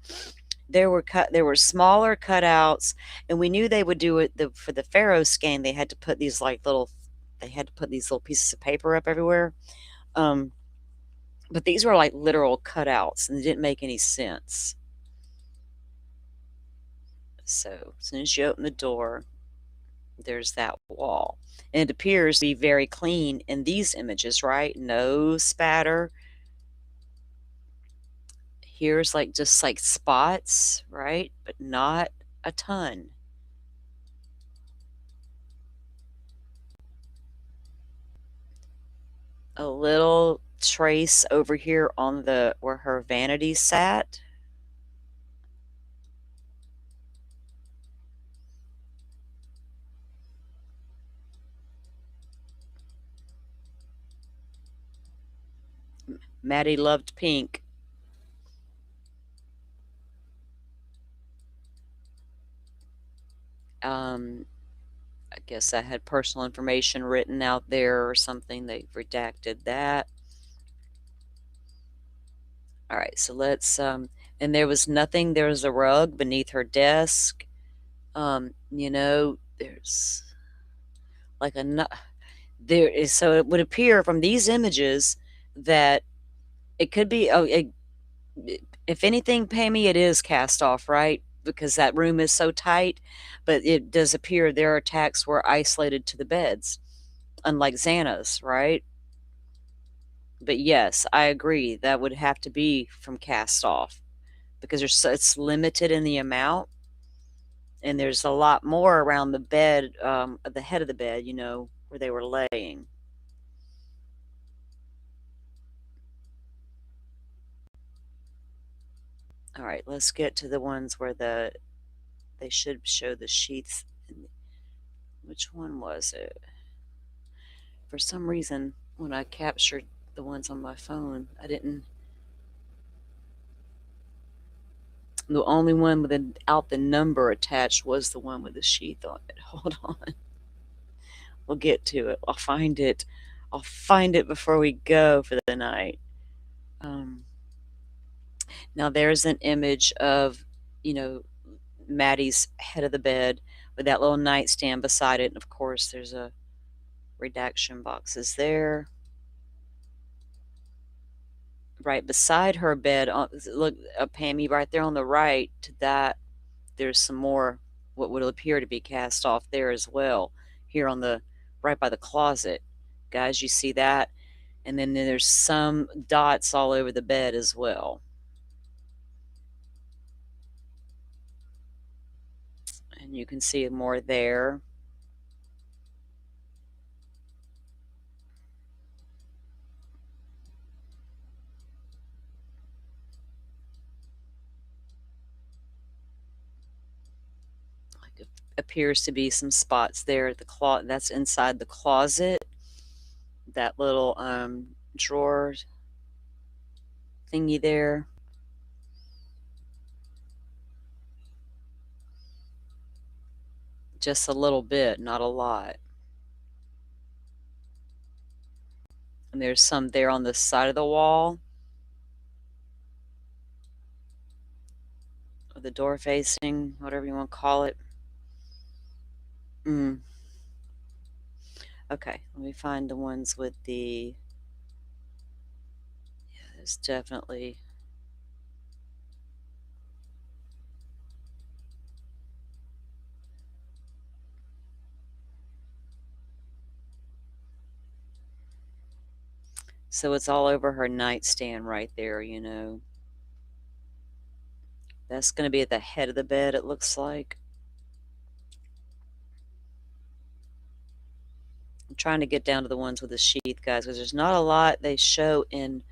There were smaller cutouts, and we knew they would do it for the Pharaoh scan. They had to put these little pieces of paper up everywhere. But these were like literal cutouts, and they didn't make any sense. So as soon as you open the door, there's that wall. And it appears to be very clean in these images, right? No spatter. Here's just like spots, right? But not a ton. A little trace over here on where her vanity sat. Maddie loved pink. I guess I had personal information written out there or something. They redacted that. All right, so let's and there was nothing. There was a rug beneath her desk. There's like there is, so it would appear from these images that it could be if anything, Pammy, it is cast off, right? Because that room is so tight, but it does appear their attacks were isolated to the beds, unlike Xana's, right? But yes, I agree that would have to be from cast off because it's limited in the amount, and there's a lot more around the bed, the head of the bed, where they were laying. All right, let's get to the ones where they should show the sheaths. Which one was it? For some reason, when I captured the ones on my phone, I didn't. The only one without the number attached was the one with the sheath on it. Hold on. We'll get to it. I'll find it. I'll find it before we go for the night. Um, Now there's an image of, you know, Maddie's head of the bed with that little nightstand beside it, and of course there's a redaction boxes there. Right beside her bed, look, a Pammy right there on the right. To that, there's some more what would appear to be cast off there as well. Here on the right by the closet, guys, you see that, and then there's some dots all over the bed as well. And you can see more there. Like, appears to be some spots there at the closet. That's inside the closet. That little drawer thingy there. Just a little bit, not a lot. And there's some there on the side of the wall, or the door facing, whatever you want to call it. Okay, let me find the ones with the. Yeah, there's definitely. So it's all over her nightstand right there, you know. That's going to be at the head of the bed, it looks like. I'm trying to get down to the ones with the sheath, guys, because there's not a lot they show in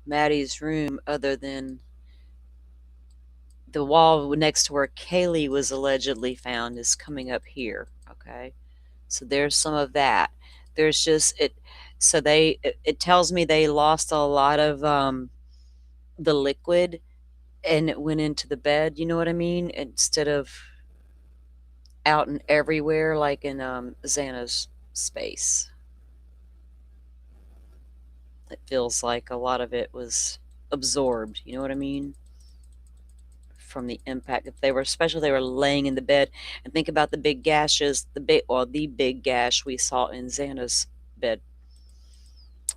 Maddie's room other than the wall next to where Kaylee was allegedly found is coming up here. Okay. So there's some of that. There's just it. So it tells me they lost a lot of the liquid and it went into the bed. You know what I mean? Instead of out and everywhere like in Xana's space. It feels like a lot of it was absorbed. You know what I mean? From the impact. If they were, especially if they were laying in the bed, and think about the big gashes, the big gash we saw in Xana's bed.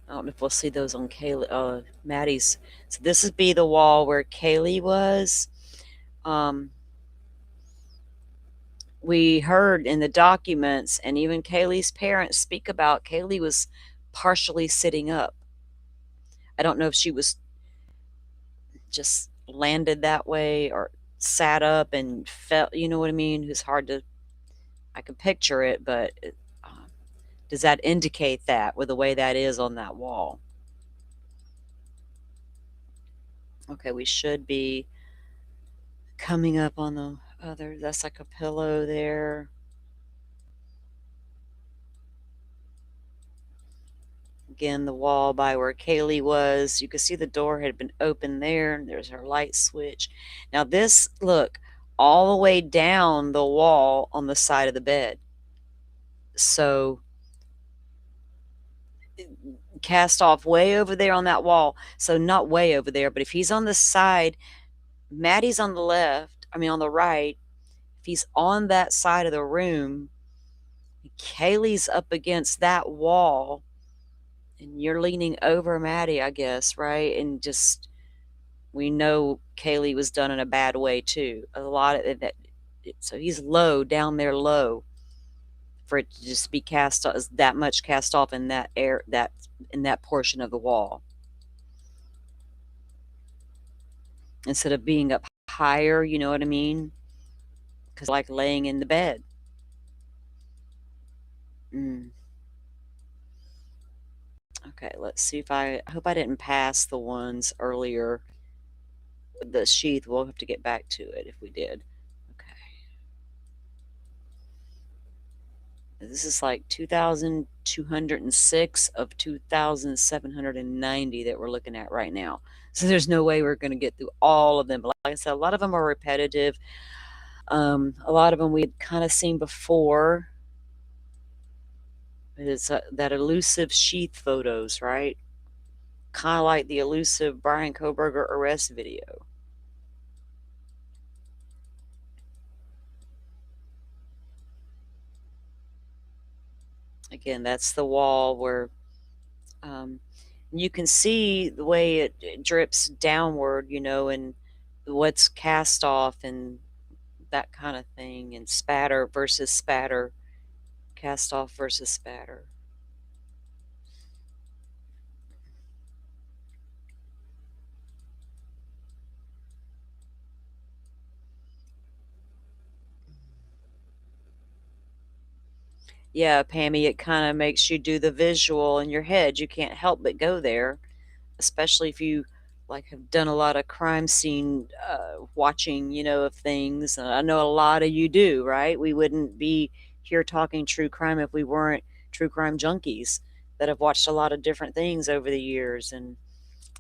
I don't know if we'll see those on Maddie's. So this would be the wall where Kaylee was. We heard in the documents, and even Kaylee's parents speak about Kaylee was partially sitting up. I don't know if she was just landed that way or sat up and felt, you know what I mean? It's hard to, I can picture it, but does that indicate that with the way that is on that wall? Okay, we should be coming up on the other, that's like a pillow there. Again, the wall by where Kaylee was, you could see the door had been open there, and there's her light switch. Now this, look, all the way down the wall on the side of the bed. So cast off way over there on that wall. So not way over there, but if he's on the side, Maddie's on the left, I mean on the right. If he's on that side of the room, Kaylee's up against that wall, and you're leaning over Maddie, I guess, right? And just we know Kaylee was done in a bad way too. A lot of that. So he's low down there, low, for it to just be cast that much cast off in that air, that in that portion of the wall, instead of being up higher. You know what I mean? Because like laying in the bed. Okay, let's see if I hope I didn't pass the ones earlier the sheath. We'll have to get back to it if we did. Okay. This is like 2,206 of 2,790 that we're looking at right now. So there's no way we're going to get through all of them. But like I said, a lot of them are repetitive. A lot of them we had kind of seen before. It's that elusive sheath photos, right? Kind of like the elusive Brian Koberger arrest video. Again, that's the wall where um, you can see the way it drips downward, and what's cast off and that kind of thing, and spatter versus spatter, cast off versus spatter. Yeah, Pammy, it kind of makes you do the visual in your head. You can't help but go there, especially if you like have done a lot of crime scene watching, of things. I know a lot of you do, right? We wouldn't be here talking true crime if we weren't true crime junkies that have watched a lot of different things over the years, and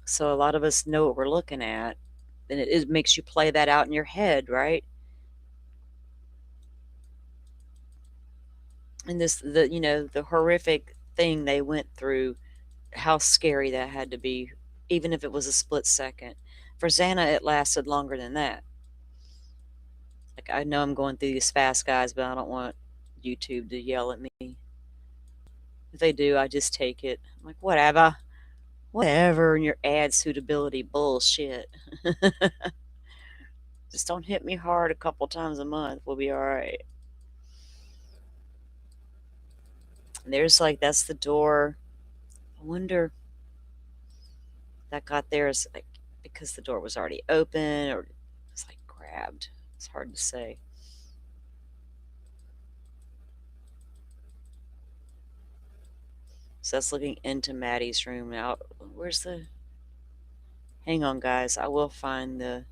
so a lot of us know what we're looking at, and it makes you play that out in your head, right? And the horrific thing they went through, how scary that had to be, even if it was a split second. For Xana, it lasted longer than that. Like, I know I'm going through these fast, guys, but I don't want YouTube to yell at me. If they do, I just take it. I'm like, whatever. Whatever, and your ad suitability bullshit. Just don't hit me hard a couple times a month. We'll be all right. There's like, that's the door. I wonder that got there is like because the door was already open or it's like grabbed. It's hard to say. So that's looking into Maddie's room now. Where's the. Hang on, guys. I will find the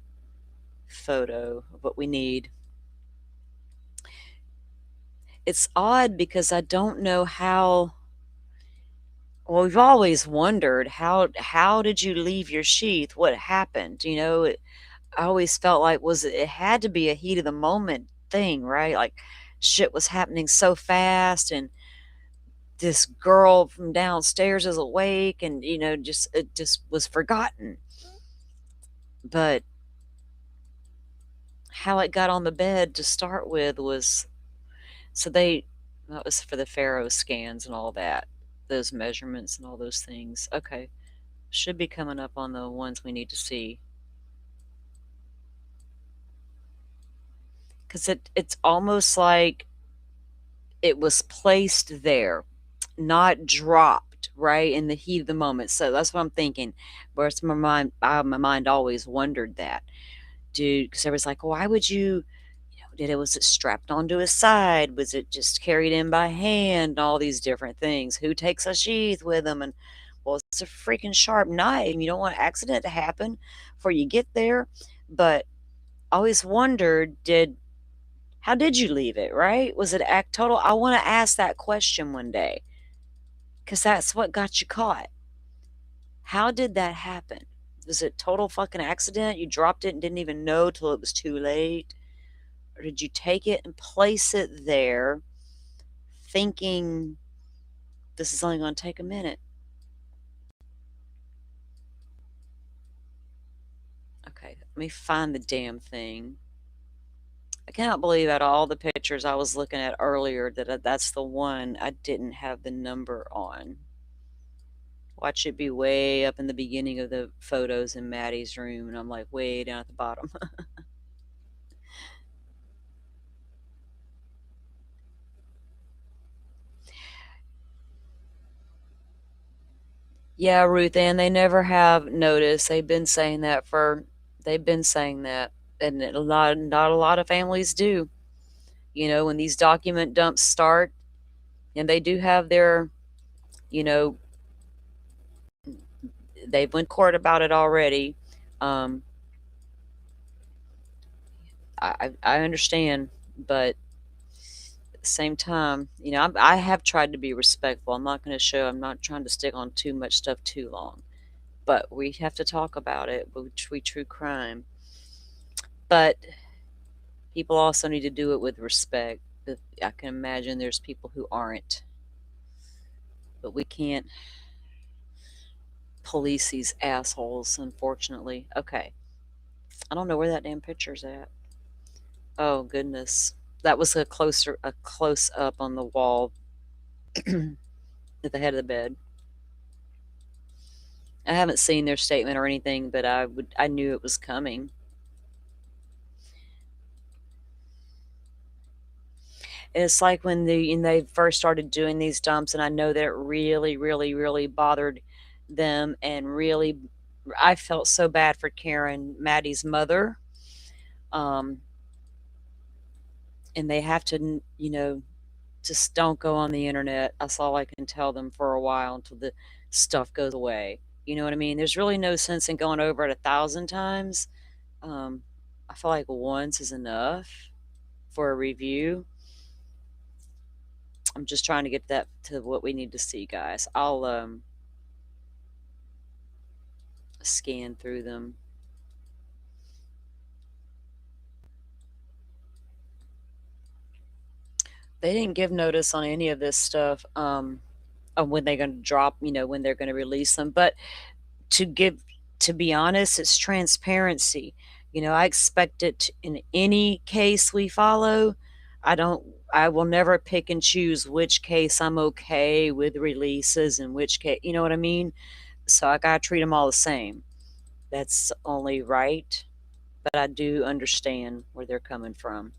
photo of what we need. It's odd because I don't know how. Well, we've always wondered how did you leave your sheath? What happened? I always felt like it had to be a heat of the moment thing, right? Like shit was happening so fast, and this girl from downstairs is awake, and just it just was forgotten. But how it got on the bed to start with was so that was for the Pharaoh scans and all that, those measurements and all those things. Okay, should be coming up on the ones we need to see. Because it's almost like it was placed there, not dropped, right, in the heat of the moment. So that's what I'm thinking. Whereas my mind always wondered that, dude, because everyone's like, why would you, was it strapped onto his side? Was it just carried in by hand? All these different things. Who takes a sheath with them? And well, it's a freaking sharp knife. You don't want an accident to happen before you get there. But I always wondered, how did you leave it, right? Was it act total? I want to ask that question one day because that's what got you caught. How did that happen? Was it total fucking accident? You dropped it and didn't even know till it was too late? Or did you take it and place it there thinking this is only going to take a minute? Okay, let me find the damn thing. I cannot believe out of all the pictures I was looking at earlier that's the one I didn't have the number on. Watch it be way up in the beginning of the photos in Maddie's room, and I'm like way down at the bottom. Yeah, Ruth Ann, they never have noticed. They've been saying that, and not a lot of families do. When these document dumps start, and they do have their, you know, they've went to court about it already. Um, I understand, but at the same time, I have tried to be respectful. I'm not going to show. I'm not trying to stick on too much stuff too long. But we have to talk about it, which we true crime. But people also need to do it with respect. I can imagine there's people who aren't, but we can't police these assholes, unfortunately. Okay, I don't know where that damn picture's at. Oh goodness, that was a close up on the wall at the head of the bed. I haven't seen their statement or anything, but I knew it was coming. It's like when they first started doing these dumps, and I know that it really, really, really bothered them, and really, I felt so bad for Karen, Maddie's mother. Um, and they have to, just don't go on the internet. That's all I can tell them for a while until the stuff goes away. You know what I mean? There's really no sense in going over it 1,000 times. Um, I feel like once is enough for a review. I'm just trying to get that to what we need to see, guys. I'll scan through them. They didn't give notice on any of this stuff on when they're going to drop, when they're going to release them. But to give, to be honest, it's transparency. I expect it in any case we follow. I don't. I will never pick and choose which case I'm okay with releases and which case. You know what I mean? So I gotta treat them all the same. That's only right. But I do understand where they're coming from.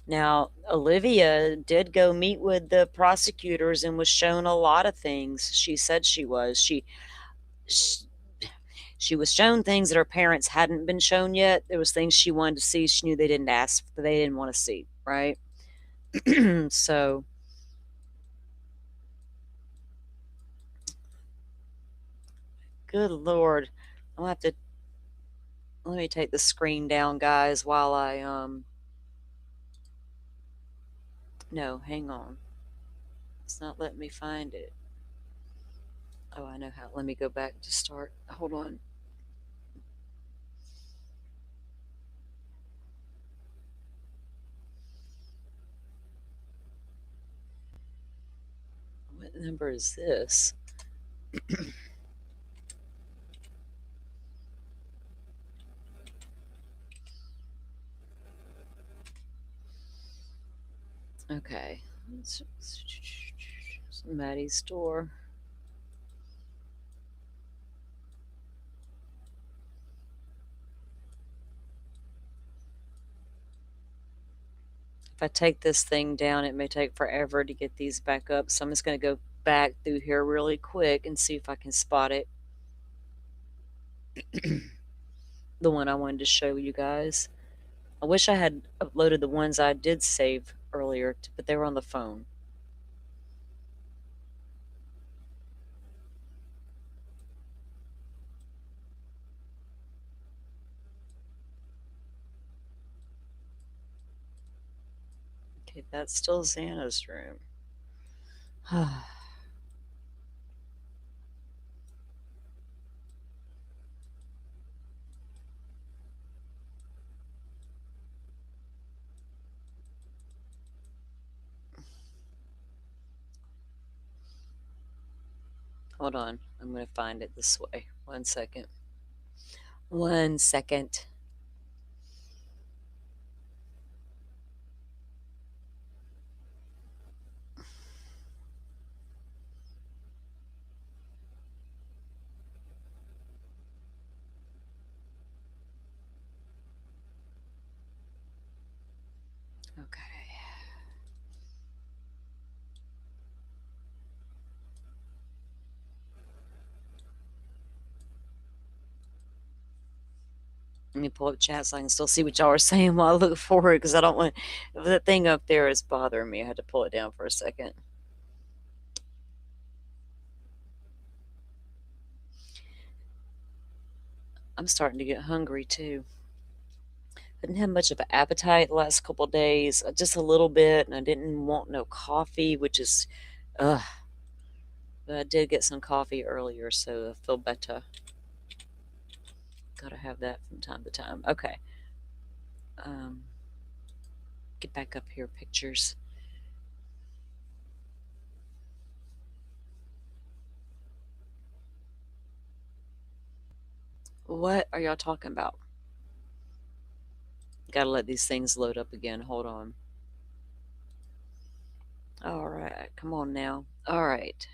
Now, Olivia did go meet with the prosecutors and was shown a lot of things. She said she was. She, she was shown things that her parents hadn't been shown yet. There was things she wanted to see. She knew they didn't want to see, right? So, good Lord. I'm gonna have to let me take the screen down, guys, while I no, hang on. It's not letting me find it. Oh, I know how. Let me go back to start. Hold on. What number is this? Okay. Maddie's store. If I take this thing down, it may take forever to get these back up. So I'm just going to go back through here really quick and see if I can spot it. The one I wanted to show you guys. I wish I had uploaded the ones I did save earlier, but they were on the phone. Okay, that's still Xana's room. Hold on. I'm going to find it this way. 1 second. 1 second. Okay. Let me pull up chat so I can still see what y'all are saying while I look forward, because I don't want the thing up there is bothering me. I had to pull it down for a second. I'm starting to get hungry too. I didn't have much of an appetite the last couple of days, just a little bit, and I didn't want no coffee, which is, ugh. But I did get some coffee earlier, so I feel better. Gotta have that from time to time. Okay. Um, get back up here, pictures. What are y'all talking about? Gotta let these things load up again. Hold on. All right, come on now. All right.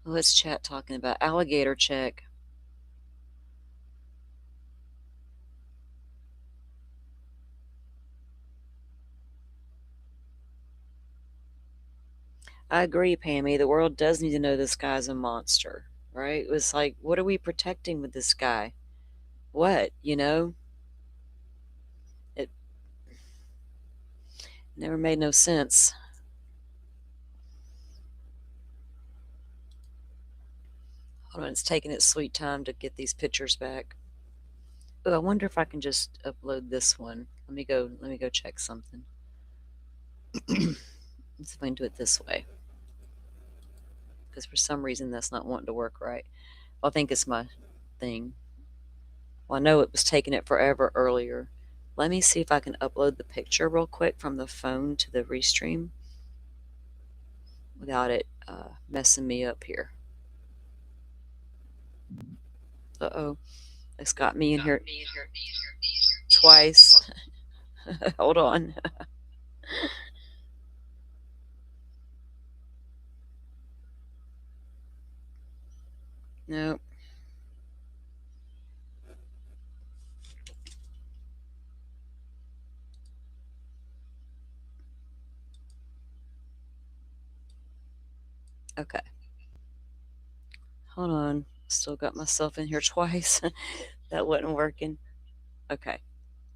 Let's chat talking about alligator check. I agree, Pammy. The world does need to know this guy's a monster, right? It was like, what are we protecting with this guy? What, you know? It never made no sense. Hold on, it's taking its sweet time to get these pictures back. Oh, I wonder if I can just upload this one. Let me go check something. Let's see if I can do it this way. Because for some reason that's not wanting to work right. Well, I think it's my thing. Well, I know it was taking it forever earlier. Let me see if I can upload the picture real quick from the phone to the restream without it messing me up here. Uh-oh. It's got me in here twice. Hold on. No. Okay. Hold on. Still got myself in here twice. That wasn't working. Okay.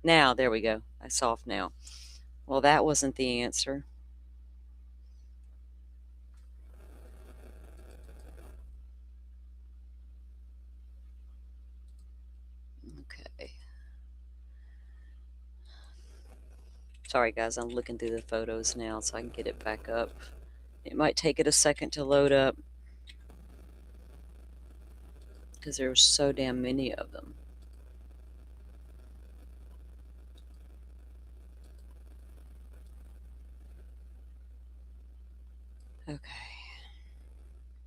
Now, there we go. It's off now. Well, that wasn't the answer. Okay. Sorry, guys. I'm looking through the photos now so I can get it back up. It might take it a second to load up because there's so damn many of them. Okay.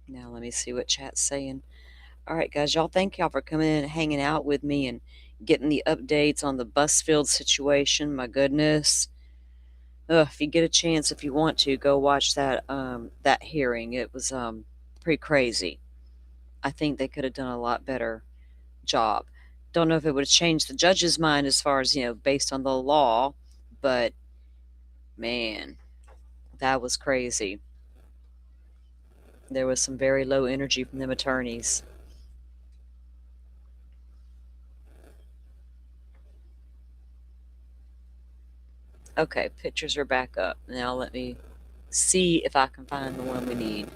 Now let me see what chat's saying. All right, guys, y'all, thank y'all for coming in and hanging out with me and getting the updates on the Busfield situation. My goodness. Ugh, if you get a chance, if you want to, go watch that hearing. It was pretty crazy. I think they could have done a lot better job. Don't know if it would have changed the judge's mind as far as, based on the law, but man, that was crazy. There was some very low energy from them attorneys. Okay, pictures are back up. Now let me see if I can find the one we need.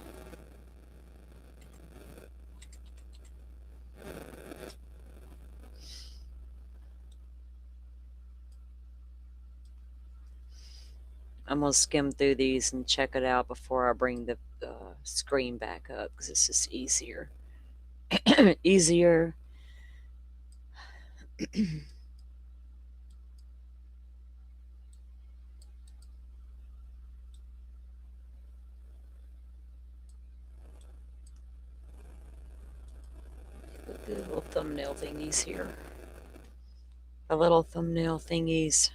I'm going to skim through these and check it out before I bring the screen back up because it's just easier. Easier. Put the little thumbnail thingies here. The little thumbnail thingies.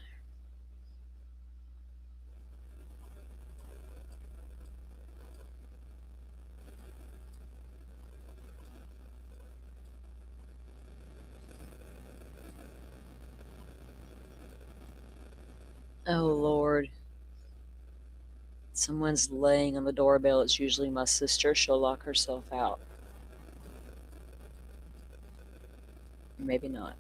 Oh, Lord. Someone's laying on the doorbell. It's usually my sister. She'll lock herself out. Maybe not.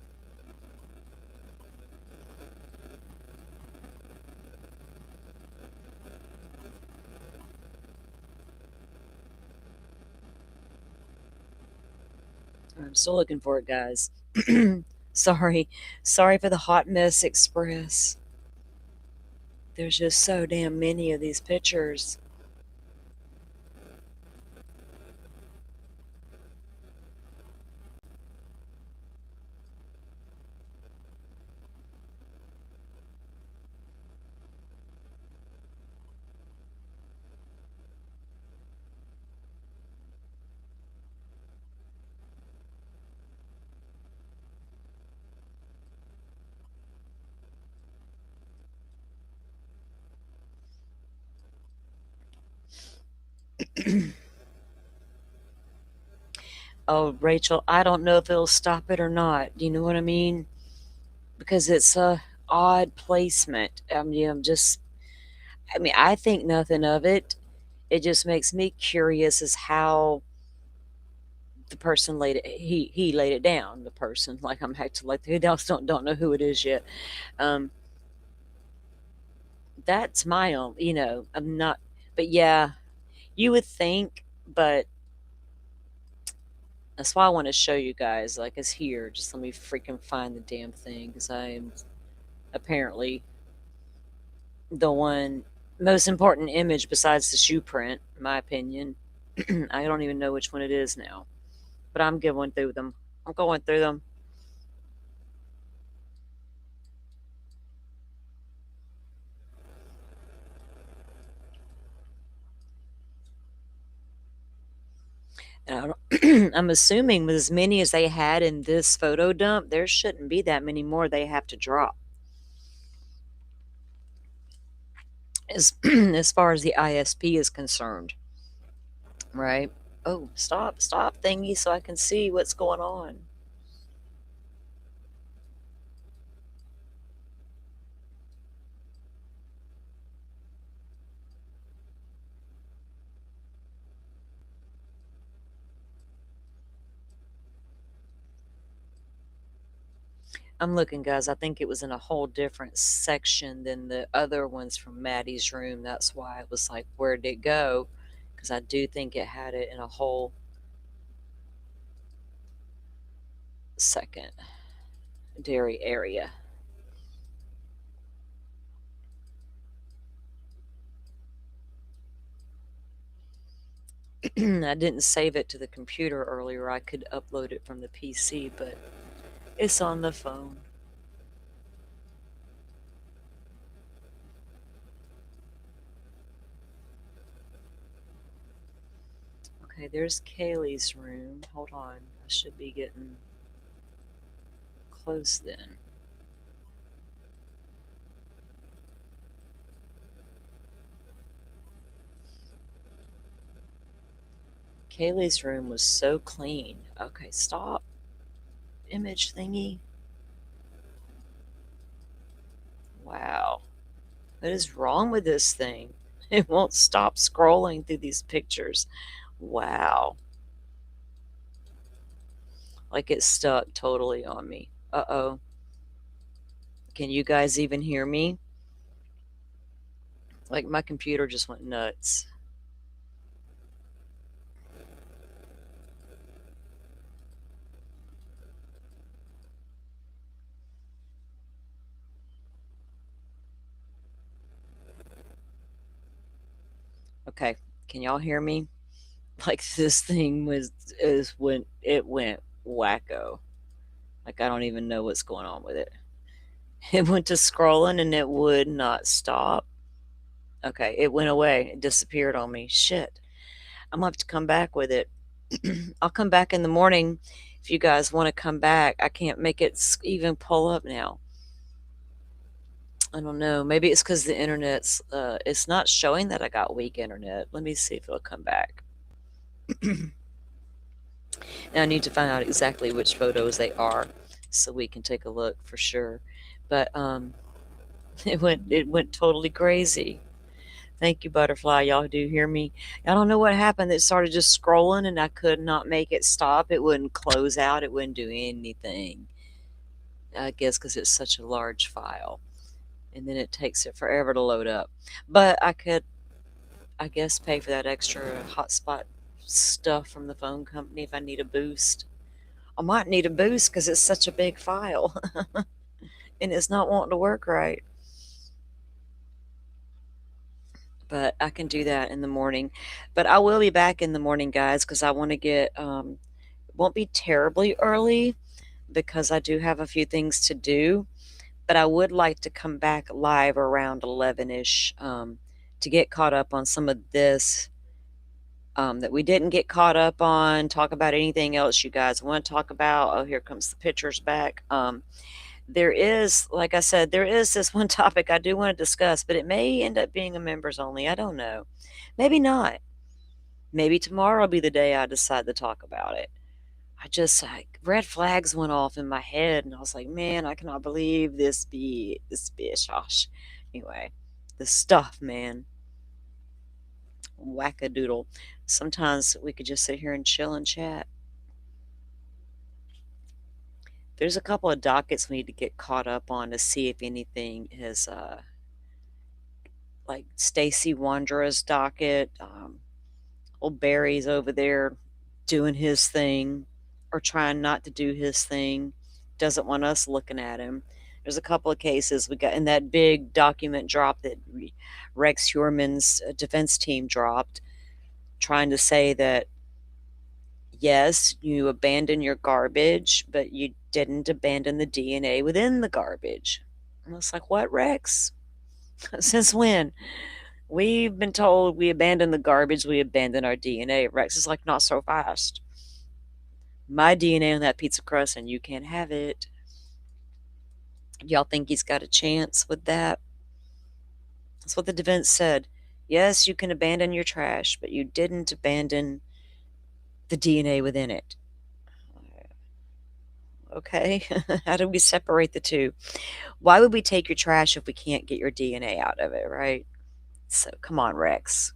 I'm still looking for it, guys. Sorry. Sorry for the hot mess express. There's just so damn many of these pictures. Oh, Rachel, I don't know if it'll stop it or not. You know what I mean? Because it's a odd placement. I mean, I think nothing of it. It just makes me curious as how the person laid it. He laid it down. The person, like I'm acting like who else don't know who it is yet. Um, that's my own. I'm not. But yeah, you would think, but that's why I want to show you guys. Like it's here. Just let me freaking find the damn thing because I am apparently the one most important image besides the shoe print, in my opinion. I don't even know which one it is now, but I'm going through them. I'm going through them. And I'm assuming with as many as they had in this photo dump, there shouldn't be that many more they have to drop. As far as the ISP is concerned, right? Oh, stop, thingy, so I can see what's going on. I'm looking, guys. I think it was in a whole different section than the other ones from Maddie's room. That's why it was like, where did it go? Because I do think it had it in a whole secondary area. I didn't save it to the computer earlier. I could upload it from the PC, but it's on the phone. Okay, there's Kaylee's room. Hold on. I should be getting close then. Kaylee's room was so clean. Okay, stop. Image thingy. Wow. What is wrong with this thing? It won't stop scrolling through these pictures. Wow. Like it's stuck totally on me. Uh-oh. Can you guys even hear me? Like my computer just went nuts. Okay, can y'all hear me? Like this thing went wacko. Like I don't even know what's going on with it. It went to scrolling and it would not stop. Okay, it went away. It disappeared on me. Shit. I'm gonna have to come back with it. I'll come back in the morning if you guys want to come back. I can't make it even pull up now. I don't know. Maybe it's because the internet's. It's not showing that I got weak internet. Let me see if it'll come back. Now I need to find out exactly which photos they are, so we can take a look for sure. But it went totally crazy. Thank you, Butterfly. Y'all do hear me? I don't know what happened. It started just scrolling and I could not make it stop. It wouldn't close out. It wouldn't do anything. I guess because it's such a large file. And then it takes it forever to load up. But I could, I guess, pay for that extra hotspot stuff from the phone company if I need a boost. I might need a boost because it's such a big file and it's not wanting to work right. But I can do that in the morning. But I will be back in the morning, guys, because I want to get, won't be terribly early because I do have a few things to do. But I would like to come back live around 11 ish to get caught up on some of this that we didn't get caught up on, talk about anything else you guys want to talk about. Oh, here comes the pictures back. There is, like I said, there is this one topic I do want to discuss, but it may end up being a members only. I don't know. Maybe not. Maybe tomorrow will be the day I decide to talk about it. I just like red flags went off in my head, and I was like, man, I cannot believe this bitch. Gosh. Anyway, the stuff, man. Wackadoodle. Sometimes we could just sit here and chill and chat. There's a couple of dockets we need to get caught up on to see if anything is like Stacy Wandra's docket. Old Barry's over there doing his thing or trying not to do his thing. Doesn't want us looking at him. There's a couple of cases we got in that big document drop that Rex Heuermann's defense team dropped, trying to say that yes, you abandoned your garbage, but you didn't abandon the DNA within the garbage. And I was like, what, Rex? Since when? We've been told we abandon the garbage, we abandon our DNA. Rex is like, not so fast. My DNA on that pizza crust, and you can't have it. Y'all think he's got a chance with that? That's what the defense said. Yes, you can abandon your trash, but you didn't abandon the DNA within it. Okay, how do we separate the two? Why would we take your trash if we can't get your DNA out of it, right? So come on, Rex.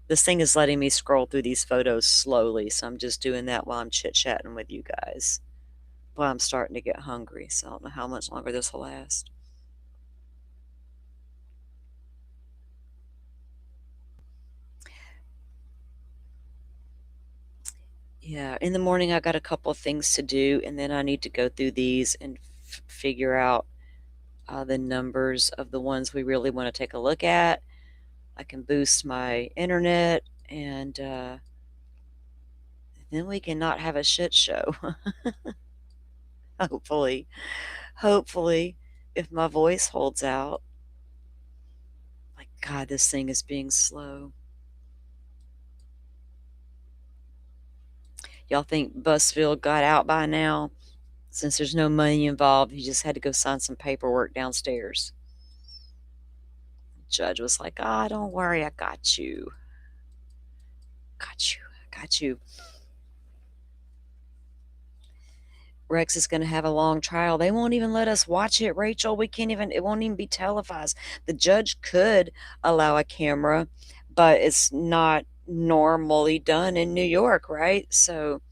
This thing is letting me scroll through these photos slowly, so I'm just doing that while I'm chit-chatting with you guys. But I'm starting to get hungry, so I don't know how much longer this will last. Yeah, in the morning I got a couple of things to do, and then I need to go through these and figure out the numbers of the ones we really want to take a look at. I can boost my internet, and then we can not have a shit show. Hopefully, if my voice holds out. Like, God, this thing is being slow. Y'all think Busfield got out by now? Since there's no money involved, he just had to go sign some paperwork downstairs. The judge was like, ah, don't worry, I got you. Got you. Rex is going to have a long trial. They won't even let us watch it, Rachel. We can't even, it won't even be televised. The judge could allow a camera, but it's not normally done in New York, right? So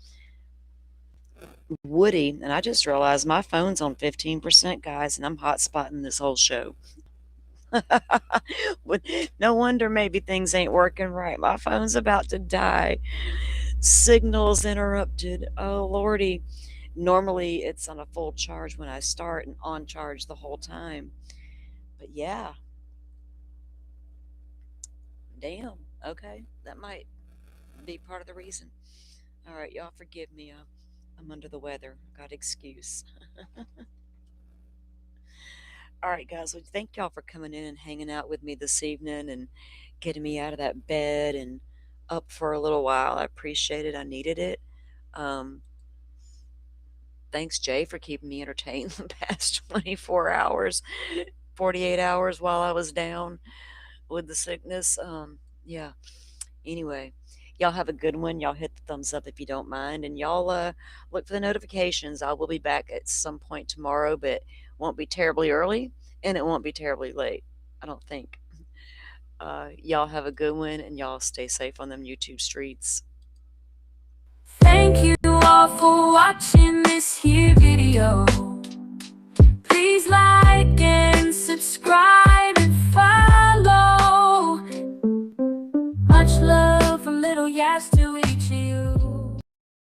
Woody, and I just realized my phone's on 15%, guys, and I'm hotspotting this whole show. No wonder maybe things ain't working right. My phone's about to die. Signals interrupted. Oh, Lordy. Normally it's on a full charge when I start and on charge the whole time. But yeah. Damn. Okay. That might be part of the reason. All right, y'all forgive me. I'm under the weather. Got excuse. All right, guys. Well, thank y'all for coming in and hanging out with me this evening and getting me out of that bed and up for a little while. I appreciate it. I needed it. Thanks, Jay, for keeping me entertained the past 24 hours, 48 hours while I was down with the sickness. Yeah. Anyway, y'all have a good one. Y'all hit the thumbs up if you don't mind, and y'all look for the notifications. I will be back at some point tomorrow, but won't be terribly early, and it won't be terribly late, I don't think. Y'all have a good one, and y'all stay safe on them YouTube streets. Thank you all for watching this here video. Please like and subscribe.